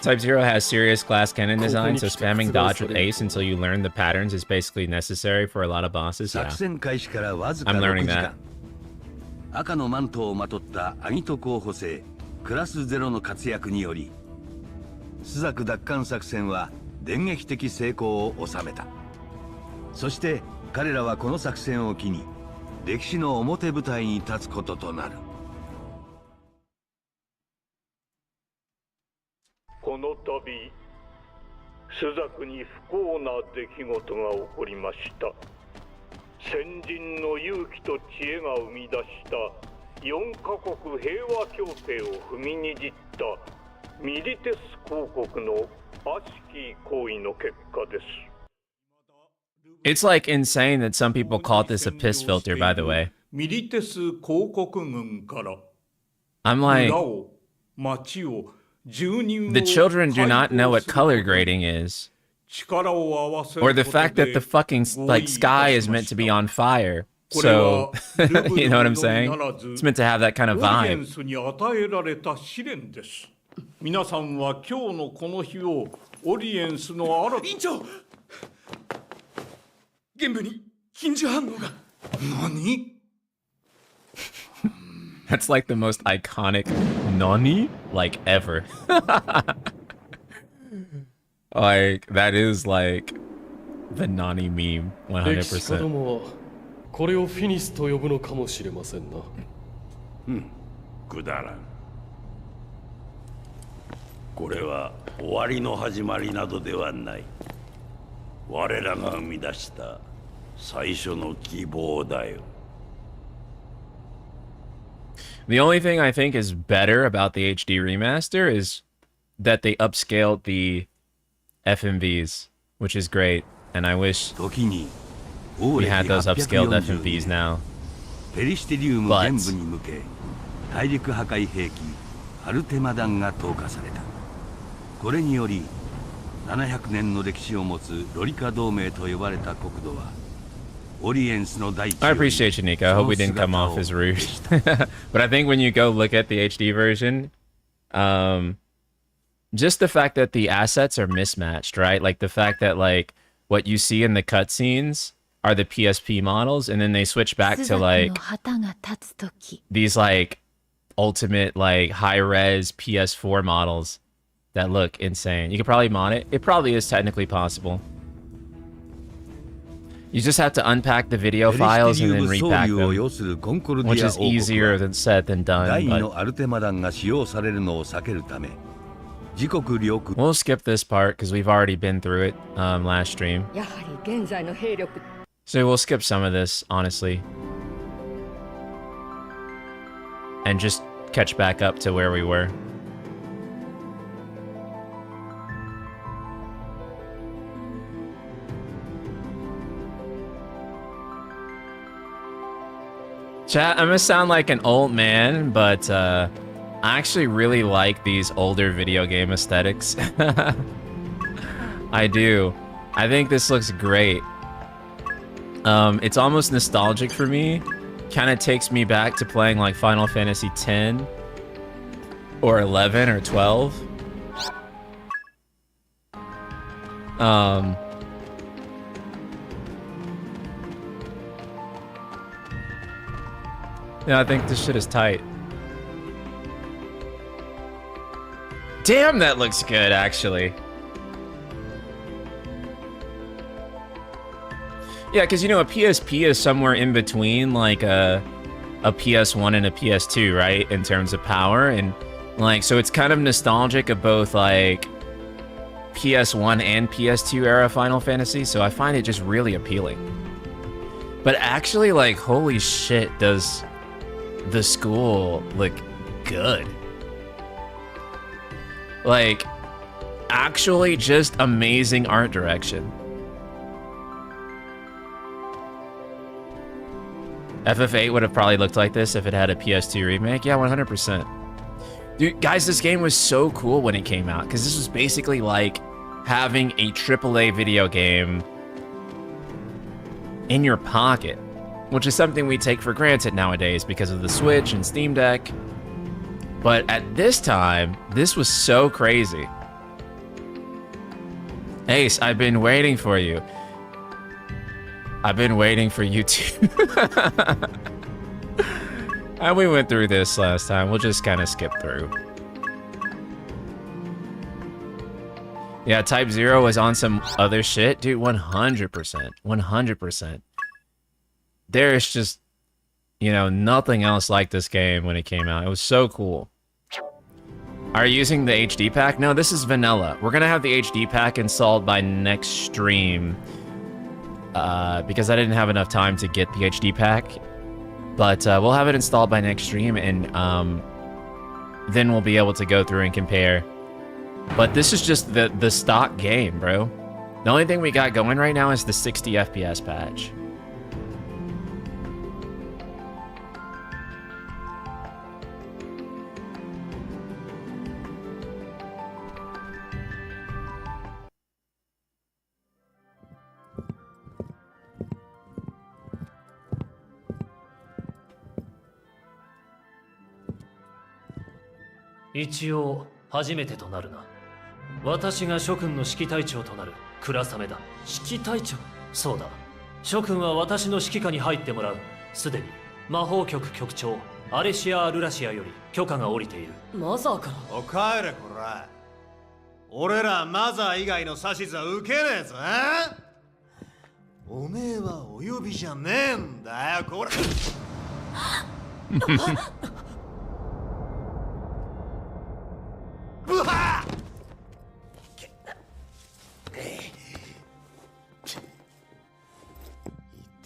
Type-0 has serious glass cannon design, so spamming dodge with ace until you learn the patterns is basically necessary for a lot of bosses. Yeah. 作戦開始からわずか I'm 6 learning 時 that. 間。赤のマントをまとったアギト候補生クラス0の活躍により、スザク奪還作戦は電撃的成功を収めた。そして彼らはこの作戦を機に歴史の表舞台に立つこととなる。この度スザクに不幸な出来事が起こりました。先人の勇気と知恵が生み出した4カ国平和協定を踏みにじったミリテス公国の悪しき行為の結果です。It's like insane that some people call this a piss filter, by the way. ミリテス公国軍から I'm like, 村を町を住人を the children do not know what color grading is. 力を合わせる Or the ことで fact that the fucking like sky is meant to be on fire. So, you know what I'm saying? It's meant to have that kind of オリエン vibe. スに与えられた試練です。皆さんは今日のこの日をオリエンスの新た院長、現部に緊急反応が。何 That's like the most iconic nani like ever. Like that is like the nani meme 歴史家ど 100%. もはこれをフィニスと呼ぶのかもしれませんな。くだらん。これは終わりの始まりなどではない。我らが生み出した最初の希望だよ。The only thing I think is better about the HD remaster is that they upscaled the FMVs, which is great, and I wish 時に we had those upscaled 840 FMVs now. ペリシテリウム全部に向け大陸破壊兵器アルテマ弾が投下された。これにより700年の歴史を持つロリカ同盟と呼ばれた国土はオリエンスの大地 I appreciate you, Nico. I hope we didn't come off as rude. But I think when you go look at the HD version, just the fact that the assets are mismatched, right? Like the fact that like what you see in the cutscenes are the PSP models, and then they switch back to like の旗が立つとき these like ultimate like high-res PS4 models that look insane. You could probably mod it. It probably is technically possible. You just have to unpack the video ペリ files シテ and リ then ウム装 repack 備を them, 要するコンコルデ which ィア is 王国 easier は than said than 第 done. 2 But のアルテマ弾が使用されるのを避けるため自国領空 we'll skip this part because we've already been through it last stream. やはり現在の兵力 So we'll skip some of this, honestly. And just catch back up to where we were. Chat, I'm gonna sound like an old man, but I actually really like these older video game aesthetics. I do. I think this looks great. It's almost nostalgic for me. Kind of takes me back to playing like Final Fantasy X or 11 or 12. Yeah, I think this shit is tight. Damn, that looks good, actually. Yeah, because, you know, a PSP is somewhere in between, like, a PS1 and a PS2, right? In terms of power. And, like, so it's kind of nostalgic of both, like, PS1 and PS2 era Final Fantasy. So I find it just really appealing. But actually, like, holy shit, does the school look good. Like, actually just amazing art direction. FF8 would have probably looked like this if it had a PS2 remake. Yeah, 100%. Dude, guys, this game was so cool when it came out, because this was basically like having a AAA video game in your pocket, which is something we take for granted nowadays because of the Switch and Steam Deck. But at this time, this was so crazy. Ace, I've been waiting for you. I've been waiting for you too. And we went through this last time. We'll just kind of skip through. Yeah, Type-0 was on some other shit. Dude, 100%. 100%. There's just, you know, nothing else like this game when it came out. It was so cool. Are you using the HD pack? No, this is vanilla. We're gonna have the HD pack installed by next stream. Because I didn't have enough time to get the HD pack. But we'll have it installed by next stream, and then we'll be able to go through and compare. But this is just the stock game, bro. The only thing we got going right now is the 60 FPS patch.一応初めてとなるな。私が諸君の指揮隊長となる倉雨だ。指揮隊長？そうだ。諸君は私の指揮下に入ってもらう。すでに魔法局局長アレシア・アルラシアより許可が下りている。マザーから？お帰れこら。俺らマザー以外の指図は受けねえぞ。おめえはお呼びじゃねえんだよこれ。ブハッ！痛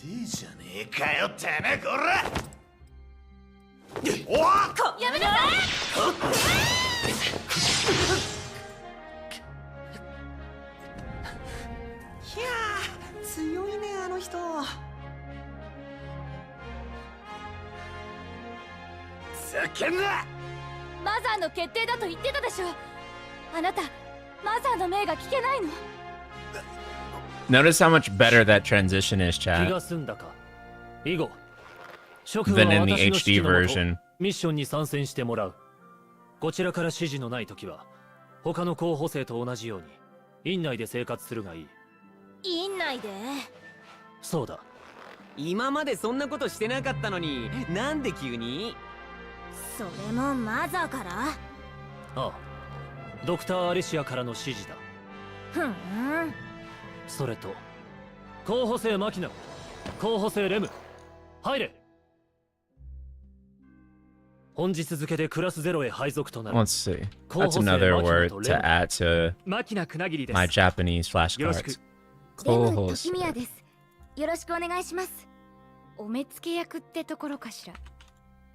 えじゃねえかよてめえこら！おっ！やめなさい！いやー強いねあの人。ざけんな！マザーの決定だと言ってたでしょ。あなたマザーの命が聞けないの？ Notice how much better that transition is, 気 chat, が済んだか。以後、諸 than 君は in the 私の指 HD 揮のもと version. ミッションに参戦してもらう。こちらから指示のないときは、他の候補生と同じように院内で生活するがいい。院内で？そうだ。今までそんなことしてなかったのに、なんで急に？それもマザーから？ああ、ドクター・アレシアからの指示だ。ふん。それと、候補生マキナ、候補生レム、入れ。本日付でクラス0へ配属となる。 Let's see. That's another word to add to マキナクナギリです。 my Japanese flashcards. レム・ト Co-host. キミヤです。よろしくお願いします。お目付け役ってところかしら。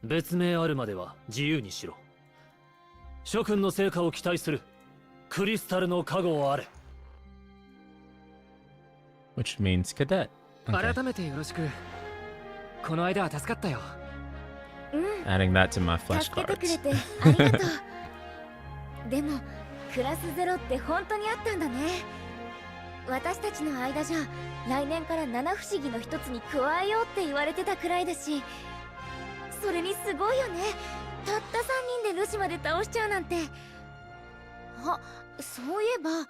別名あるまでは自由にしろ。諸君の成果を期待する。クリスタルの加護をあれ。Which means cadet. Okay. 改めてよろしく。この間は助かったよ。Adding that to my 助けてくれ flashcards. てありがとう。でもクラス0って本当にあったんだね。私たちの間じゃ来年から七不思議の一つに加えようって言われてたくらいだし、それにすごいよね。たった3人でルシまで倒しちゃうなんて。あ、そういえばあの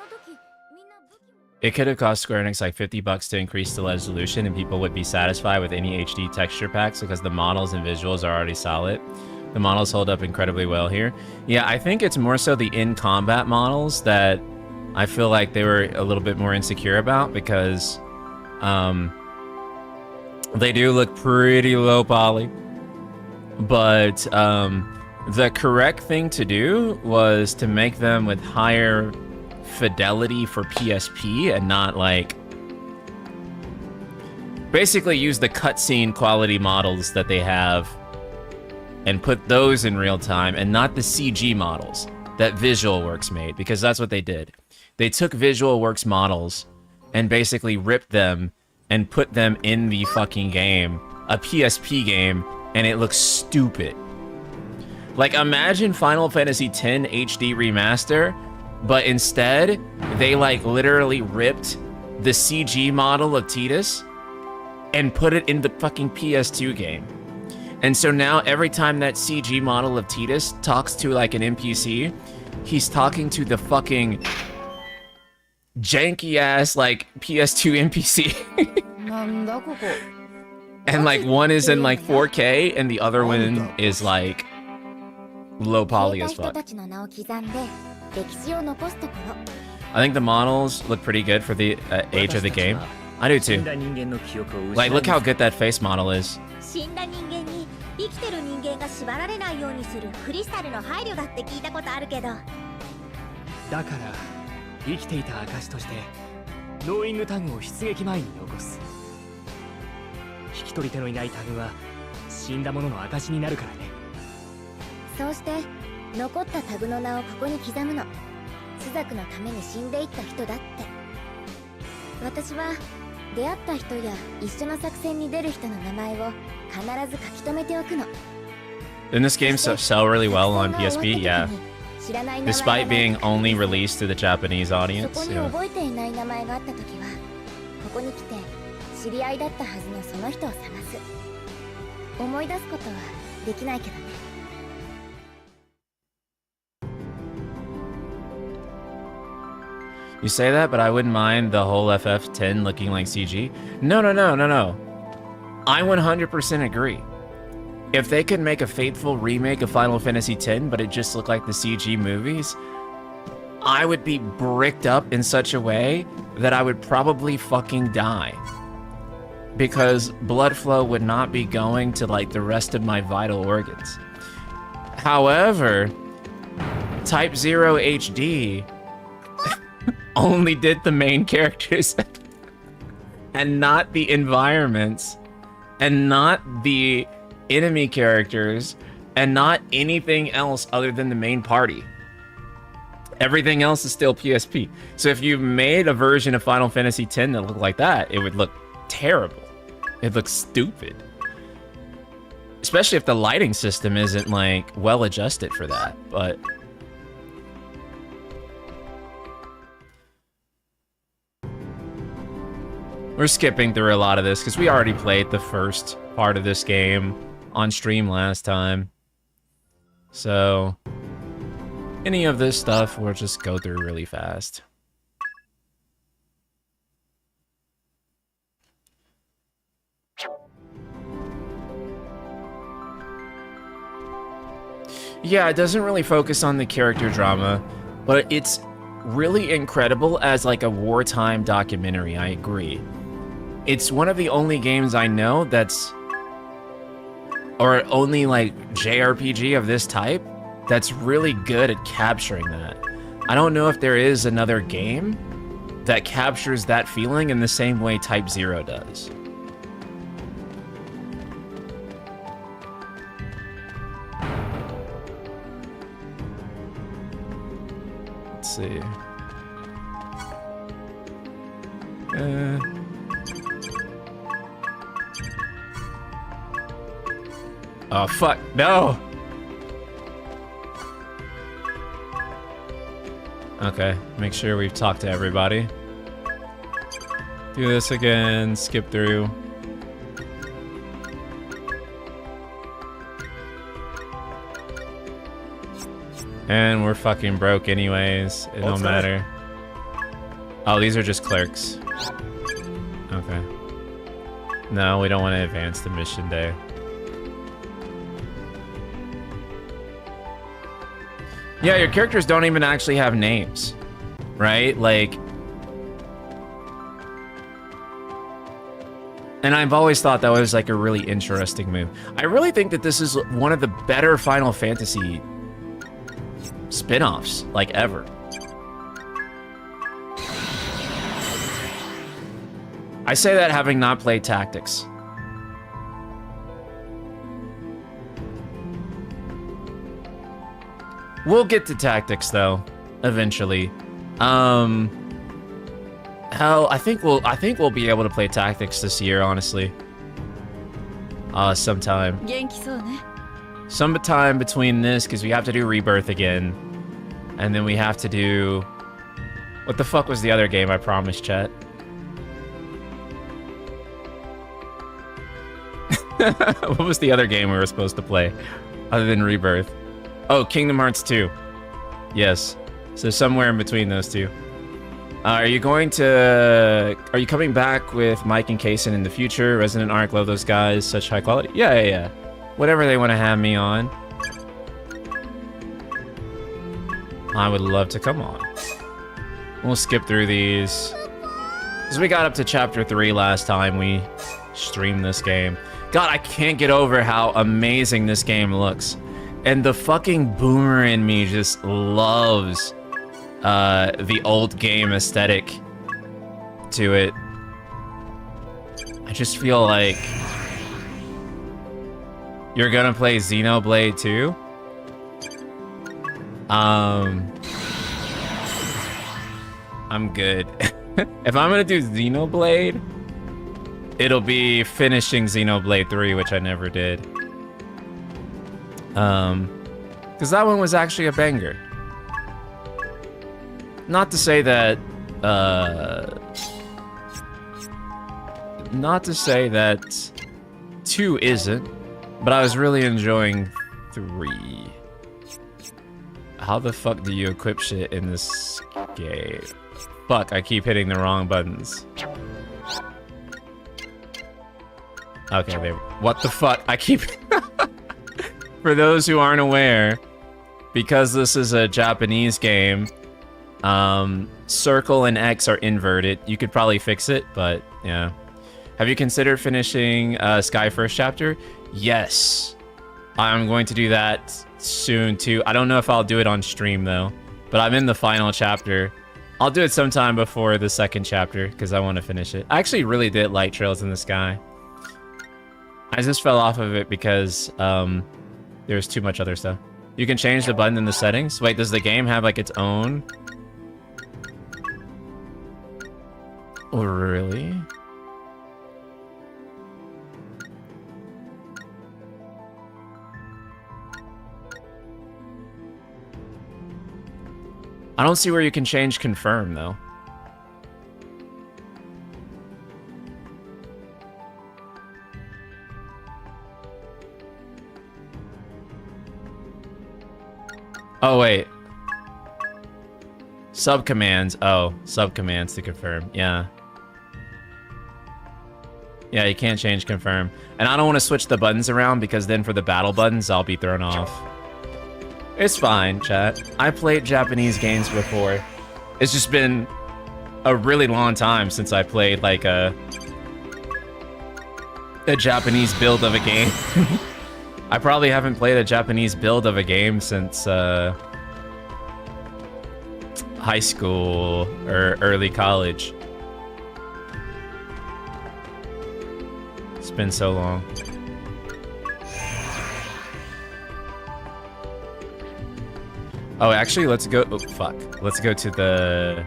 時みんな武器も。 It could have cost Square Enix like $50 to increase the resolution, and people would be satisfied with any HD texture packs because the models and visuals are already solid. The models hold up incredibly well here. Yeah, I think it's more so the in-combat models that I feel like they were a little bit more insecure about, because they do look pretty low poly. But the correct thing to do was to make them with higher fidelity for PSP and not like basically use the cutscene quality models that they have and put those in real time and not the CG models that Visual Works made, because that's what they did. They took Visual Works models and basically ripped them and put them in the fucking game, a PSP game, and it looks stupid. Like, imagine Final Fantasy X HD Remaster, but instead, they, like, literally ripped the CG model of Tidus and put it in the fucking PS2 game. And so now, every time that CG model of Tidus talks to, like, an NPC, he's talking to the fucking janky-ass, like, PS2 NPC. And, like, one is in, like, 4K, and the other one is, like, low poly as fuck. I think the models look pretty good for the age of the game. I do too. Like, look how good that face model is. Didn't this game sell really well on PSP? Yeah. Despite being only released to the Japanese audience. Yeah. You say that, but I wouldn't mind the whole FF10 looking like CG. No. I 100% agree. If they could make a faithful remake of Final Fantasy X, but it just looked like the CG movies, I would be bricked up in such a way that I would probably fucking die. Because blood flow would not be going to, like, the rest of my vital organs. However, Type-0 HD only did the main characters and not the environments and not the enemy characters and not anything else other than the main party. Everything else is still PSP. So if you made a version of Final Fantasy X that looked like that, it would look terrible. It looks stupid. Especially if the lighting system isn't, like, well adjusted for that, but we're skipping through a lot of this because we already played the first part of this game on stream last time. So, any of this stuff we'll just go through really fast. Yeah, it doesn't really focus on the character drama, but it's really incredible as, like, a wartime documentary, I agree. It's one of the only games I know that's, or only, like, JRPG of this type that's really good at capturing that. I don't know if there is another game that captures that feeling in the same way Type-0 does. Let's see. Oh, fuck. No! Okay, make sure we've talked to everybody. Do this again, skip through. And we're fucking broke anyways. It don't matter. Oh, these are just clerks. Okay. No, we don't want to advance the mission day. Yeah, your characters don't even actually have names, right? Like, and I've always thought that was, like, a really interesting move. I really think that this is one of the better Final Fantasy spin-offs, like, ever. I say that having not played Tactics. We'll get to Tactics though, eventually. Hell, I think we'll be able to play Tactics this year, honestly. Sometime. 元気そうね。 Sometime between this, because we have to do Rebirth again. And then we have to do... What the fuck was the other game I promised, chat? What was the other game we were supposed to play? Other than Rebirth. Oh, Kingdom Hearts 2. Yes. So somewhere in between those two. Are you coming back with Mike and Kaysen in the future? Resident Arc, love those guys. Such high quality. Yeah. Whatever they want to have me on. I would love to come on. We'll skip through these. Because we got up to chapter 3 last time we streamed this game. God, I can't get over how amazing this game looks. And the fucking boomer in me just loves the old game aesthetic to it. I just feel like you're gonna play Xenoblade 2? I'm good. If I'm gonna do Xenoblade, it'll be finishing Xenoblade 3, which I never did. Because that one was actually a banger. Not to say that, 2 isn't, but I was really enjoying 3. How the fuck do you equip shit in this game? Fuck, I keep hitting the wrong buttons. Okay, there. What the fuck? I keep... For those who aren't aware, because this is a Japanese game, circle and X are inverted. You could probably fix it, but yeah. Have you considered finishing Sky First Chapter? Yes. I'm going to do that soon too. I don't know if I'll do it on stream though, but I'm in the final chapter. I'll do it sometime before the second chapter because I want to finish it. I actually really did like Trails in the Sky. I just fell off of it because there's too much other stuff. You can change the button in the settings. Wait, does the game have like its own? Oh, really? I don't see where you can change confirm though. Oh, wait. Subcommands. Oh, subcommands to confirm. Yeah. Yeah, you can't change confirm. And I don't want to switch the buttons around because then for the battle buttons, I'll be thrown off. It's fine, chat. I played Japanese games before. It's just been a really long time since I played, like, a Japanese build of a game. I probably haven't played a Japanese build of a game since high school or early college. It's been so long. Oh, actually, let's go. Oh, fuck. Let's go to the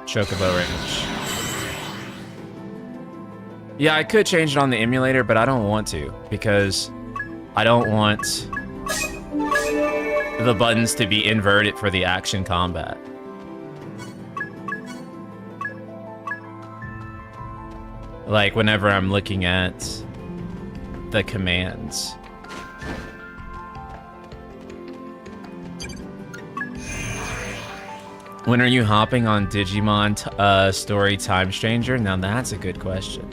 Chocobo Ranch. Yeah, I could change it on the emulator, but I don't want to because I don't want the buttons to be inverted for the action combat. Like whenever I'm looking at the commands. When are you hopping on Digimon Story Time Stranger? Now that's a good question.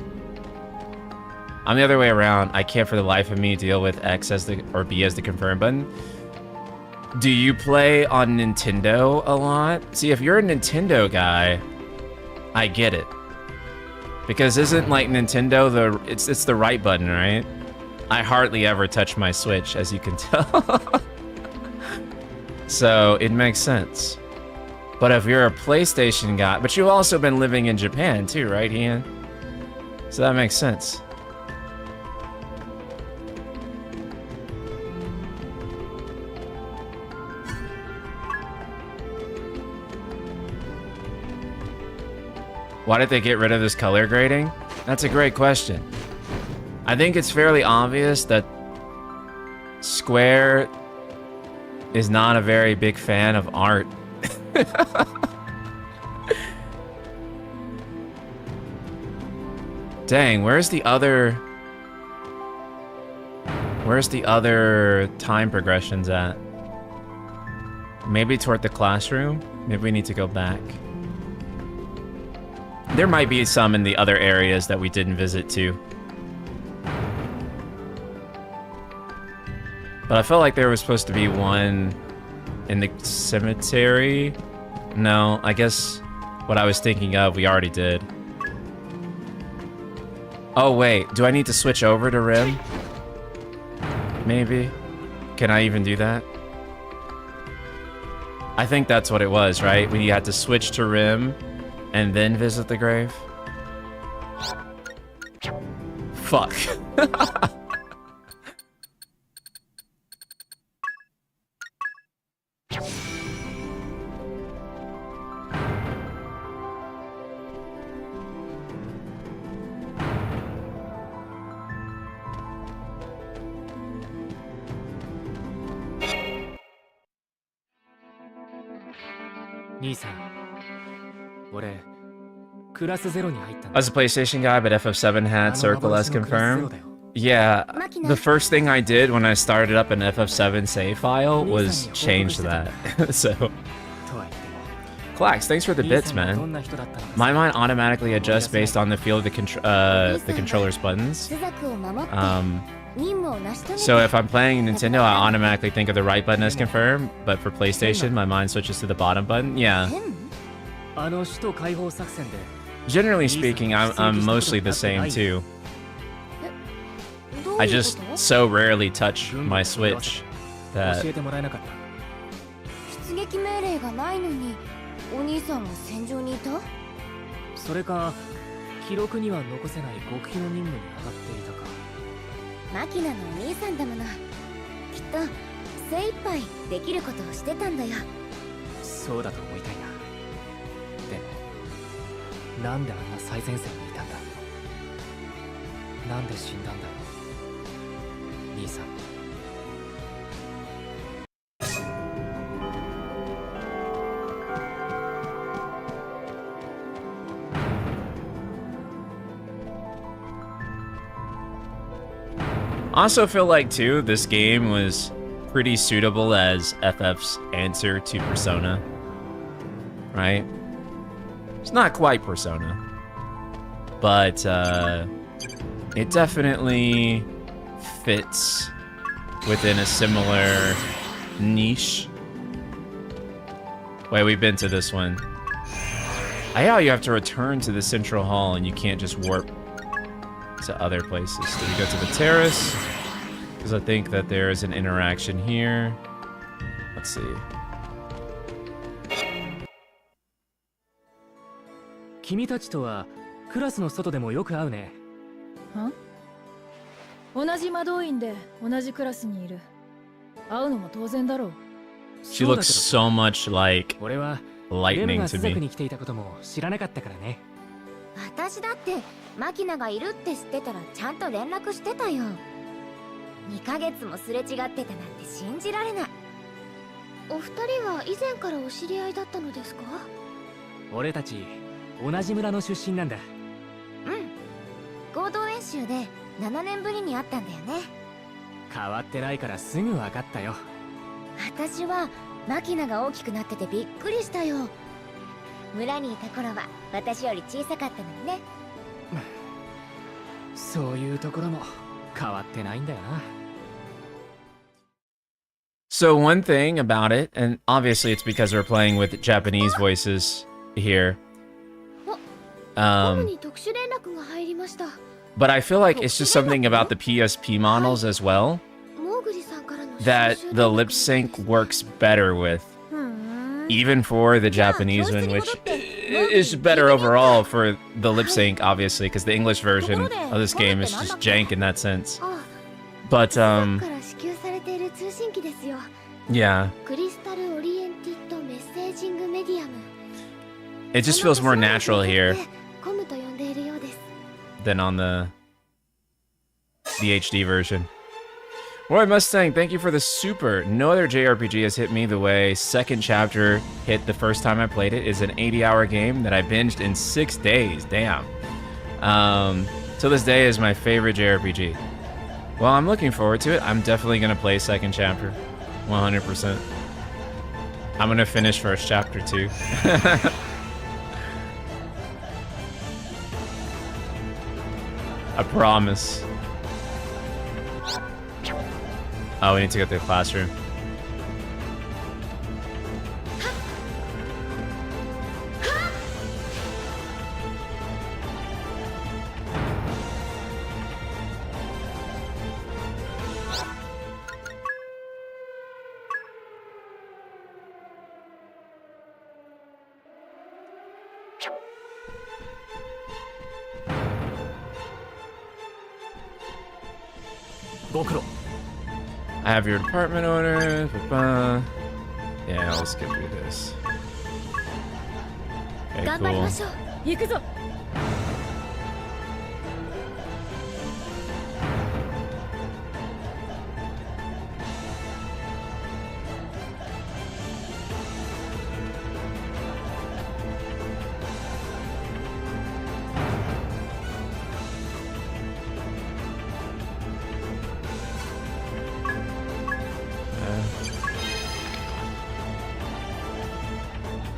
I'm the other way around. I can't for the life of me deal with X as the or B as the confirm button. Do you play on Nintendo a lot? See, if you're a Nintendo guy, I get it. Because isn't like Nintendo it's the right button, right? I hardly ever touch my Switch, as you can tell. So it makes sense. But if you're a PlayStation guy, but you've also been living in Japan too, right, Ian? So that makes sense. Why did they get rid of this color grading? That's a great question. I think it's fairly obvious that Square is not a very big fan of art. Dang, where's the other time progressions at? Maybe toward the classroom? Maybe we need to go back. There might be some in the other areas that we didn't visit too. But I felt like there was supposed to be one in the cemetery. No, I guess what I was thinking of, we already did. Oh wait, do I need to switch over to Rim? Maybe? Can I even do that? I think that's what it was, right? We had to switch to Rim and then visit the grave. Fuck. I was a PlayStation guy, but FF7 had Circle S confirmed. Yeah, the first thing I did when I started up an FF7 save file was change that. So, Clax, thanks for the bits, man. My mind automatically adjusts based on the feel of the controller's buttons. So if I'm playing Nintendo, I automatically think of the right button as confirmed, but for PlayStation, my mind switches to the bottom button. Yeah. Generally speaking, I'm mostly the same too. I just so rarely touch my Switch that... Also feel like too, this game was pretty suitable as FF's answer to Persona, right? It's not quite Persona, but it definitely fits within a similar niche. Wait, we've been to this one. I know you have to return to the central hall and you can't just warp to other places. So we go to the terrace, because I think that there is an interaction here. Let's see. Huh? 同じ魔導院で同じクラスにいる。会うのも当然だろう。 She looks so much like lightning to me. 私だってマキナがいるって知ってたらちゃんと連絡してたよ。2ヶ月もすれ違ってたなんて信じられない。お二人は以前からお知り合いだったのですか？俺たち同じ村の出身なんだ。うん。合同演習で7年ぶりに会ったんだよね。変わってないからすぐ分かったよ。私はマキナが大きくなっててびっくりしたよ。村にいた頃は私より小さかったのにね。そういうところも変わってないんだよな。 So one thing about it, and obviously it's because we're playing with Japanese voices here. But I feel like it's just something about the PSP models as well that the lip sync works better with. Even for the Japanese one, which it's better overall for the lip sync, obviously, because the English version of this game is just jank in that sense. But yeah, it just feels more natural here than on the HD version. Roy Mustang, thank you for the super. No other JRPG has hit me the way second chapter hit the first time I played it. It's an 80-hour game that I binged in 6 days. Damn. Till this day is my favorite JRPG. Well, I'm looking forward to it. I'm definitely going to play second chapter. 100%. I'm going to finish first chapter too. I promise. Oh, we need to get to the classroom. I have your department order. Yeah, let's get through this. Okay, cool.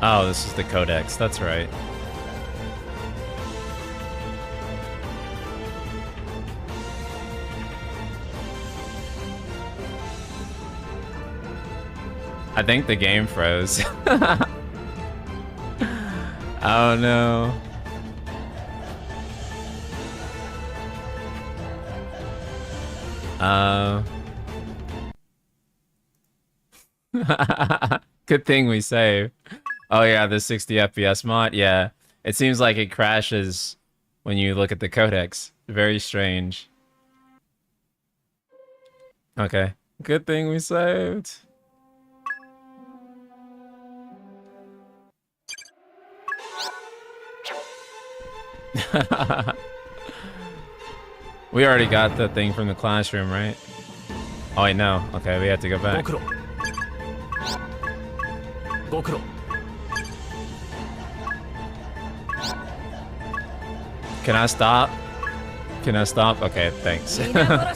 Oh, this is the codex. That's right. I think the game froze. Oh no. Good thing we saved. Oh yeah, the 60 FPS mod, yeah. It seems like it crashes when you look at the codex. Very strange. Okay, good thing we saved. We already got the thing from the classroom, right? Oh wait, no. Okay, we have to go back. Can I stop? Can I stop? Okay, thanks. The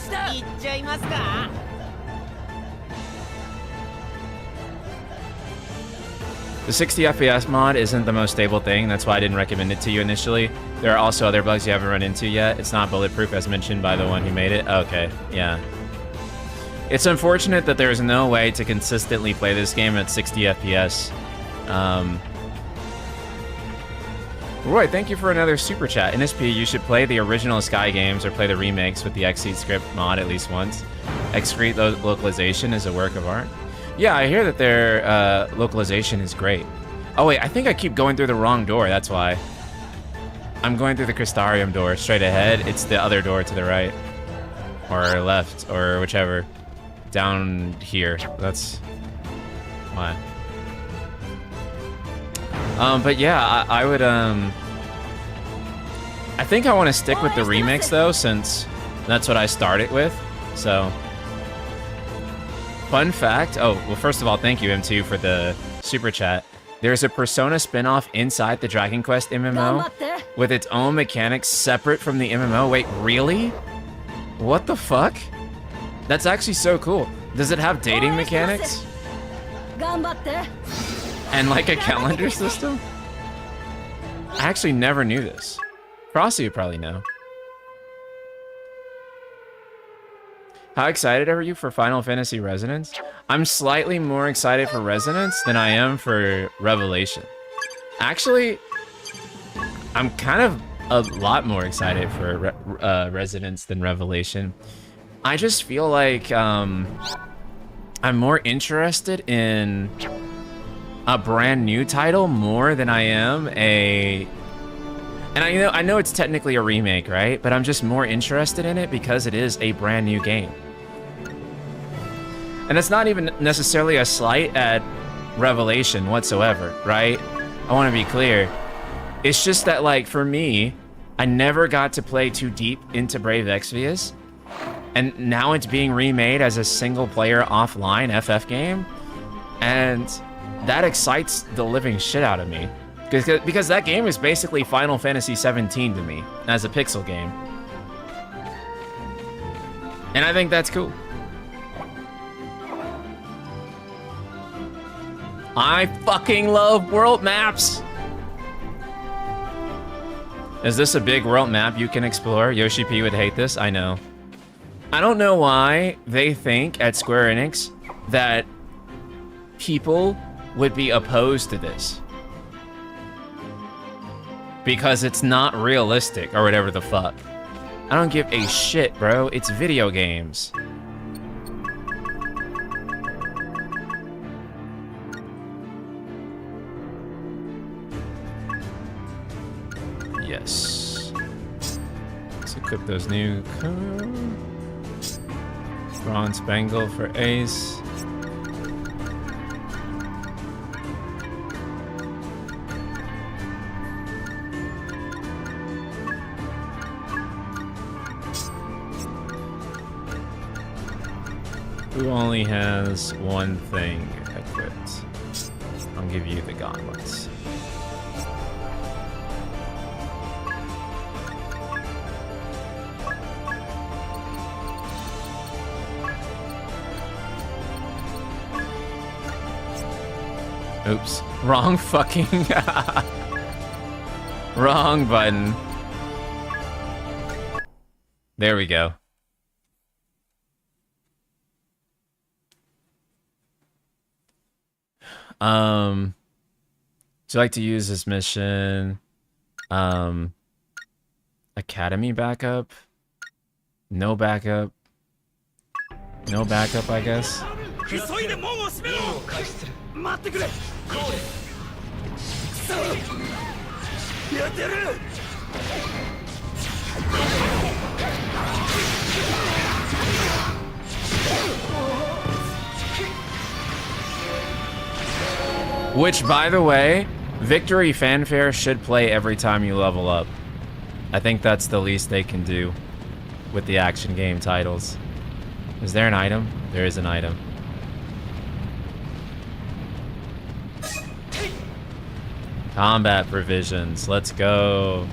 60 FPS mod isn't the most stable thing. That's why I didn't recommend it to you initially. There are also other bugs you haven't run into yet. It's not bulletproof as mentioned by the one who made it. Okay, yeah. It's unfortunate that there is no way to consistently play this game at 60 FPS. Roy, thank you for another super chat. NSP, you should play the original Sky games or play the remakes with the Xseed script mod at least once. Xcrete localization is a work of art. Yeah, I hear that their localization is great. Oh wait, I think I keep going through the wrong door, that's why. I'm going through the Crystarium door straight ahead. It's the other door to the right. Or left, or whichever. Down here, that's why. But yeah, I would, I think I want to stick with the remix though, since that's what I started with, so. Fun fact, oh, well first of all, thank you M2 for the super chat. There's a Persona spin-off inside the Dragon Quest MMO with its own mechanics separate from the MMO. Wait, really? What the fuck? That's actually so cool. Does it have dating mechanics? And like a calendar system? I actually never knew this. Frosty would probably know. How excited are you for Final Fantasy Resonance? I'm slightly more excited for Resonance than I am for Revelation. Actually, I'm kind of a lot more excited for Resonance than Revelation. I just feel like I'm more interested in a brand new title more than I am a... And I know it's technically a remake, right? But I'm just more interested in it because it is a brand new game. And it's not even necessarily a slight at Revelation whatsoever, right? I want to be clear. It's just that, like, for me, I never got to play too deep into Brave Exvius. And now it's being remade as a single-player offline FF game. And that excites the living shit out of me. Because that game is basically Final Fantasy VII to me, as a pixel game. And I think that's cool. I fucking love world maps! Is this a big world map you can explore? Yoshi P would hate this, I know. I don't know why they think at Square Enix that people would be opposed to this. Because it's not realistic, or whatever the fuck. I don't give a shit, bro. It's video games. Yes. Let's equip those new... Bronze Bangle for Ace. Who only has one thing equipped? I'll give you the gauntlets. Oops. Wrong fucking... Wrong button. There we go. Would you like to use this mission? Academy backup? No backup. No backup, I guess. Which, by the way, Victory Fanfare should play every time you level up. I think that's the least they can do with the action game titles. Is there an item? There is an item. Combat provisions. Let's go.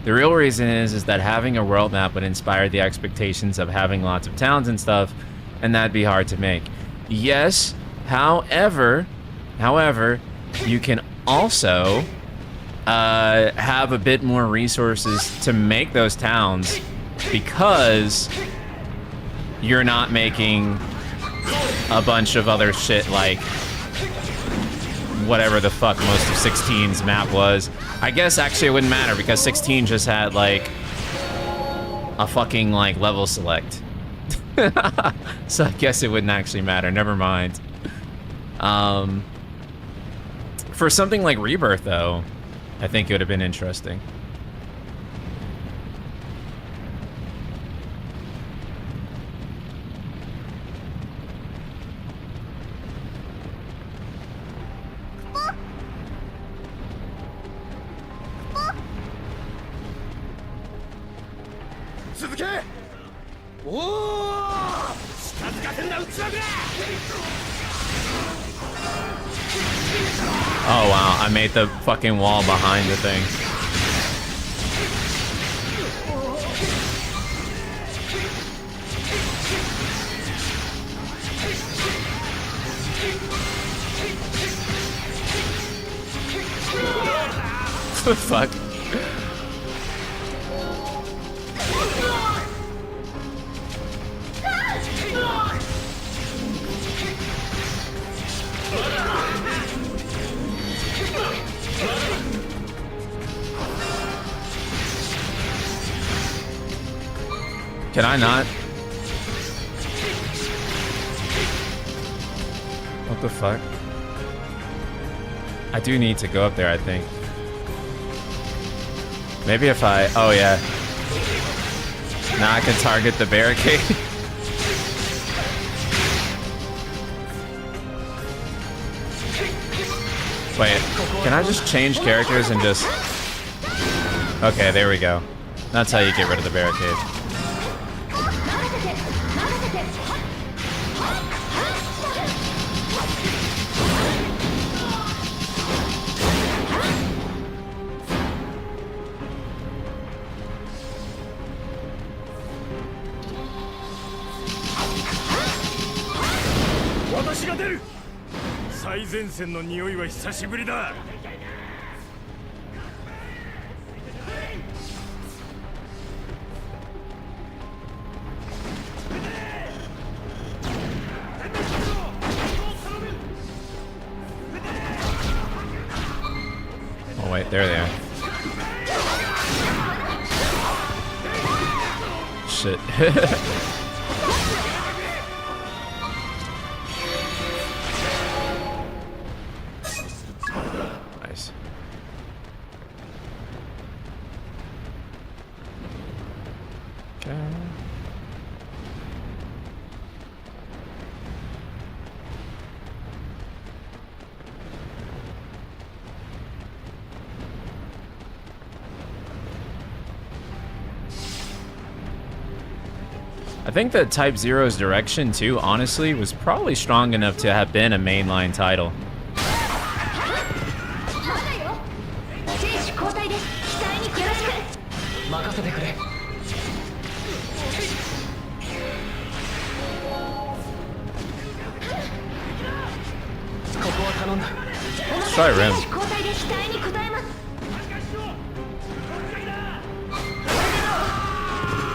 The real reason is that having a world map would inspire the expectations of having lots of towns and stuff, and that'd be hard to make. Yes, however, you can also have a bit more resources to make those towns because you're not making a bunch of other shit like whatever the fuck most of 16's map was. I guess actually it wouldn't matter because 16 just had like a fucking like level select. So I guess it wouldn't actually matter. Never mind. For something like Rebirth, though, I think it would have been interesting. Oh wow, I made the fucking wall behind the thing. Fuck. Can I not? the fuck? I do need to go up there, I think. Maybe if I... Oh, yeah. Now I can target the barricade. Wait, can I just change characters and just... Okay, there we go. That's how you get rid of the barricade. Oh wait, there they are. Shit. Nice. Okay. I think that Type-0's direction, too, honestly, was probably strong enough to have been a mainline title. Let's try Rim.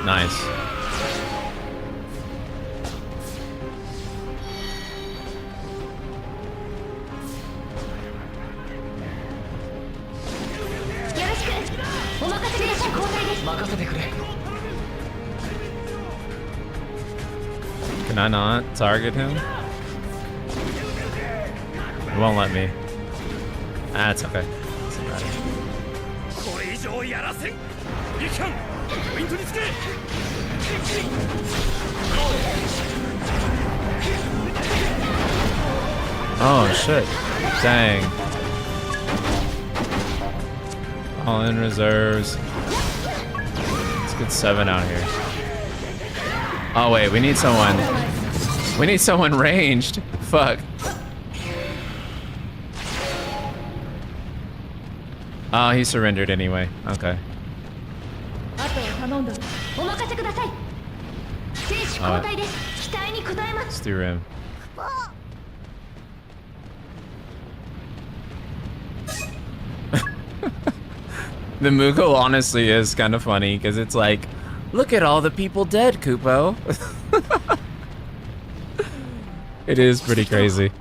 Nice. Can I not target him? It won't let me. That's okay. Doesn't matter. Oh shit. Dang. All in reserves. Let's get 7 out here. Oh wait, we need someone. We need someone ranged. Fuck. Oh, he surrendered anyway. Okay. Let's do Rim. The Mugo honestly is kind of funny because it's like, look at all the people dead, Kupo. It is pretty crazy.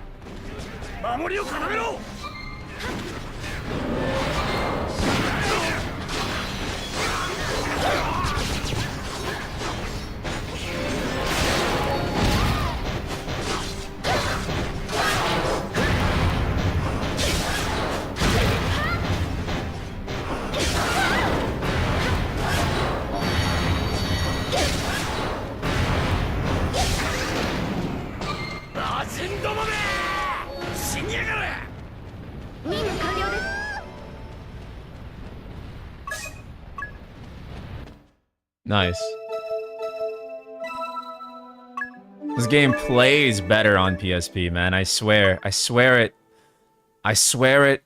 Nice. This game plays better on PSP, man. I swear. I swear it. I swear it.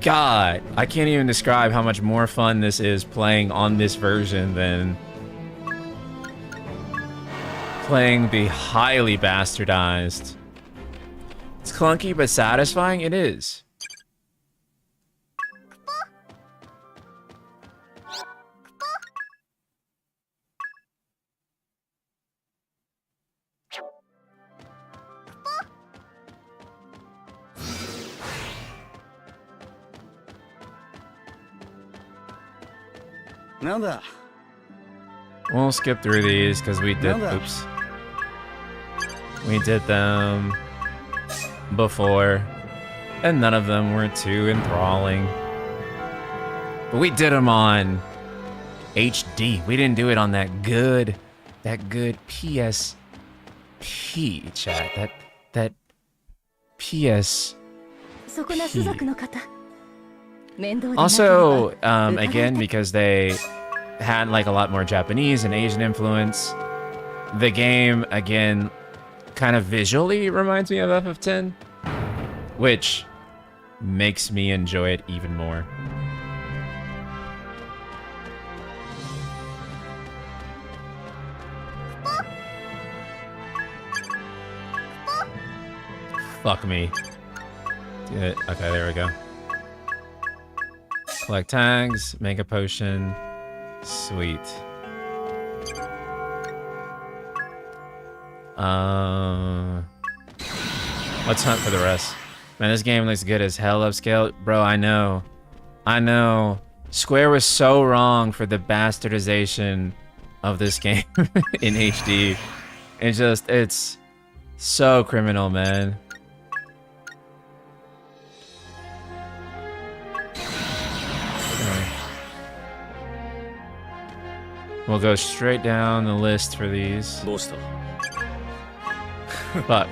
God, I can't even describe how much more fun this is playing on this version than playing the highly bastardized. It's clunky but satisfying. It is. We'll skip through these because we did. Oops. We did them before, and none of them were too enthralling. But we did them on HD. We didn't do it on that good PSP chat. That PS. Also, again, because they had like a lot more Japanese and Asian influence, the game again kind of visually reminds me of FF10, which makes me enjoy it even more. Fuck me. Okay, there we go. Collect tags, make a potion. Sweet. Let's hunt for the rest. Man, this game looks good as hell upscale. Bro, I know. Square was so wrong for the bastardization of this game in HD. It's so criminal, man. We'll go straight down the list for these. Fuck.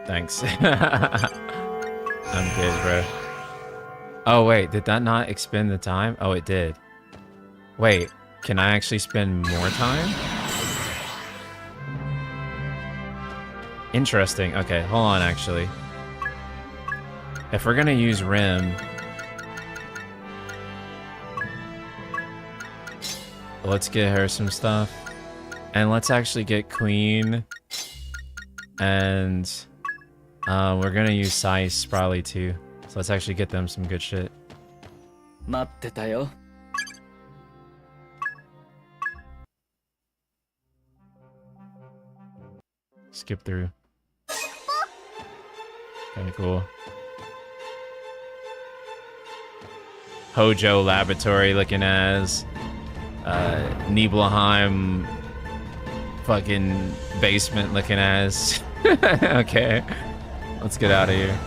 Thanks. I'm good, bro. Oh, wait. Did that not expend the time? Oh, it did. Wait. Can I actually spend more time? Interesting. Okay, hold on, actually. If we're gonna use Rim... let's get her some stuff. And let's actually get Queen. And... we're gonna use Sice probably too. So let's actually get them some good shit. Skip through. Kinda cool. Hojo Laboratory looking as Nibelheim fucking basement looking as. Okay. Let's get out of here.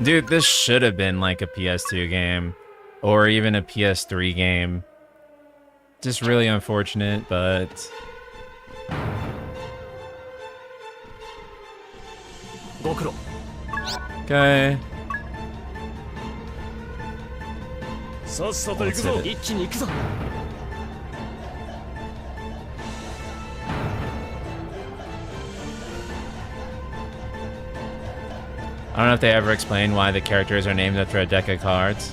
Dude, this should have been like a PS2 game or even a PS3 game. Just really unfortunate, but... Okay. I don't know if they ever explain why the characters are named after a deck of cards.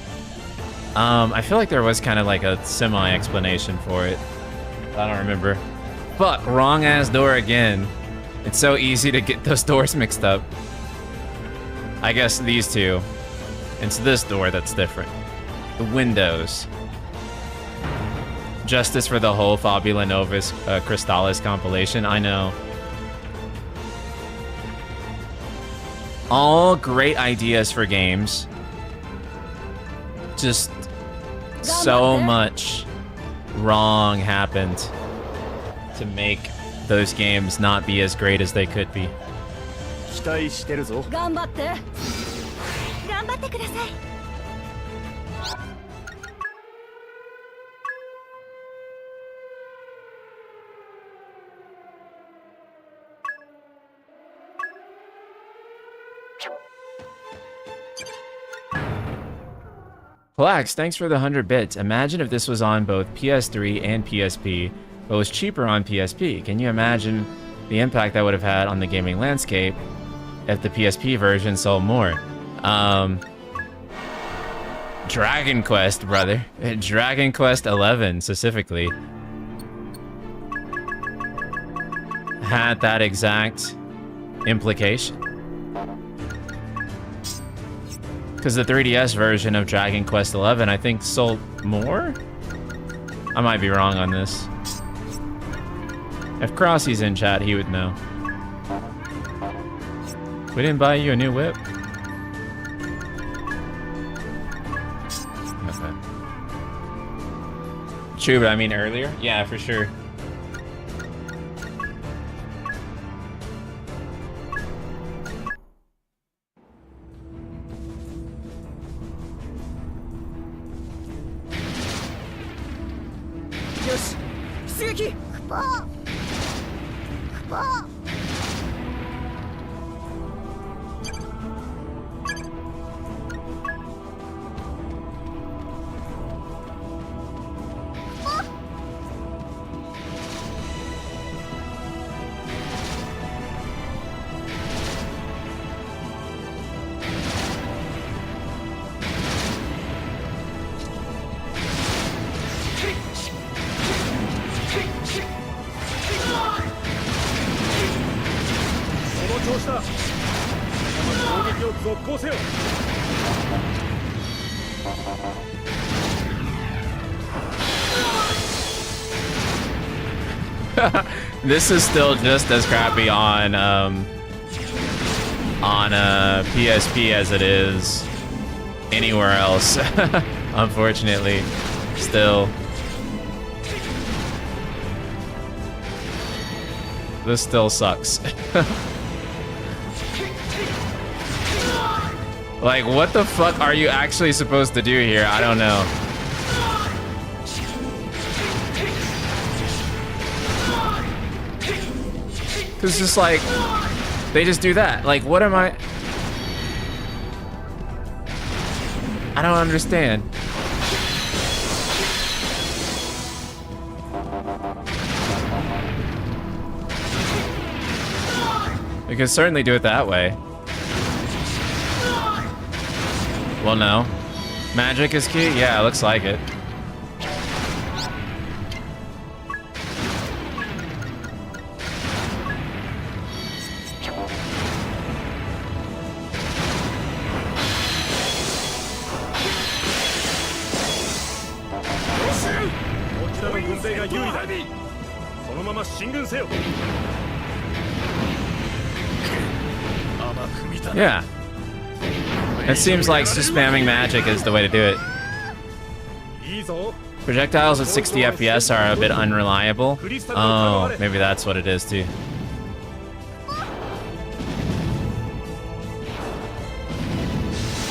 I feel like there was kind of like a semi-explanation for it. I don't remember. Fuck, wrong ass door again. It's so easy to get those doors mixed up. I guess these two. It's this door that's different. The windows. Justice for the whole Fabula Novus Crystallis compilation, I know. All great ideas for games. Just so much wrong happened to make those games not be as great as they could be. Flax, thanks for the 100 bits. Imagine if this was on both PS3 and PSP, but was cheaper on PSP. Can you imagine the impact that would have had on the gaming landscape if the PSP version sold more? Dragon Quest, brother. Dragon Quest 11 specifically had that exact implication. Because the 3DS version of Dragon Quest 11, I think, sold more? I might be wrong on this. If Crossy's in chat, he would know. We didn't buy you a new whip? Okay. True, but I mean earlier? Yeah, for sure. This is still just as crappy on PSP as it is anywhere else. Unfortunately, still. This still sucks. Like, what the fuck are you actually supposed to do here? I don't know. Cause just like, they just do that. Like, what am I don't understand. We could certainly do it that way. Well, no. Magic is key? Yeah, it looks like it. Yeah. It seems like just spamming magic is the way to do it. Projectiles at 60 FPS are a bit unreliable. Oh, maybe that's what it is too.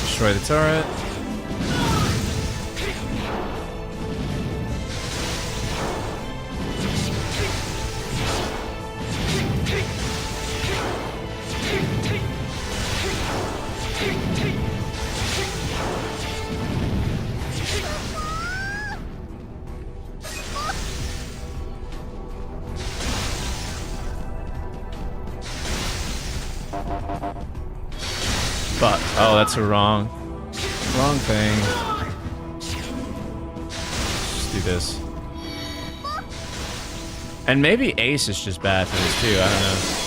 Destroy the turret. Fuck. Oh, that's a wrong thing. Just do this. And maybe Ace is just bad for this too, I don't know.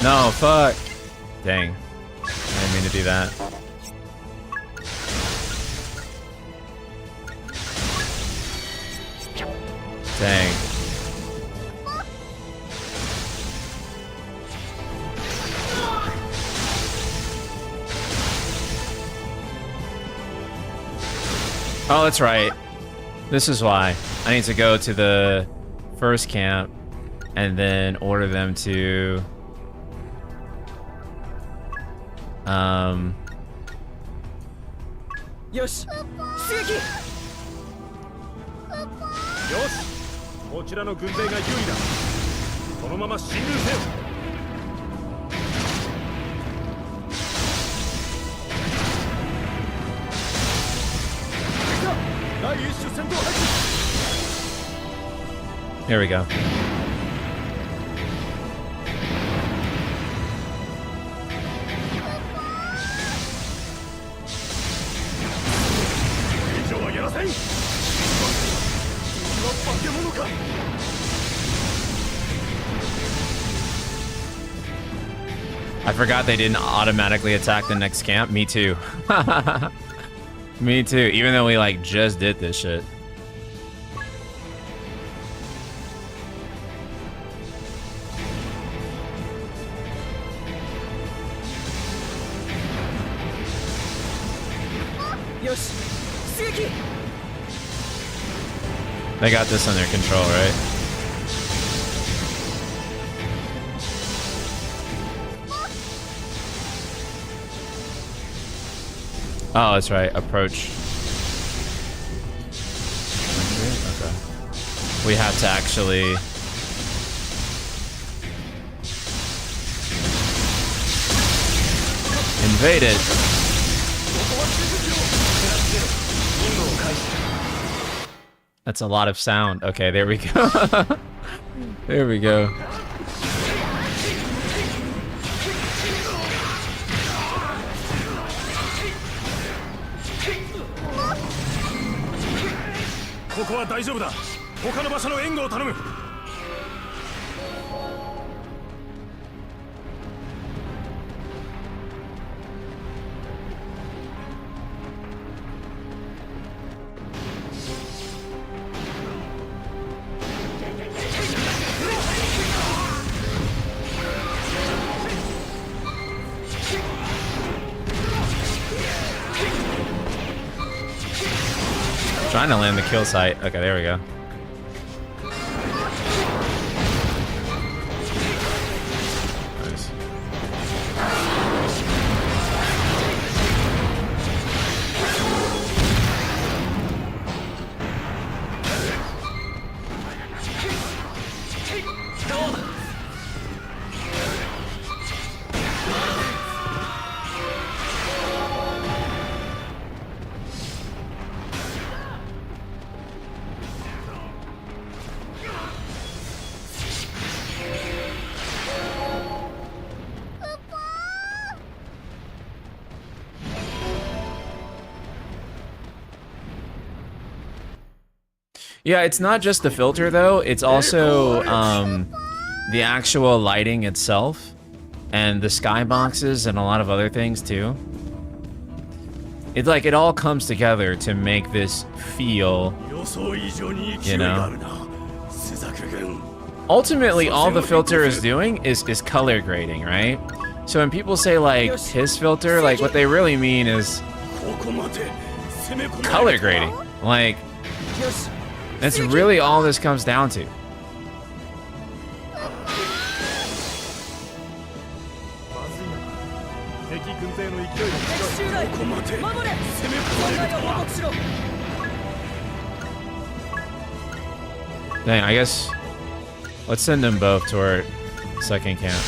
No, fuck. Dang. I didn't mean to do that. Dang. Oh, that's right. This is why. I need to go to the first camp and then order them to Yosh, よし、こちらの軍勢が優位だ。そのまま進軍せよ。第一種戦闘配置。 Here we go. 以上はやらせん。敵は化け物か。 I forgot they didn't automatically attack the next camp. Me too. Me too. Even though we like just did this shit. They got this under control, right? Oh, that's right. Approach. Okay. We have to actually... invade it. That's a lot of sound. Okay, there we go. There we go. Trying to land the kill site. Okay, there we go. Nice. Yeah, it's not just the filter though, it's also the actual lighting itself and the skyboxes and a lot of other things too. It's like it all comes together to make this feel, you know. Ultimately, all the filter is doing is color grading, right? So when people say like his filter, like what they really mean is color grading. Like, that's really all this comes down to. Dang, I guess let's send them both to our second camp.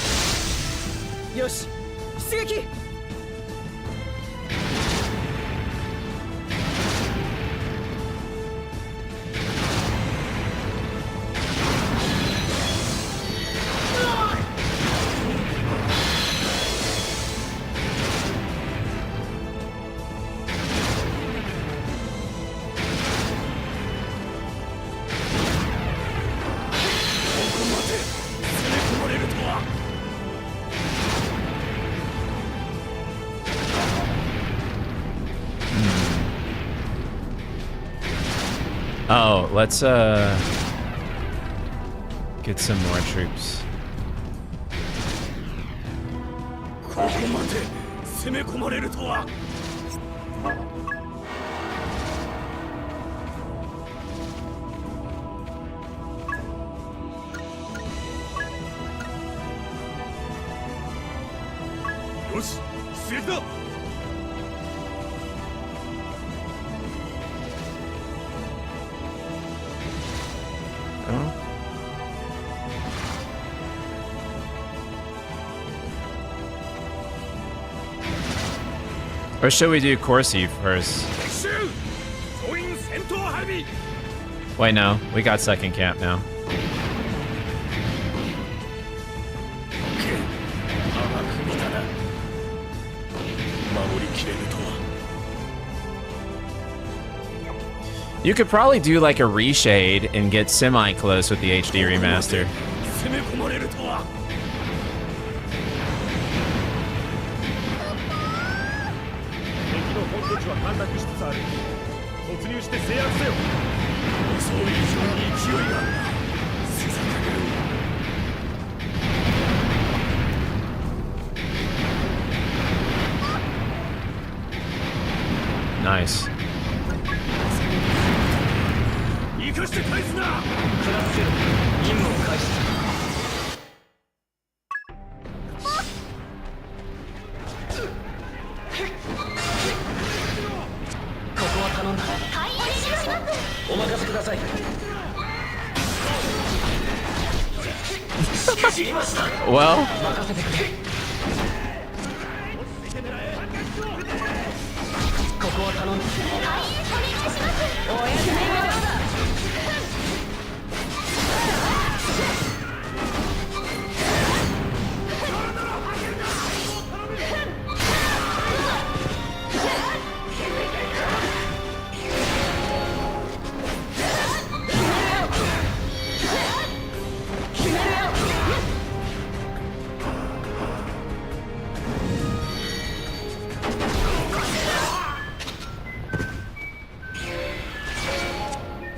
Oh, let's get some more troops. Or should we do Corsi first? Wait, no. We got second camp now. You could probably do like a reshade and get semi-close with the HD remaster. Nice. Well, okay,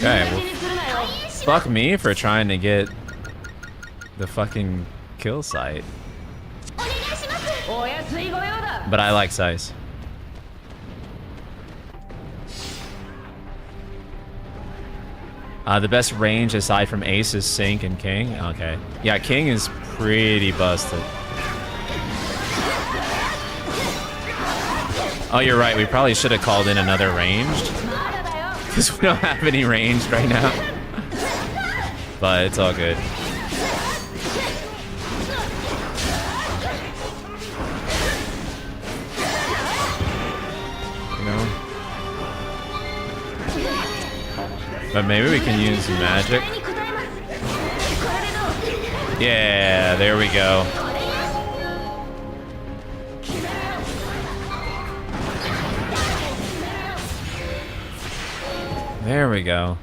well, fuck me for trying to get the fucking kill site. But I like size. The best range aside from Ace is Sync and King. Okay. Yeah, King is pretty busted. Oh, you're right. We probably should have called in another ranged. Because we don't have any ranged right now. But it's all good. You know? But maybe we can use magic. Yeah, there we go. There we go.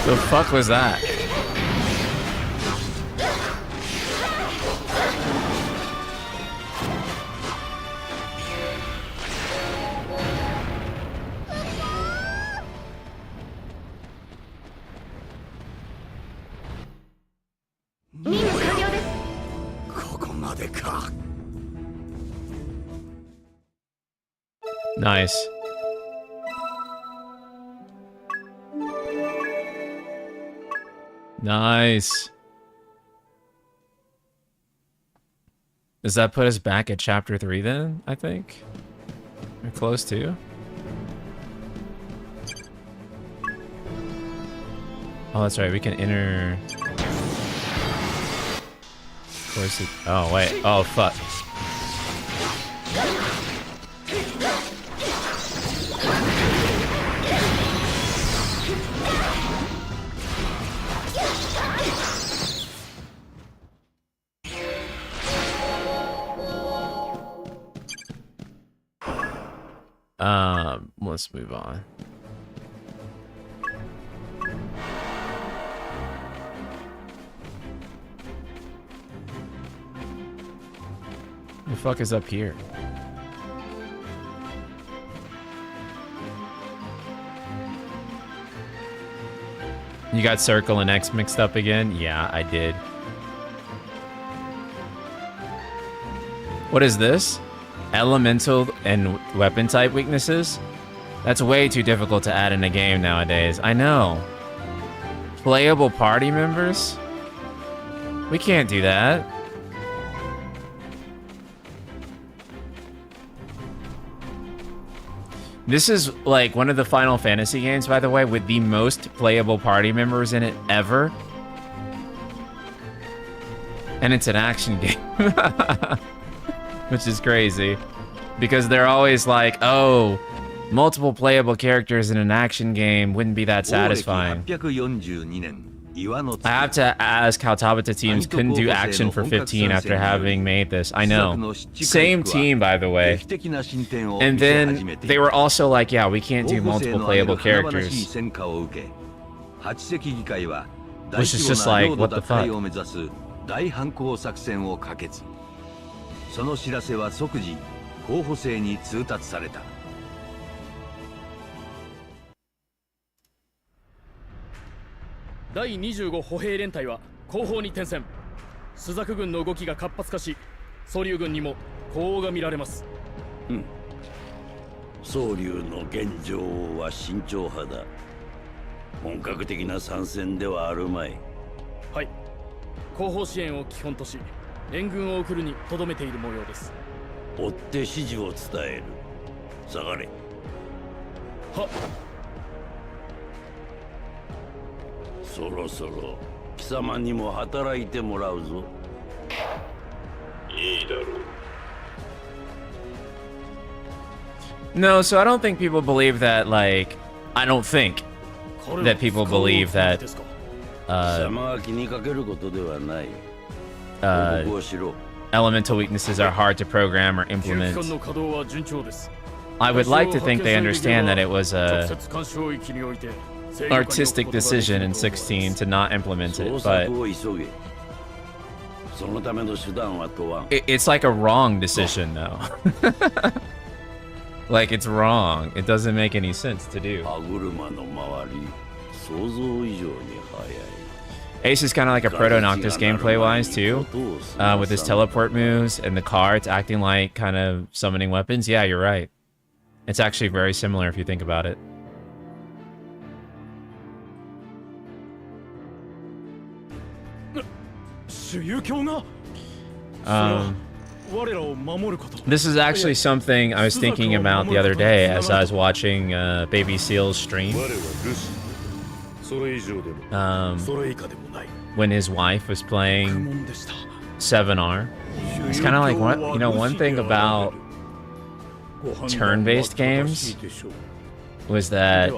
The fuck was that? Nice. Nice. Does that put us back at chapter 3 then, I think? We're close to. Oh, that's right. We can enter. Of course it. Oh, wait. Oh, fuck. Let's move on. The fuck is up here? You got Circle and X mixed up again? Yeah, I did. What is this? Elemental and weapon type weaknesses? That's way too difficult to add in a game nowadays. I know. Playable party members? We can't do that. This is like one of the Final Fantasy games, by the way, with the most playable party members in it ever. And it's an action game. Which is crazy. Because they're always like, oh, multiple playable characters in an action game wouldn't be that satisfying. I have to ask how Tabata teams couldn't do action for 15 after having made this. I know. Same team, by the way. And then they were also like, yeah, we can't do multiple playable characters. Which is just like, what the fuck? その知らせは即時候補生に通達された。第25歩兵連隊は後方に転戦。朱雀軍の動きが活発化し、総龍軍にも呼応が見られます。総龍の現状は慎重派だ。本格的な参戦ではあるまい。はい。後方支援を基本とし、援軍を送るにとどめている模様です。追って指示を伝える。下がれ。はっ。そろそろ貴様にも働いてもらうぞ。いいだろう。No, so I don't think people believe that, like, I don't think that people believe that, elemental weaknesses are hard to program or implement. I would like to think they understand that it was a artistic decision in 16 to not implement it, but it's like a wrong decision, though. Like, it's wrong. It doesn't make any sense to do. Ace is kind of like a Proto-Noctis gameplay-wise, too. With his teleport moves and the cards acting like kind of summoning weapons. Yeah, you're right. It's actually very similar if you think about it. This is actually something I was thinking about the other day as I was watching Baby Seal's stream. When his wife was playing 7R. It's kind of like, what, you know, one thing about turn-based games was that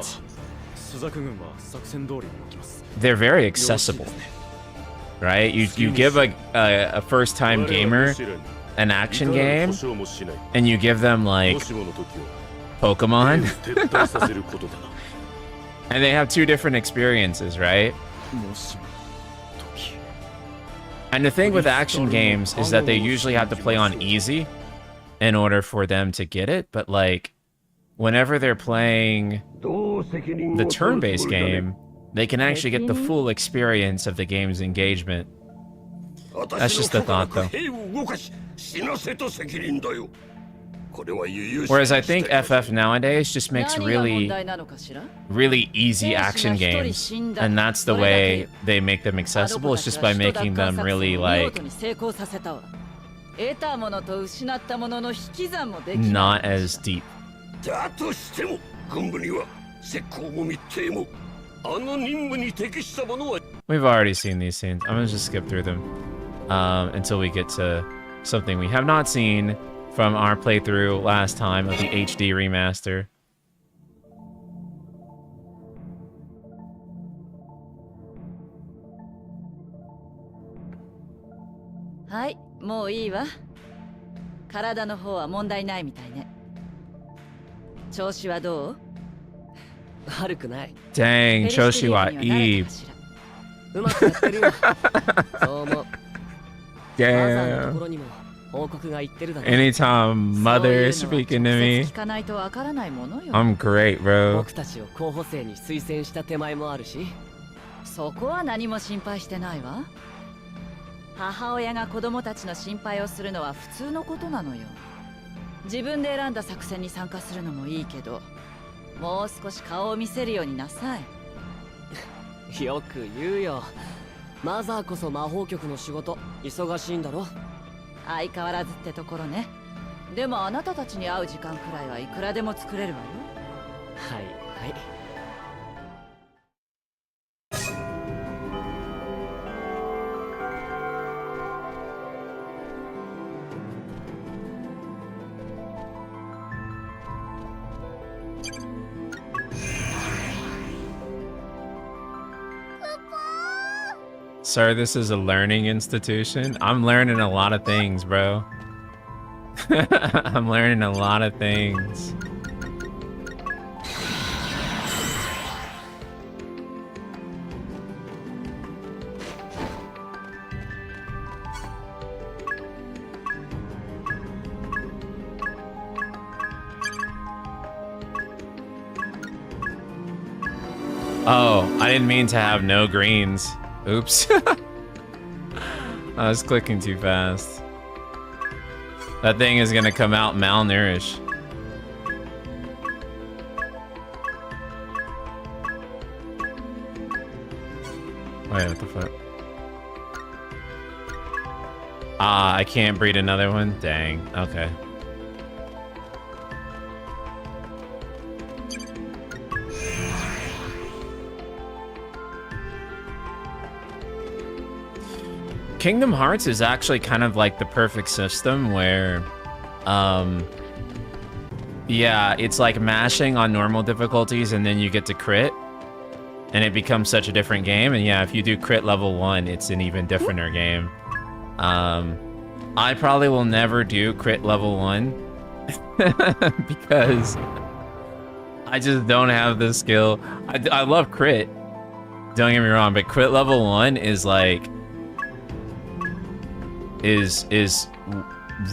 they're very accessible, right? You give a first-time gamer an action game, and you give them, like, Pokemon, and they have two different experiences, right? And the thing with action games is that they usually have to play on easy in order for them to get it, but, like, whenever they're playing the turn-based game, they can actually get the full experience of the game's engagement. That's just the thought, though. Whereas I think FF nowadays just makes really easy action games, and that's the way they make them accessible. It's just by making them really, like, not as deep. We've already seen these scenes. I'm gonna just skip through them until we get to something we have not seen from our playthrough last time of the HD remaster. Hai, もういいわ。体の方は問題ないみたいね。調子はどう？悪くない。Dang, 調子はいい。うまくやってるよ。そう思う。Damn. Anytime mother is speaking to me, I'm great, bro. そこは何も心配してないわ。母親が子供たちの心配をするのは普通のことなのよ。自分で選んだ作戦に参加するのもいいけど、もう少し顔を見せるようになさい。よく言うよ。マザーこそ魔法局の仕事忙しいんだろ。相変わらずってところね。でもあなたたちに会う時間くらいはいくらでも作れるわよ。はいはい。Sir, this is a learning institution. I'm learning a lot of things, bro. I'm learning a lot of things. Oh, I didn't mean to have no greens. Oops. I was clicking too fast. That thing is gonna come out malnourished. Wait, what the fuck? Ah, I can't breed another one? Dang, okay. Kingdom Hearts is actually kind of like the perfect system where, yeah, it's like mashing on normal difficulties and then you get to crit, and it becomes such a different game. And yeah, if you do crit level 1, it's an even differenter game. I probably will never do crit level 1 because I just don't have the skill. I love crit, don't get me wrong, but crit level 1 is like, is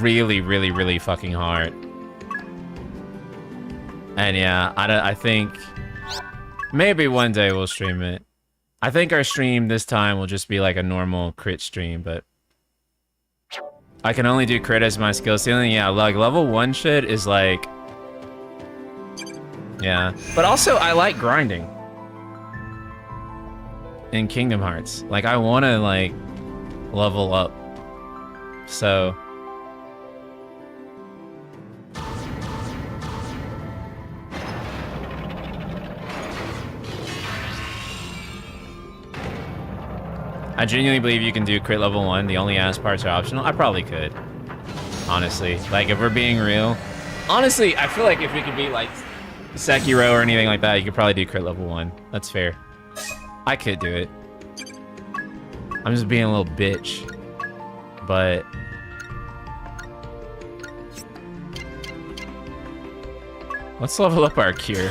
really fucking hard. And yeah, I think maybe one day we'll stream it. I think our stream this time will just be like a normal crit stream, but I can only do crit as my skill ceiling. Yeah, like level 1 shit is like, yeah. But also I like grinding in Kingdom Hearts. Like I want to like level up. So I genuinely believe you can do crit level 1. The only ass parts are optional. I probably could, honestly. Like if we're being real, honestly, I feel like if we could beat like Sekiro or anything like that, you could probably do crit level 1. That's fair. I could do it. I'm just being a little bitch. But let's level up our cure.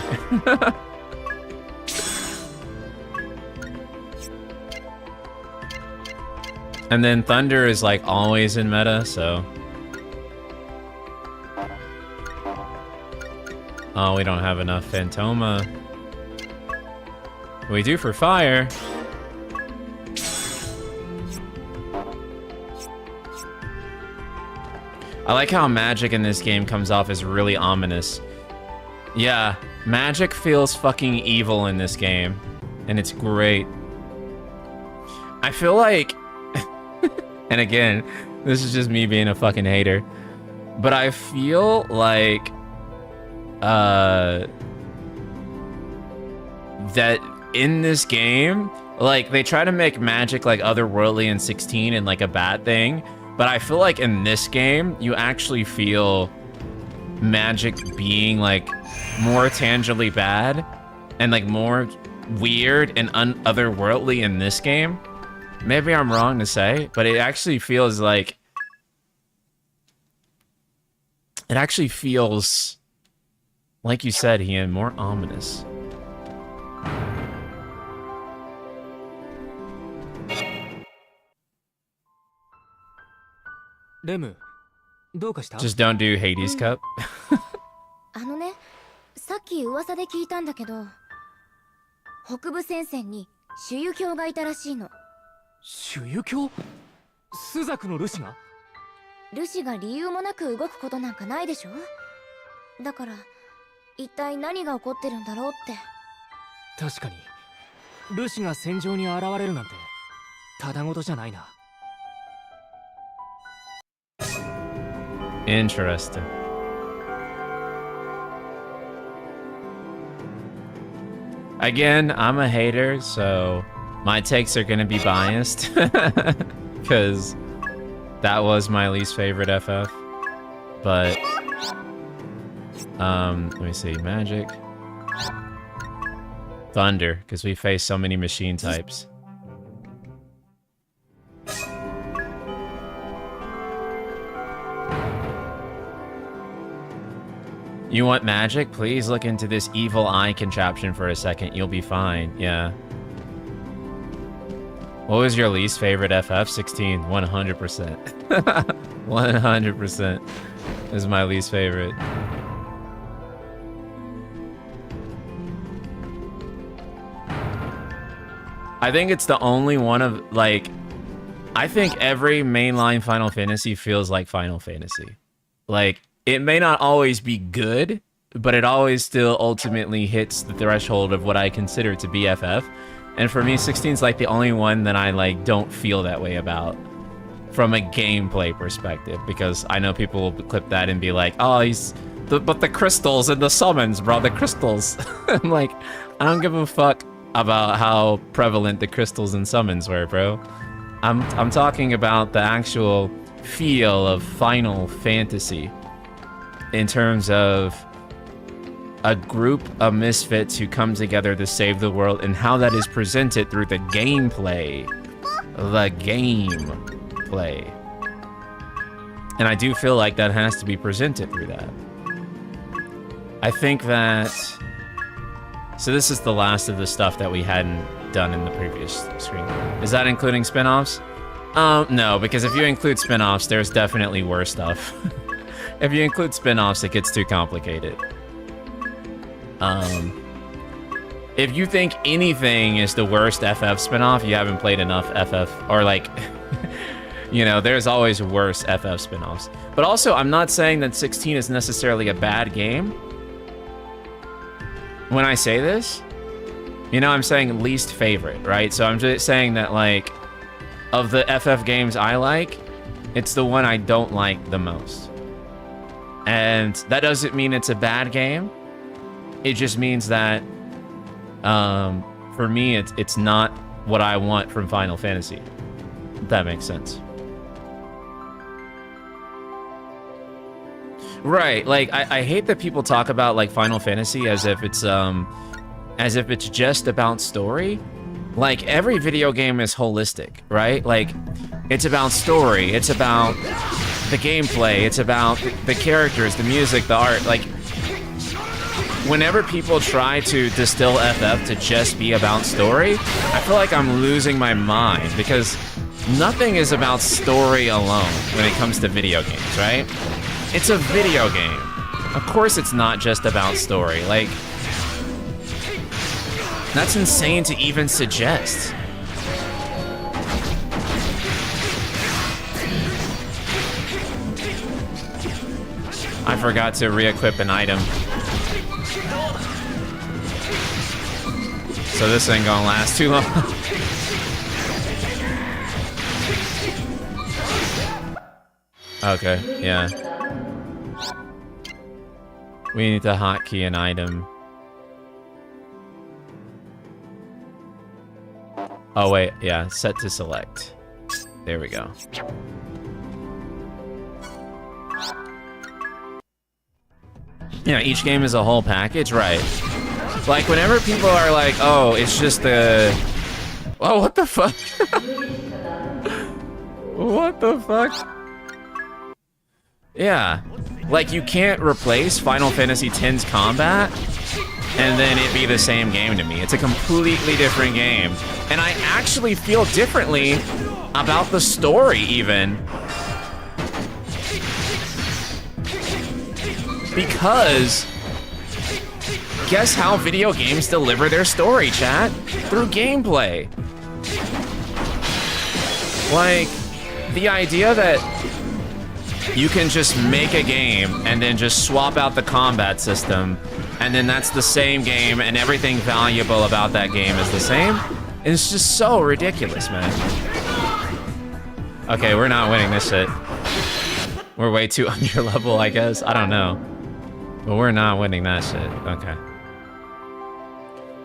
And then Thunder is like always in meta, so. Oh, we don't have enough Phantoma. We do for fire. I like how magic in this game comes off as really ominous. Yeah, magic feels fucking evil in this game, and it's great. I feel like, and again, this is just me being a fucking hater, but I feel like, that in this game, like, they try to make magic like otherworldly in 16 and like a bad thing, but I feel like in this game, you actually feel magic being like more tangibly bad and like more weird and otherworldly in this game. Maybe I'm wrong to say, but it actually feels like, like you said, Ian, more ominous. Rem, Just don't do Hades Cup. あのね、さっき噂で聞いたんだけど、北部戦線に主油卿がいたらしいの。主油卿？朱雀のルシが？ルシが理由もなく動くことなんかないでしょ。だから一体何が起こってるんだろうって。確かにルシが戦場に現れるなんてただごとじゃないな。Interesting. Again, I'm a hater, so my takes are gonna be biased because that was my least favorite FF. But let me see, magic, thunder, because we face so many machine types. You want magic? Please look into this evil eye contraption for a second. You'll be fine. Yeah. What was your least favorite FF? 16. 100%. 100% is my least favorite. I think it's the only one of, like... I think every mainline Final Fantasy feels like Final Fantasy. Like... It may not always be good, but it always still ultimately hits the threshold of what I consider to be FF. And for me, 16's like the only one that I like don't feel that way about from a gameplay perspective, because I know people will clip that and be like, oh, but the crystals and the summons, bro, the crystals. I'm like, I don't give a fuck about how prevalent the crystals and summons were, bro. I'm talking about the actual feel of Final Fantasy. In terms of a group of misfits who come together to save the world and how that is presented through the gameplay. The gameplay. And I do feel like that has to be presented through that. I think that... So this is the last of the stuff that we hadn't done in the previous screen. Is that including spin-offs? No, because if you include spin-offs, there's definitely worse stuff. If you include spin-offs, it gets too complicated. If you think anything is the worst FF spin-off, you haven't played enough FF, or like, you know, there's always worse FF spin-offs. But also, I'm not saying that 16 is necessarily a bad game. When I say this, you know, I'm saying least favorite, right? So I'm just saying that, like, of the FF games I like, it's the one I don't like the most. And that doesn't mean it's a bad game. It just means that, for me, it's not what I want from Final Fantasy. If that makes sense. Right, like, I hate that people talk about, like, Final Fantasy as if it's just about story. Like, every video game is holistic, right? Like, it's about story, it's about the gameplay, it's about the characters, the music, the art. Like, whenever people try to distill FF to just be about story, I feel like I'm losing my mind, because nothing is about story alone when it comes to video games, right? It's a video game. Of course it's not just about story. Like, that's insane to even suggest. I forgot to re-equip an item. So this ain't gonna last too long. Okay, yeah. We need to hotkey an item. Oh wait, yeah, set to select. There we go. Yeah, each game is a whole package, right? Like, whenever people are like, oh, it's just the... Oh, what the fuck? What the fuck? Yeah. Like, you can't replace Final Fantasy X's combat and then it be the same game to me. It's a completely different game. And I actually feel differently about the story, even. Because guess how video games deliver their story, chat? Through gameplay. Like, the idea that you can just make a game and then just swap out the combat system, and then that's the same game and everything valuable about that game is the same, it's just so ridiculous, man. Okay, we're not winning this shit. We're way too under level, I guess. I don't know. But we're not winning that shit. Okay.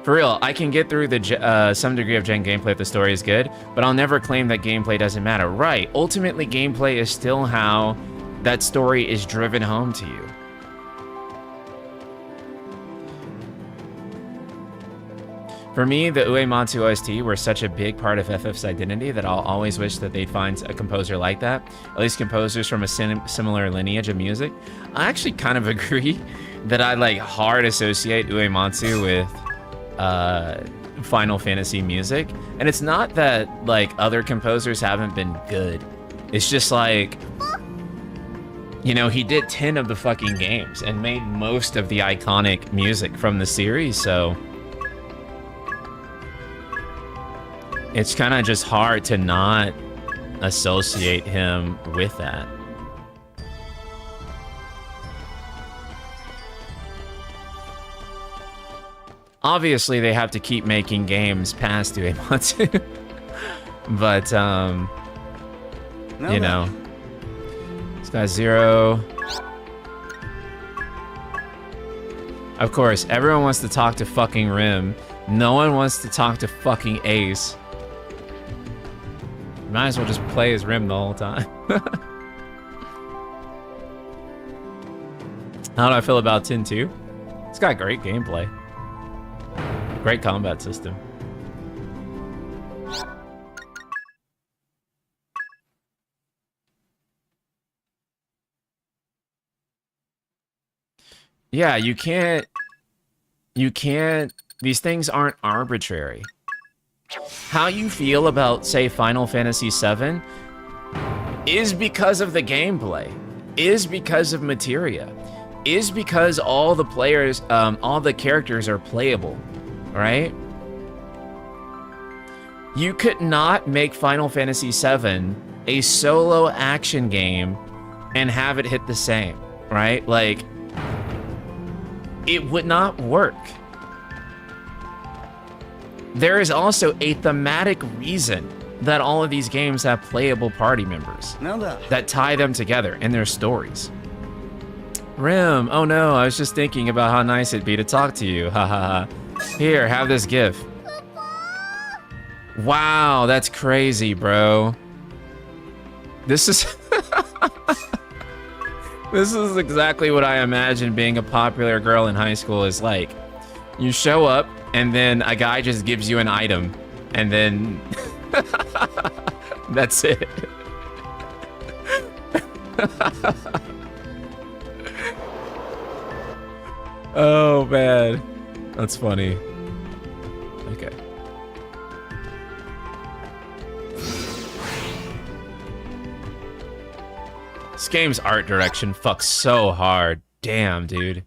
For real, I can get through the some degree of gen gameplay if the story is good, but I'll never claim that gameplay doesn't matter. Right. Ultimately, gameplay is still how that story is driven home to you. For me, the Uematsu OST were such a big part of FF's identity that I'll always wish that they'd find a composer like that. At least composers from a similar lineage of music. I actually kind of agree that I like hard associate Uematsu with Final Fantasy music. And it's not that like other composers haven't been good. It's just like, you know, he did 10 of the fucking games and made most of the iconic music from the series, so it's kind of just hard to not associate him with that. Obviously, they have to keep making games past Uematsu. But, you know. This guy's Zero. Of course, everyone wants to talk to fucking Rim. No one wants to talk to fucking Ace. Might as well just play as Rim the whole time. How do I feel about 10-2? It's got great gameplay. Great combat system. Yeah, you can't, these things aren't arbitrary. How you feel about, say, Final Fantasy VII is because of the gameplay, is because of materia, is because all the players, all the characters are playable, right? You could not make Final Fantasy VII a solo action game and have it hit the same, right? Like, it would not work. There is also a thematic reason that all of these games have playable party members that tie them together in their stories. Rim, oh no, I was just thinking about how nice it'd be to talk to you. Ha ha ha. Here, have this gift. Wow, that's crazy, bro. This is this is exactly what I imagine being a popular girl in high school is like. You show up, and then a guy just gives you an item, and then that's it. Oh man, that's funny. Okay. This game's art direction fucks so hard. Damn, dude.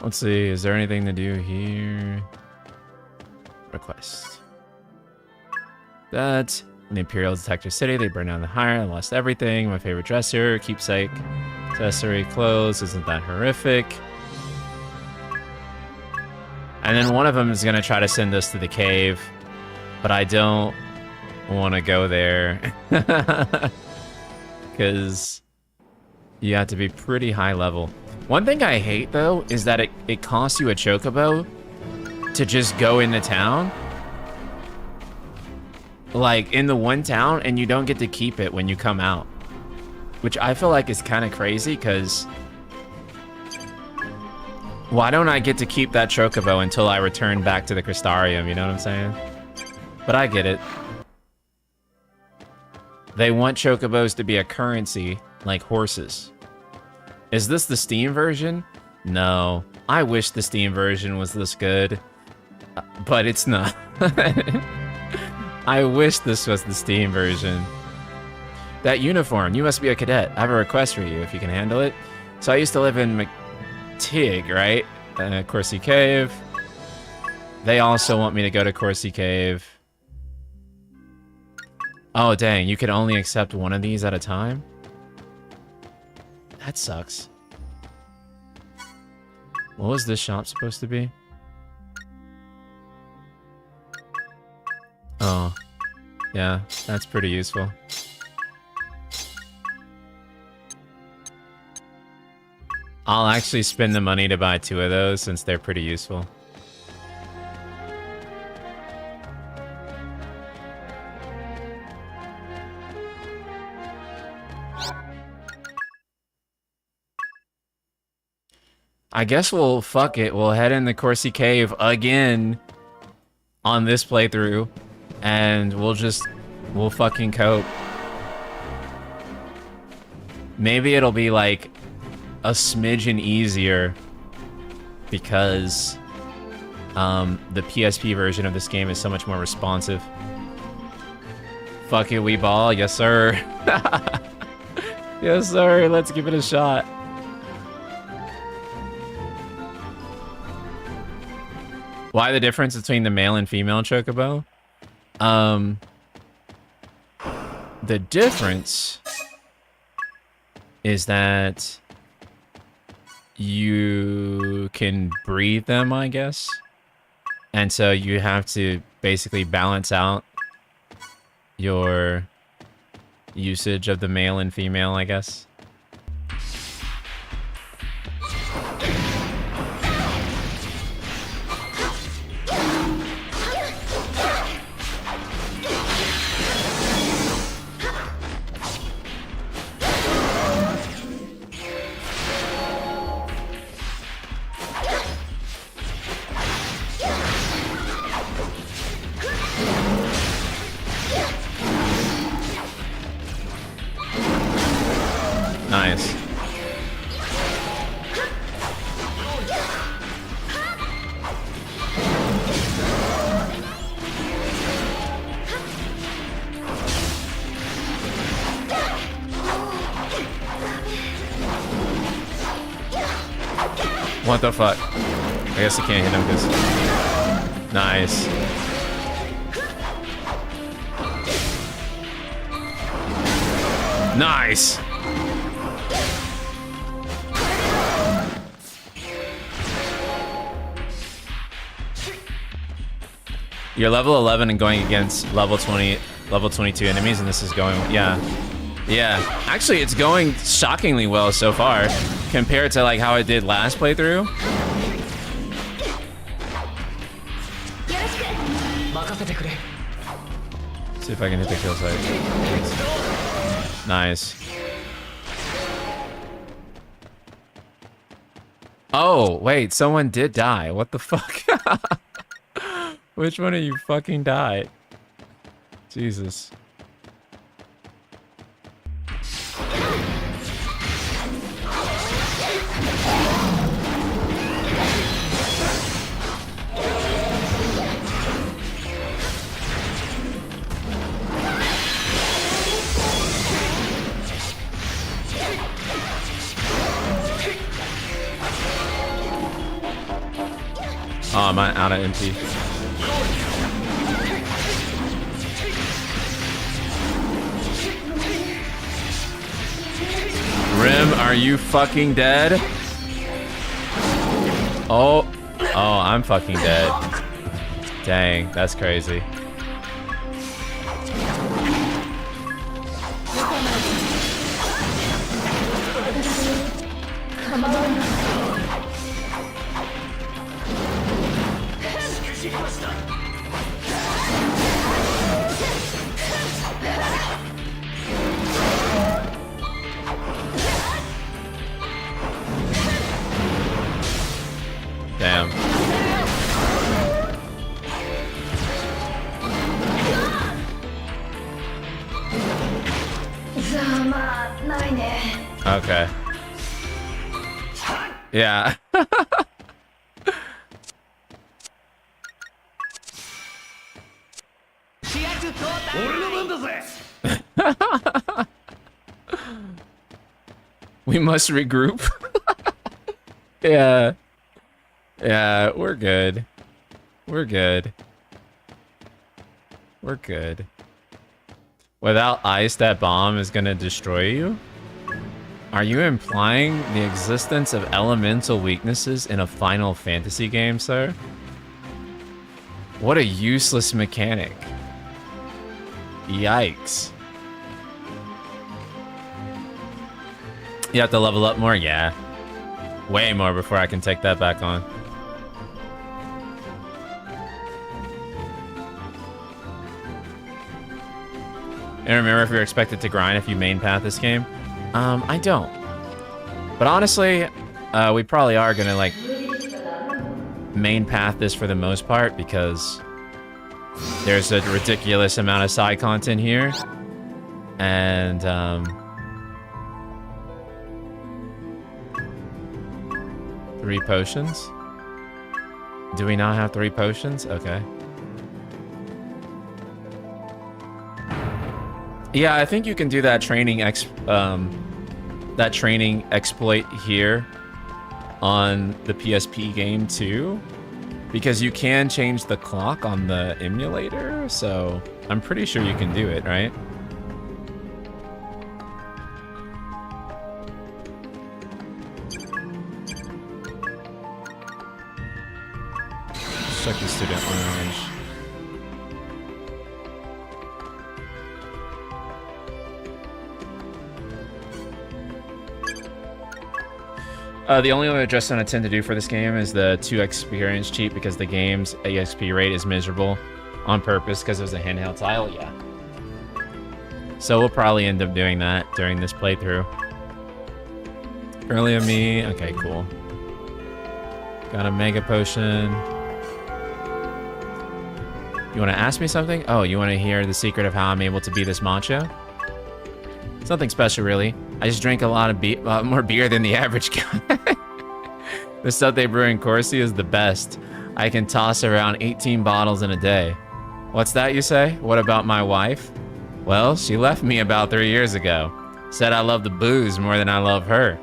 Let's see, is there anything to do here? Request. That, in the Imperial Detector City, they burned down the hire and lost everything. My favorite dresser, keepsake, accessory, clothes, isn't that horrific? And then one of them is gonna try to send us to the cave, but I don't want to go there. Because you have to be pretty high level. One thing I hate, though, is that it costs you a chocobo to just go into town. Like, in the one town, and you don't get to keep it when you come out. Which I feel like is kind of crazy, because why don't I get to keep that chocobo until I return back to the Crystarium, you know what I'm saying? But I get it. They want chocobos to be a currency, like horses. Is this the Steam version? No. I wish the Steam version was this good, but it's not. I wish this was the Steam version. That uniform, you must be a cadet. I have a request for you, if you can handle it. So I used to live in McTig, right? Corsi Cave. They also want me to go to Corsi Cave. Oh, dang, you can only accept one of these at a time? That sucks. What was this shop supposed to be? Oh. Yeah, that's pretty useful. I'll actually spend the money to buy 2 of those since they're pretty useful. I guess we'll fuck it. We'll head in the Corsi Cave again on this playthrough, and we'll fucking cope. Maybe it'll be like a smidgen easier because the PSP version of this game is so much more responsive. Fuck it, we ball. Yes, sir. Yes, sir. Let's give it a shot. Why the difference between the male and female chocobo? The difference is that you can breed them, I guess. And so you have to basically balance out your usage of the male and female, I guess. Nice. What the fuck? I guess I can't hit him because... Nice. Nice! You're level 11 and going against level 20, level 22 enemies, and this is going... Yeah. Yeah. Actually, it's going shockingly well so far, compared to like how it did last playthrough. See if I can hit the kill site. Nice. Oh, wait, someone did die. What the fuck? Which one of you fucking died? Jesus. Oh, I'm out of MP. Rim, are you fucking dead? Oh, I'm fucking dead. Dang, that's crazy. Damn. Okay. Yeah. We must regroup. Yeah. Yeah, we're good. We're good. We're good. Without ice, that bomb is gonna destroy you? Are you implying the existence of elemental weaknesses in a Final Fantasy game, sir? What a useless mechanic. Yikes. You have to level up more? Yeah. Way more before I can take that back on. And remember if you're expected to grind if you main path this game? I don't. But honestly, we probably are gonna like main path this for the most part because there's a ridiculous amount of side content here. And 3 potions? Do we not have 3 potions? Okay. Yeah, I think you can do that training exploit here on the PSP game too, because you can change the clock on the emulator, so I'm pretty sure you can do it, right? Let's check the student lounge. The only other adjustment I tend to do for this game is the 2 experience cheat because the game's EXP rate is miserable on purpose because it was a handheld title, yeah. So we'll probably end up doing that during this playthrough. Early of me, okay, cool. Got a mega potion. You want to ask me something? Oh, you want to hear the secret of how I'm able to be this macho? It's nothing special, really. I just drink a lot of more beer than the average guy. The stuff they brew in Corsi is the best. I can toss around 18 bottles in a day. What's that you say? What about my wife? Well, she left me about 3 years ago. Said I love the booze more than I love her.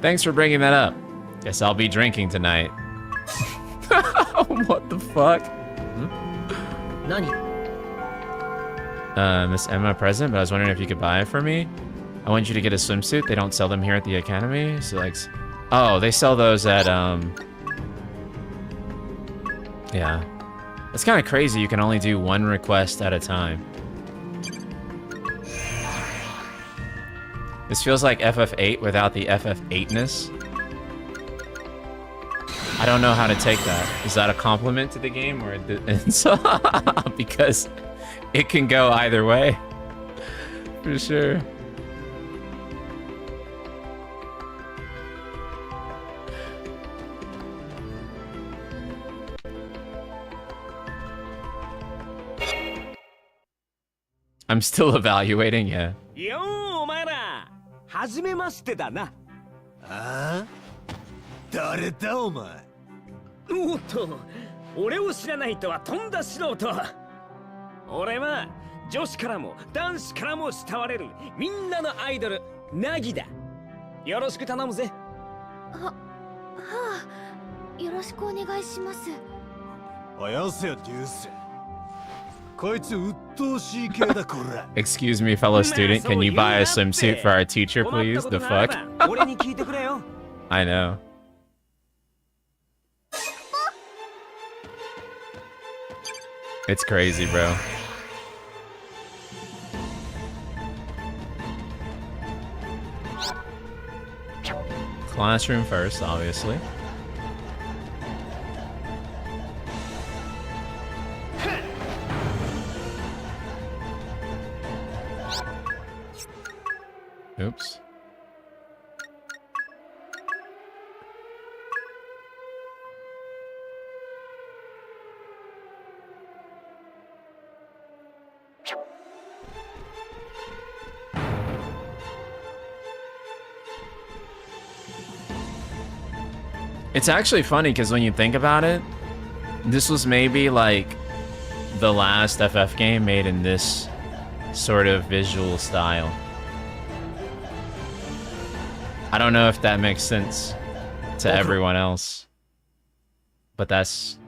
Thanks for bringing that up. Guess I'll be drinking tonight. What the fuck? Nani? Miss Emma present, but I was wondering if you could buy it for me. I want you to get a swimsuit. They don't sell them here at the academy. So like, oh, they sell those at yeah. It's kind of crazy. You can only do 1 request at a time. This feels like FF8 without the FF8-ness. I don't know how to take that. Is that a compliment to the game or because it can go either way, for sure. I'm still evaluating, yeah. Yo, お前ら、はじめましてだな。ああ？誰だお前？おっと、俺を知らないとはとんだ素人。俺は女子からも男子からも慕われるみんなのアイドル、ナギだ。よろしく頼むぜ。はあ、よろしくお願いします。おやせよデュース。こいつ鬱陶しい系だこら。Excuse me, fellow student, can you buy a swimsuit for our teacher, please? The fuck? 俺に聞いてくれよ。I know. It's crazy, bro. Classroom first, obviously. Oops. It's actually funny because when you think about it, this was maybe like the last FF game made in this sort of visual style. I don't know if that makes sense to everyone else, but that's,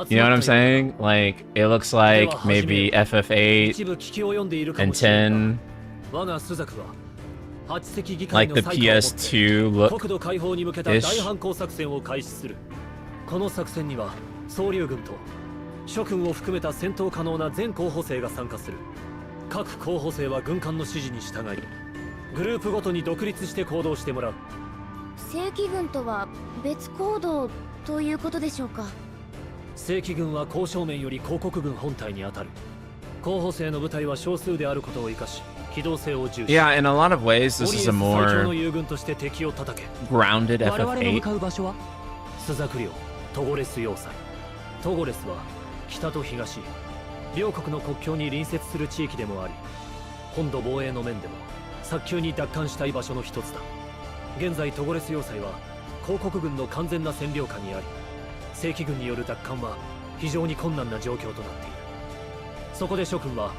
you know what I'm saying? Like, it looks like maybe FF8 and 10, like the PS2 look-ish. この作戦には総流軍と諸軍を含めた戦闘可能な全候補生が参加する。各候補生は軍艦の指示に従い、グループごとに独立して行動してもらう。正規軍とは別行動ということでしょうか。正規軍は交渉面より広告軍本体に当たる。候補生の部隊は少数であることを生かし、機動性を重視。Yeah, in a lot of ways, this is a more grounded FF8. 我々の向かう場所はスザク領トゴレス要塞。トゴレスは北と東、両国の国境に隣接する地域でもあり、本土防衛の面でも早急に奪還したい場所の一つだ。現在トゴレス要塞は広告軍の完全な占領下にあり、正規軍による奪還は非常に困難な状況となっている。そこで諸君は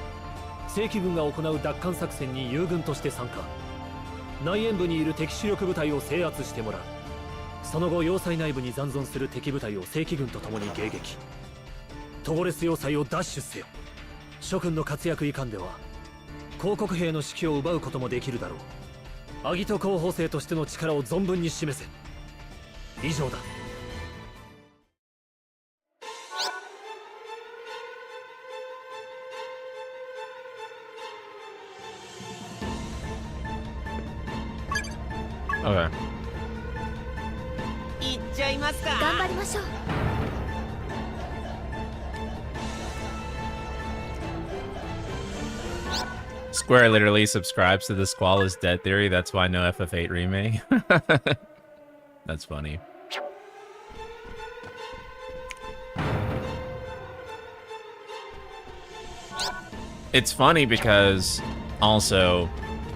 正規軍が行う奪還作戦に友軍として参加。内縁部にいる敵主力部隊を制圧してもらう。その後要塞内部に残存する敵部隊を正規軍と共に迎撃。トゴレス要塞を奪取せよ。諸君の活躍いかんでは広告兵の士気を奪うこともできるだろう。アギト候補生としての力を存分に示せ。以上だ。Okay. 行っちゃいますか。頑張りましょう。Square literally subscribes to the Squall is dead theory. That's why no FF8 remake. That's funny. It's funny because also,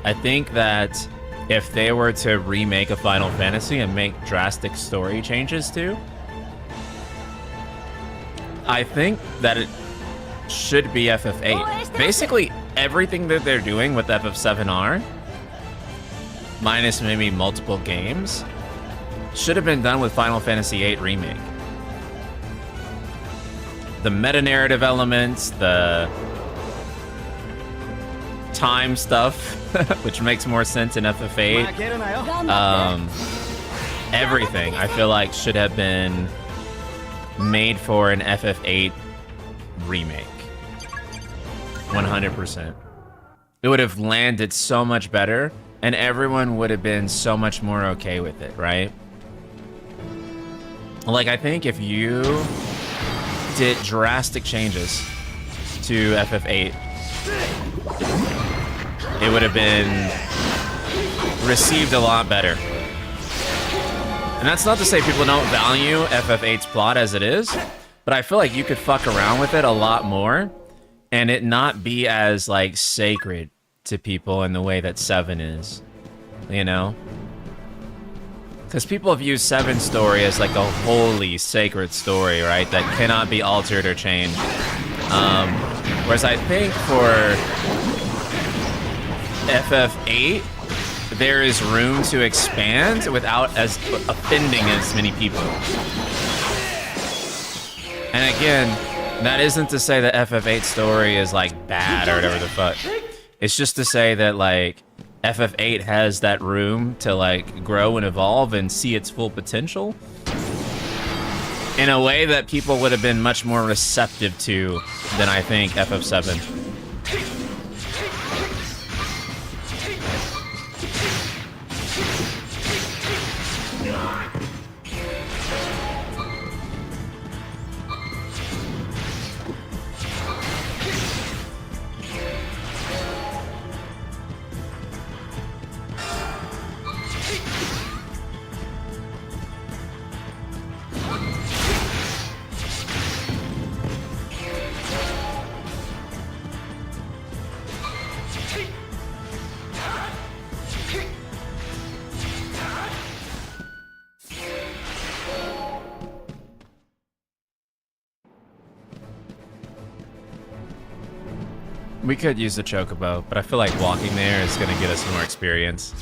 I think that if they were to remake a Final Fantasy and make drastic story changes too, I think that it should be FF8. Basically, everything that they're doing with FF7R, minus maybe multiple games, should have been done with Final Fantasy VIII Remake. The meta-narrative elements, the time stuff, which makes more sense in FF8. Everything, I feel like, should have been made for an FF8 remake. 100%. It would have landed so much better, and everyone would have been so much more okay with it, right? Like, I think if you did drastic changes to FF8, it would have been received a lot better. And that's not to say people don't value FF8's plot as it is, but I feel like you could fuck around with it a lot more and it not be as, like, sacred to people in the way that 7 is, you know? Because people view 7's story as, like, a holy, sacred story, right? That cannot be altered or changed. Whereas I think for FF8, there is room to expand without as offending as many people. And again, that isn't to say that FF8 story is, like, bad or whatever the fuck. It's just to say that, like, FF8 has that room to, like, grow and evolve and see its full potential in a way that people would have been much more receptive to than I think FF7. We could use the chocobo, but I feel like walking there is gonna get us more experience.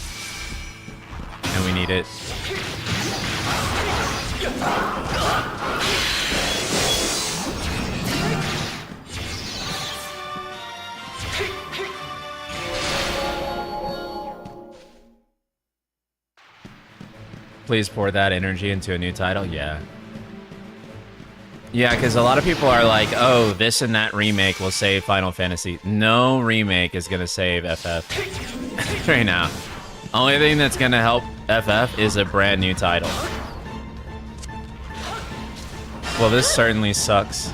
And we need it. Please pour that energy into a new title? Yeah. Yeah, because a lot of people are like, oh, this and that remake will save Final Fantasy. No remake is going to save FF right now. Only thing that's going to help FF is a brand new title. Well, this certainly sucks.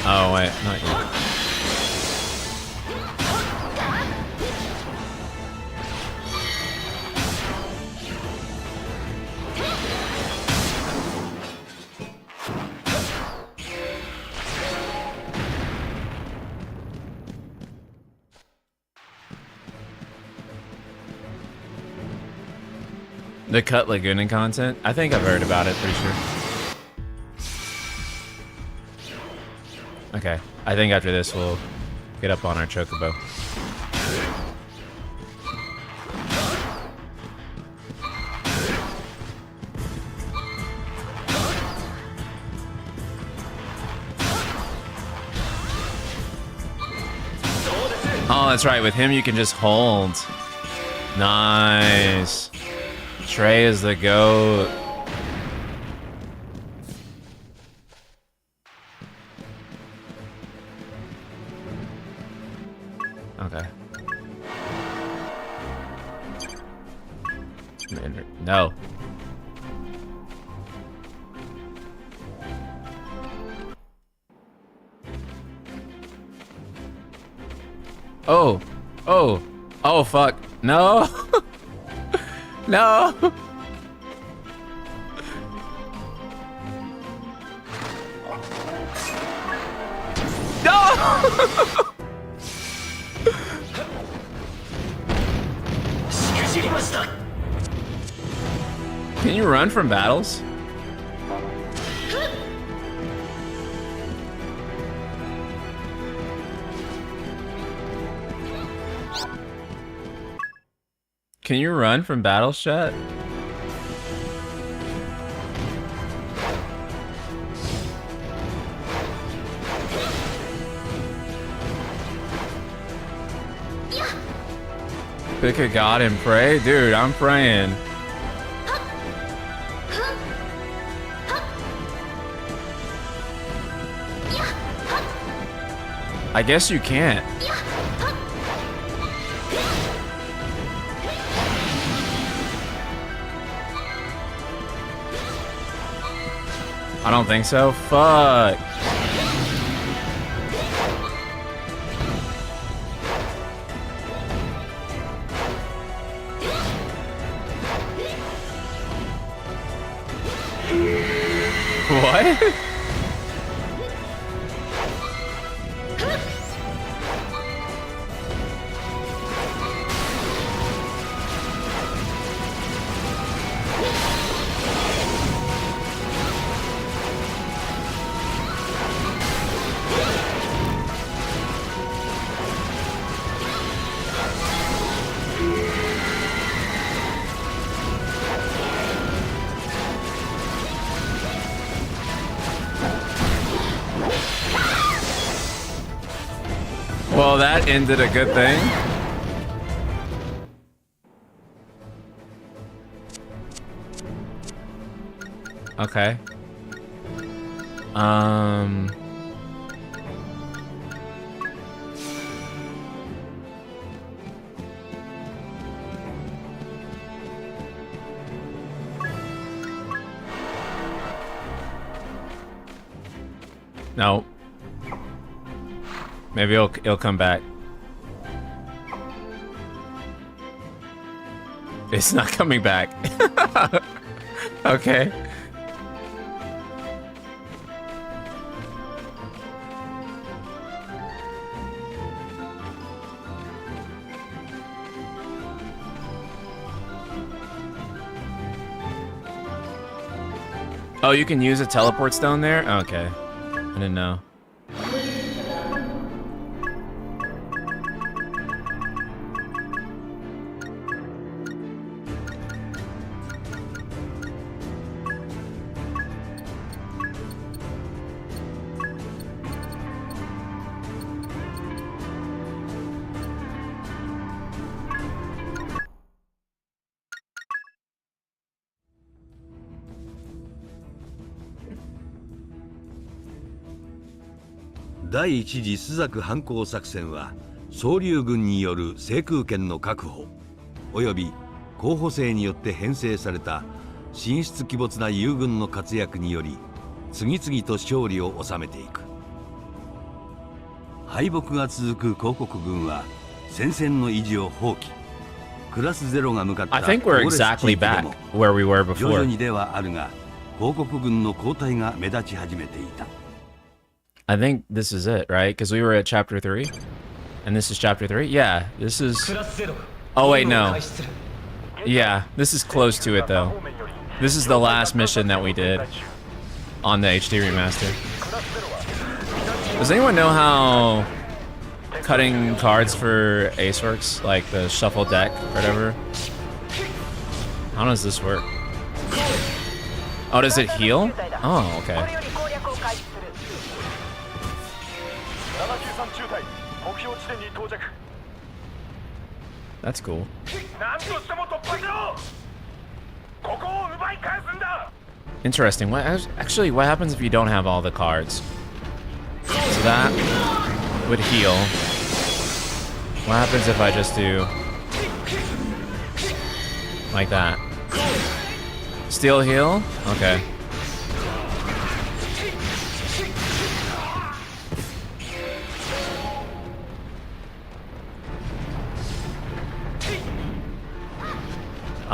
Oh, wait, not yet. The Cut Laguna content? I think I've heard about it, pretty sure. Okay, I think after this we'll get up on our chocobo. Oh, that's right, with him you can just hold. Nice. Trey is the GOAT. Okay. No. Oh. Oh. Oh, fuck. No. No! No! Can you run from battles? Can you run from battles, chat? Pick a god and pray? Dude, I'm praying. I guess you can't. I don't think so. Fuck. What? Well, that ended a good thing. Okay. No. Maybe it'll come back. It's not coming back. Okay. Oh, you can use a teleport stone there? Okay. I didn't know.第一次朱雀反攻作戦は総流軍による制空権の確保および候補生によって編成された神出鬼没な友軍の活躍により次々と勝利を収めていく。敗北が続く広告軍は戦線の維持を放棄。クラスゼロが向かった I think we're exactly back where we were 徐々 before. にではあるが広告軍の後退が目立ち始めていた。I think this is it, right? Because we were at chapter 3, and this is chapter 3. Yeah, this is. Oh wait, no. Yeah, this is close to it though. This is the last mission that we did on the HD remaster. Does anyone know how cutting cards for Ace works, like the shuffle deck or whatever? How does this work? Oh, does it heal? Oh, okay. That's cool. Interesting. What actually? What happens if you don't have all the cards? So that would heal. What happens if I just do like that? Still heal? Okay.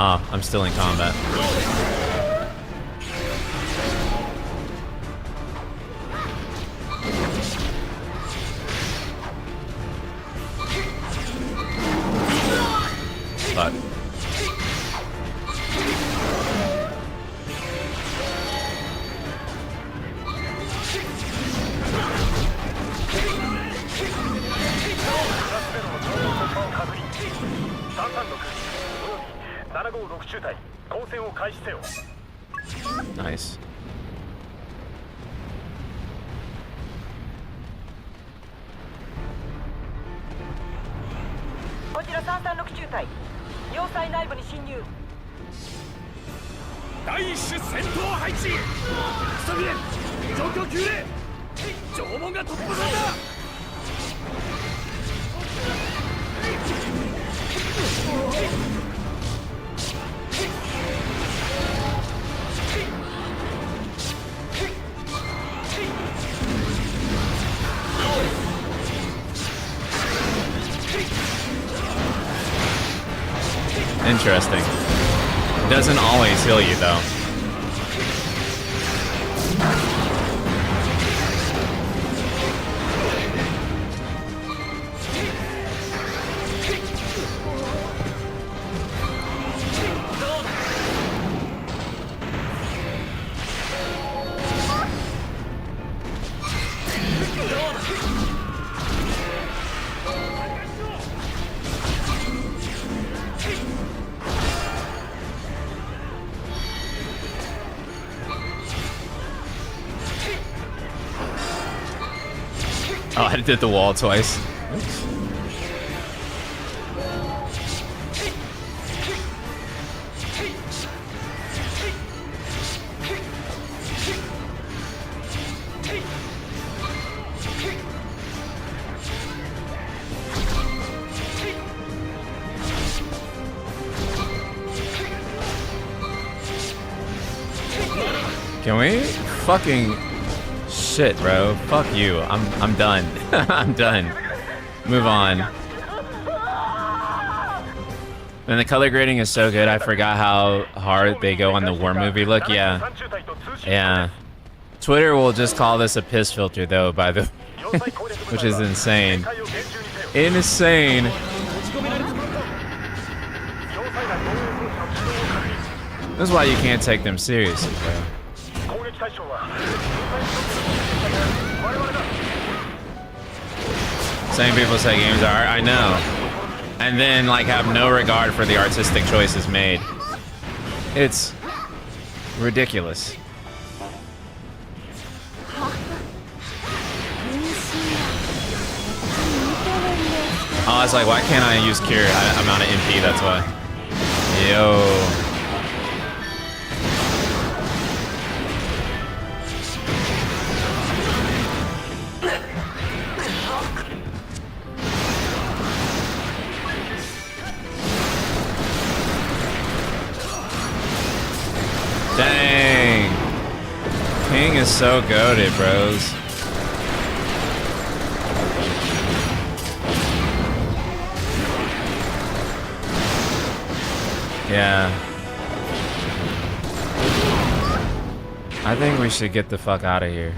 Ah, I'm still in combat. Fuck. Nice. Interesting. Doesn't always heal you though. Oh, I did the wall twice. Oops. Can we fucking shit, bro? Fuck you. I'm done. I'm done. Move on. And the color grading is so good. I forgot how hard they go on the war movie look. Yeah. Yeah. Twitter will just call this a piss filter though, by the which is insane. Insane. This is why you can't take them seriously, bro. Same people say games are art, I know. And then like have no regard for the artistic choices made. It's ridiculous. Oh, I was like, why can't I use Cure? I'm not an MP, that's why. Yo. Dang. King is so goated, bros. Yeah. I think we should get the fuck out of here.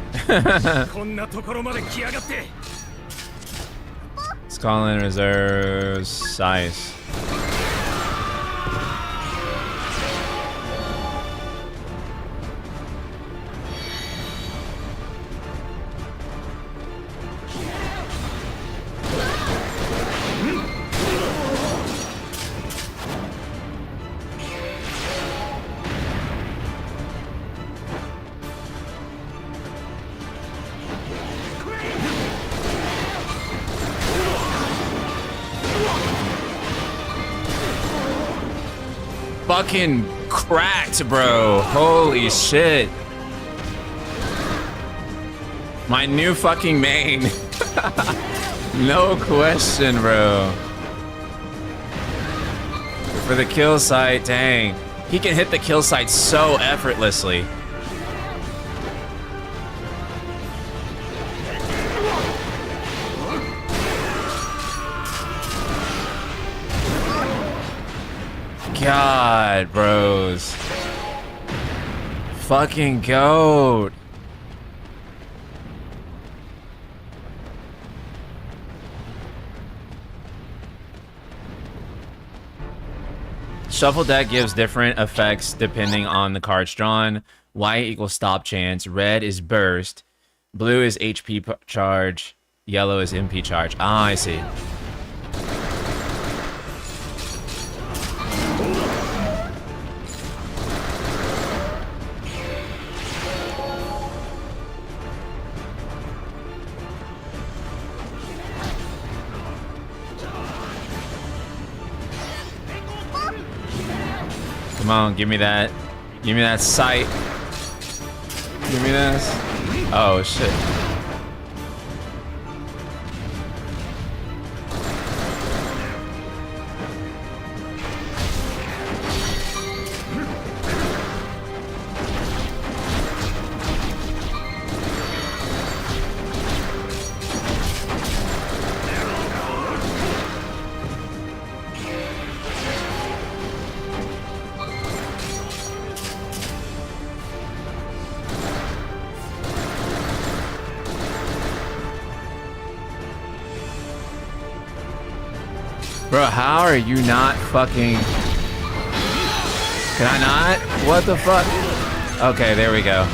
Let's call in reserves. Size. Fucking cracked, bro. Holy shit. My new fucking main. No question, bro. For the kill site, dang. He can hit the kill site so effortlessly. God, bros. Fucking goat. Shuffle deck gives different effects depending on the cards drawn. White equals stop chance. Red is burst. Blue is HP charge. Yellow is MP charge. Ah, I see. Come on, give me that. Give me that sight. Give me this. Oh, shit. Bro, how are you not fucking... Can I not? What the fuck? Okay, there we go.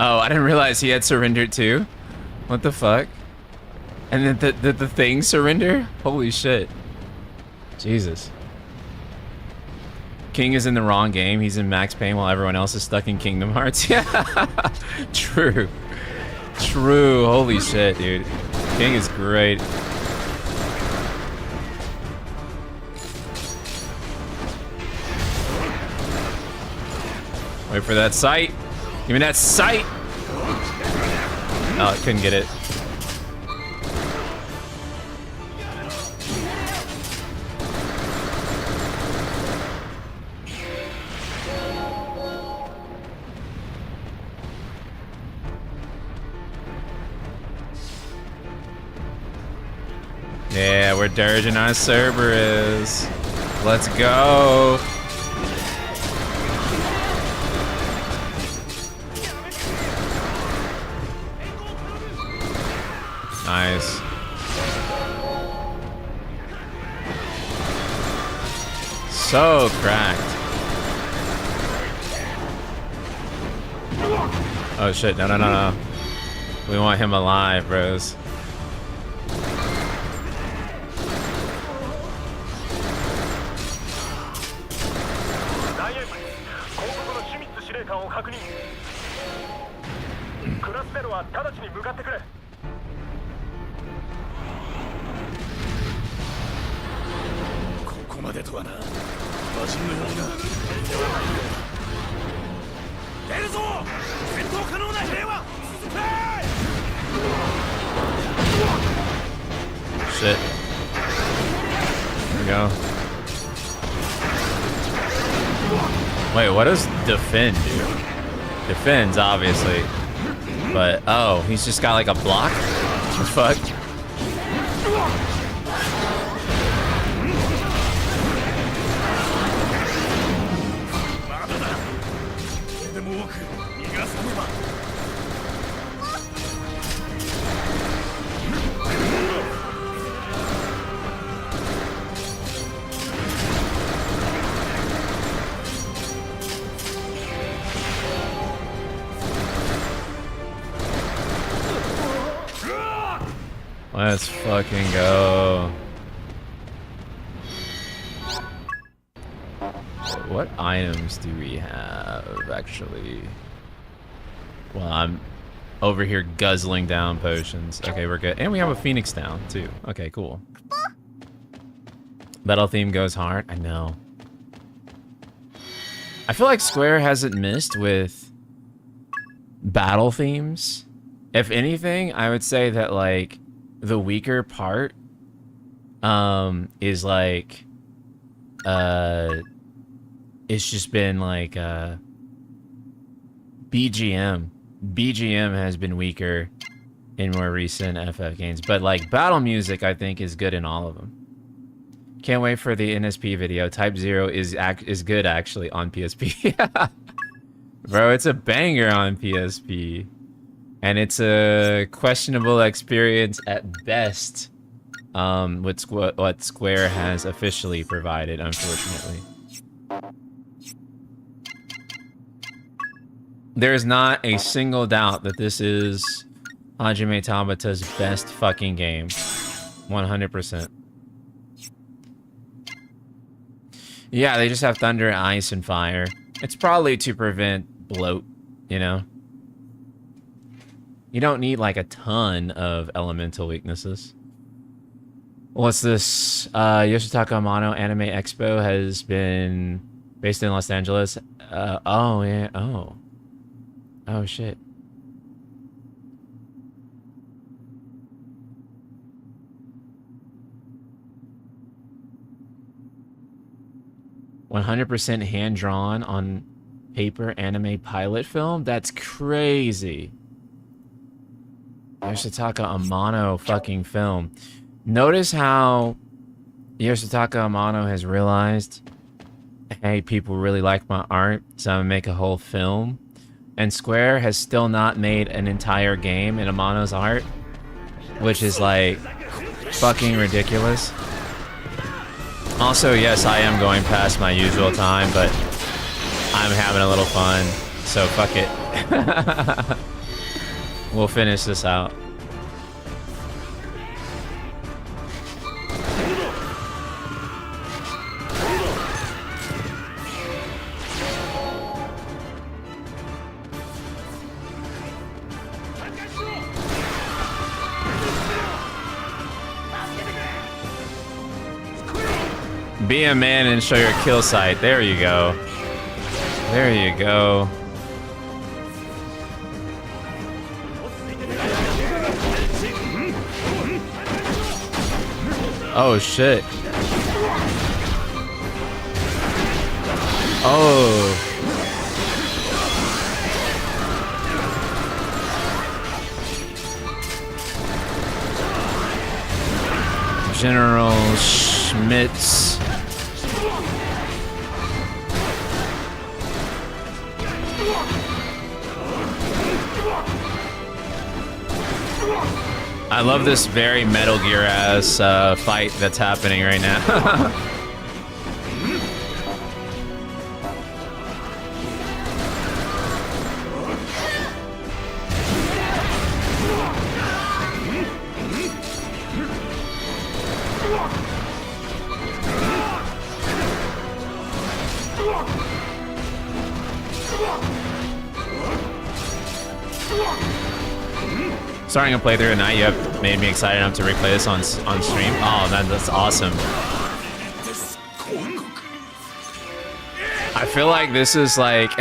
Oh, I didn't realize he had surrendered too. What the fuck? And then the thing surrender? Holy shit. Jesus. King is in the wrong game. He's in Max Payne while everyone else is stuck in Kingdom Hearts. Yeah. True. True. Holy shit, dude. King is great. Wait for that sight. Give me that sight! Oh, I couldn't get it. where Dirge and our server is. Let's go. Nice. So cracked. Oh shit, no. We want him alive, bros. Shit. There we go. Wait, what does defend do? Defends, obviously. But, oh, he's just got like a block? What the fuck? Let's fucking go. What items do we have, actually? Well, I'm over here guzzling down potions. Okay, we're good. And we have a Phoenix down, too. Okay, cool. Battle theme goes hard. I know. I feel like Square hasn't missed with battle themes. If anything, I would say that, like, the weaker part is like it's just been like BGM has been weaker in more recent FF games, but like battle music I think is good in all of them. Can't wait for the NSP video. Type-0 is good actually on PSP. Bro, it's a banger on PSP. And it's a questionable experience at best, with what Square has officially provided, unfortunately. There's not a single doubt that this is Hajime Tabata's best fucking game. 100%. Yeah, they just have thunder, ice, and fire. It's probably to prevent bloat, you know? You don't need like a ton of elemental weaknesses. What's this? Yoshitaka Amano Anime Expo has been based in Los Angeles. Oh, yeah. Oh. Oh, shit. "100% hand-drawn on paper anime pilot film? That's crazy. Yoshitaka Amano fucking film. Notice how Yoshitaka Amano has realized, hey, people really like my art, so I'm gonna make a whole film. And Square has still not made an entire game in Amano's art, which is like fucking ridiculous. Also, yes, I am going past my usual time, but I'm having a little fun, so fuck it. We'll finish this out. Be a man and show your kill sight. There you go. There you go. Oh shit. Oh. General limits. I love this very Metal Gear ass fight that's happening right now. Starting a playthrough tonight, you have made me excited enough to replay this on stream. Oh, that's awesome. I feel like this is like...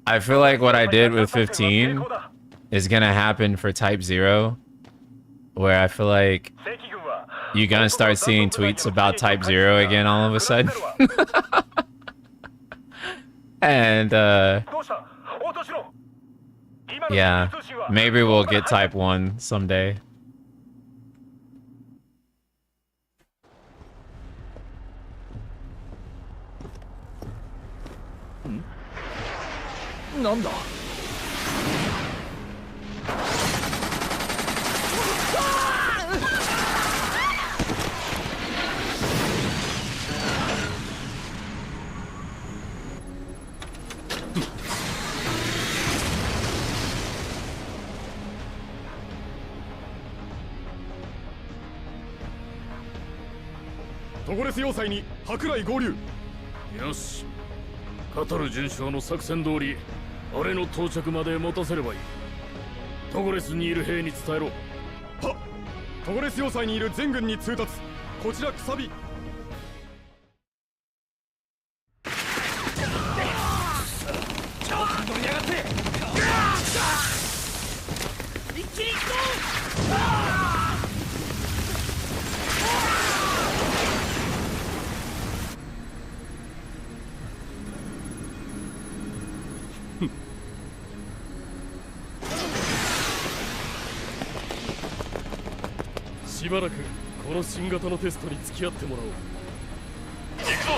I feel like what I did with 15 is gonna happen for Type-0, where I feel like you're gonna start seeing tweets about Type-0 again all of a sudden. And, yeah, maybe we'll get Type 1 someday. Nanda?トゴレス要塞に舶来合流。よし、カタル准将の作戦通り俺の到着まで持たせればいい。トゴレスにいる兵に伝えろ。はっ。トゴレス要塞にいる全軍に通達。こちらくさび。ちょっと盛り上がって。一気に行こう。しばらくこの新型のテストに付き合ってもらおう。行くぞ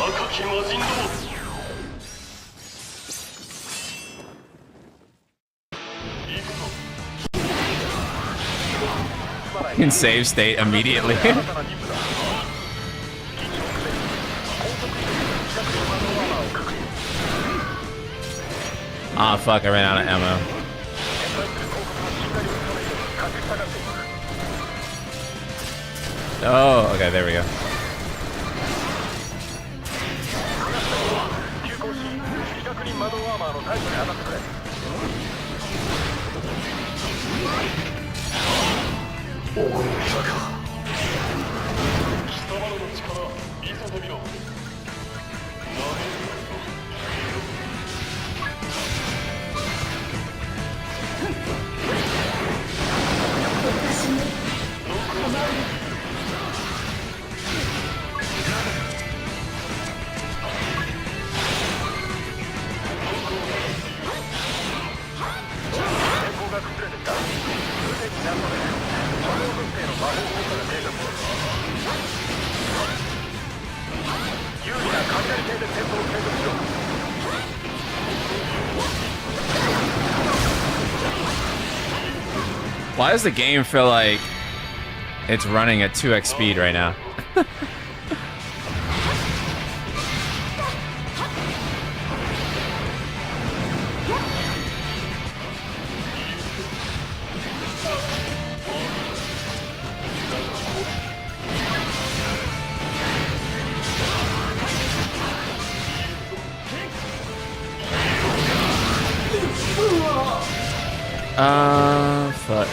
赤き魔人ども。Can save state immediately. Ah, fuck, I ran out of ammo. Oh, okay, there we go. Why does the game feel like it's running at 2x speed right now? Fuck.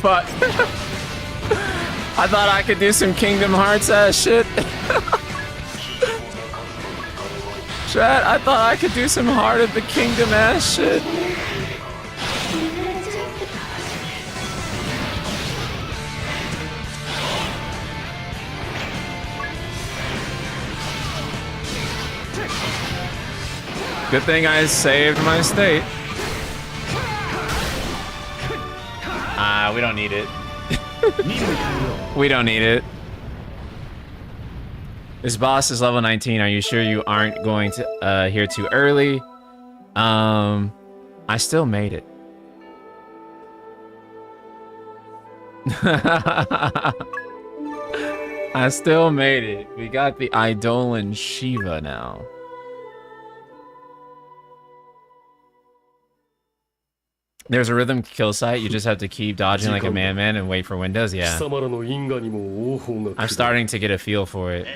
Fuck. I thought I could do some Kingdom Hearts ass shit. Chat, I thought I could do some Heart of the Kingdom ass shit. Good thing I saved my state. We don't need it. We don't need it. This boss is level 19. Are you sure you aren't going to here too early? I still made it. I still made it. We got the Eidolon Shiva now. There's a rhythm kill site. You just have to keep dodging like a man and wait for windows. Yeah. I'm starting to get a feel for it.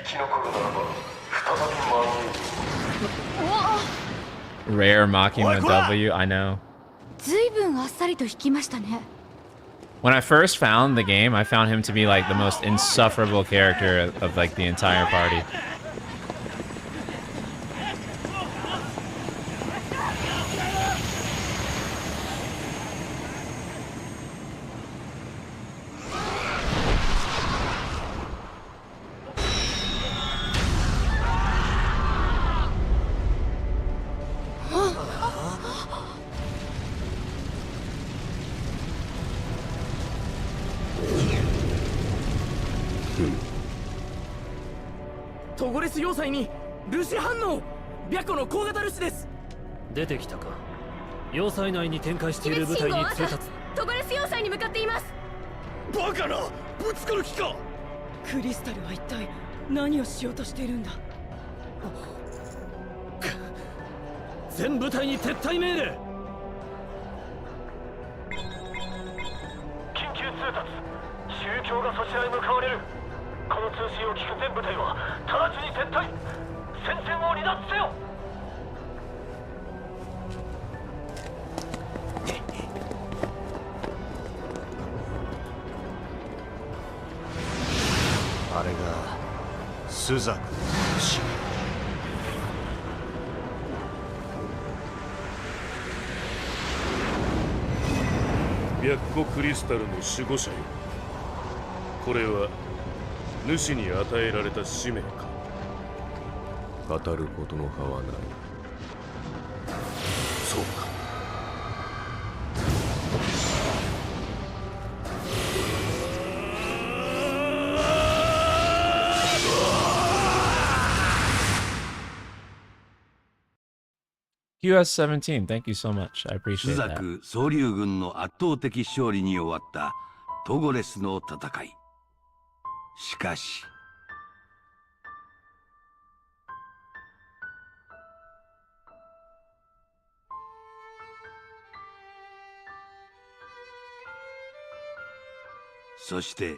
Rare Makima W. I know. When I first found the game, I found him to be like the most insufferable character of like the entire party. US17, thank you so much. I appreciate that. 総流軍の圧倒的勝利に終わったトゴレスの戦い。しかし。そして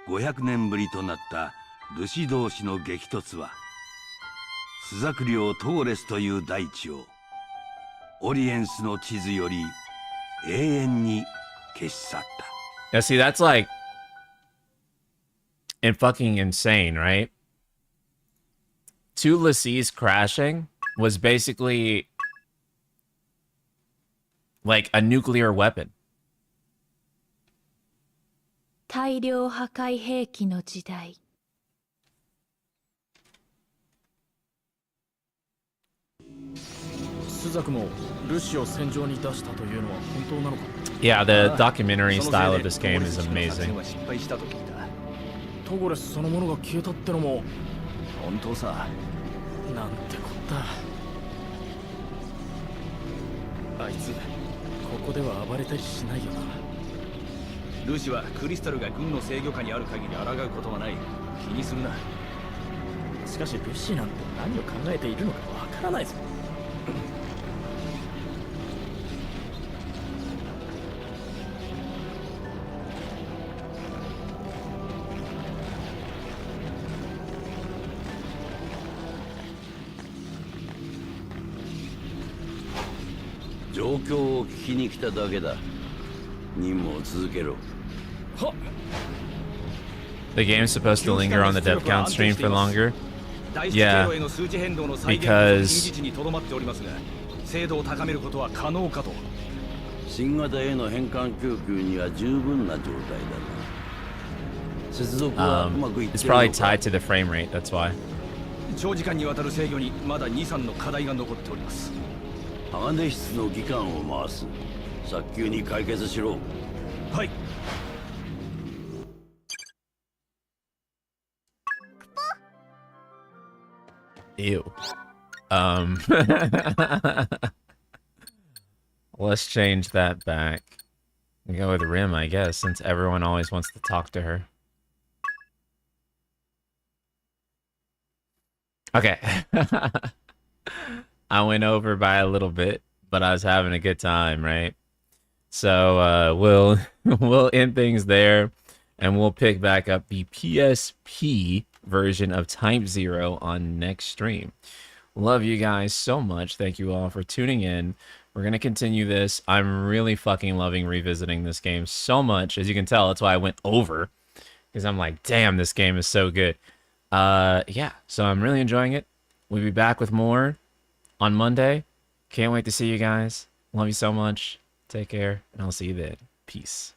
500年ぶりとなったルシ同士の激突はスザク領トゴレスという大地をオリエンスの地図より永遠に消し去った。Yeah, see, that's like fucking insane, right? Two Lacies crashing was basically like a nuclear weapon. 大量破壊兵器の時代。スザクもルシを戦場に出したというのは本当なのか？ Yeah, the documentary style of this game is amazing. トゴレスそのものが消えたってのも本当さ。なんてこった。あいつここでは暴れたりしないよな。ルシはクリスタルが軍の制御下にある限り抗うことはない。気にするな。しかしルシなんて何を考えているのかわからないぞ。状況を聞きに来ただけだ。任務を続けろ。 The game's supposed to linger on the dev count stream for longer. 大出経路への数値変動の再現こそbecause 近似値にとどまっておりますが、精度を高めることは可能かと。新型への変換供給には十分な状態だな。接続はうまくいって it's いるの probably か。 tied to the frame rate. That's why. 長時間にわたる制御にまだ 2,3 の課題が残っております。鋼室の技官を回す。早急に解決しろ。はい。Ew. Let's change that back. And go with Rim, I guess, since everyone always wants to talk to her. Okay. I went over by a little bit, but I was having a good time, right? So we'll end things there, and we'll pick back up the PSP version of Type-0 on next stream. Love you guys so much. Thank you all for tuning in. We're going to continue this. I'm really fucking loving revisiting this game so much. As you can tell, that's why I went over. Because I'm like, damn, this game is so good. Yeah, so I'm really enjoying it. We'll be back with more on Monday. Can't wait to see you guys. Love you so much. Take care, and I'll see you then. Peace.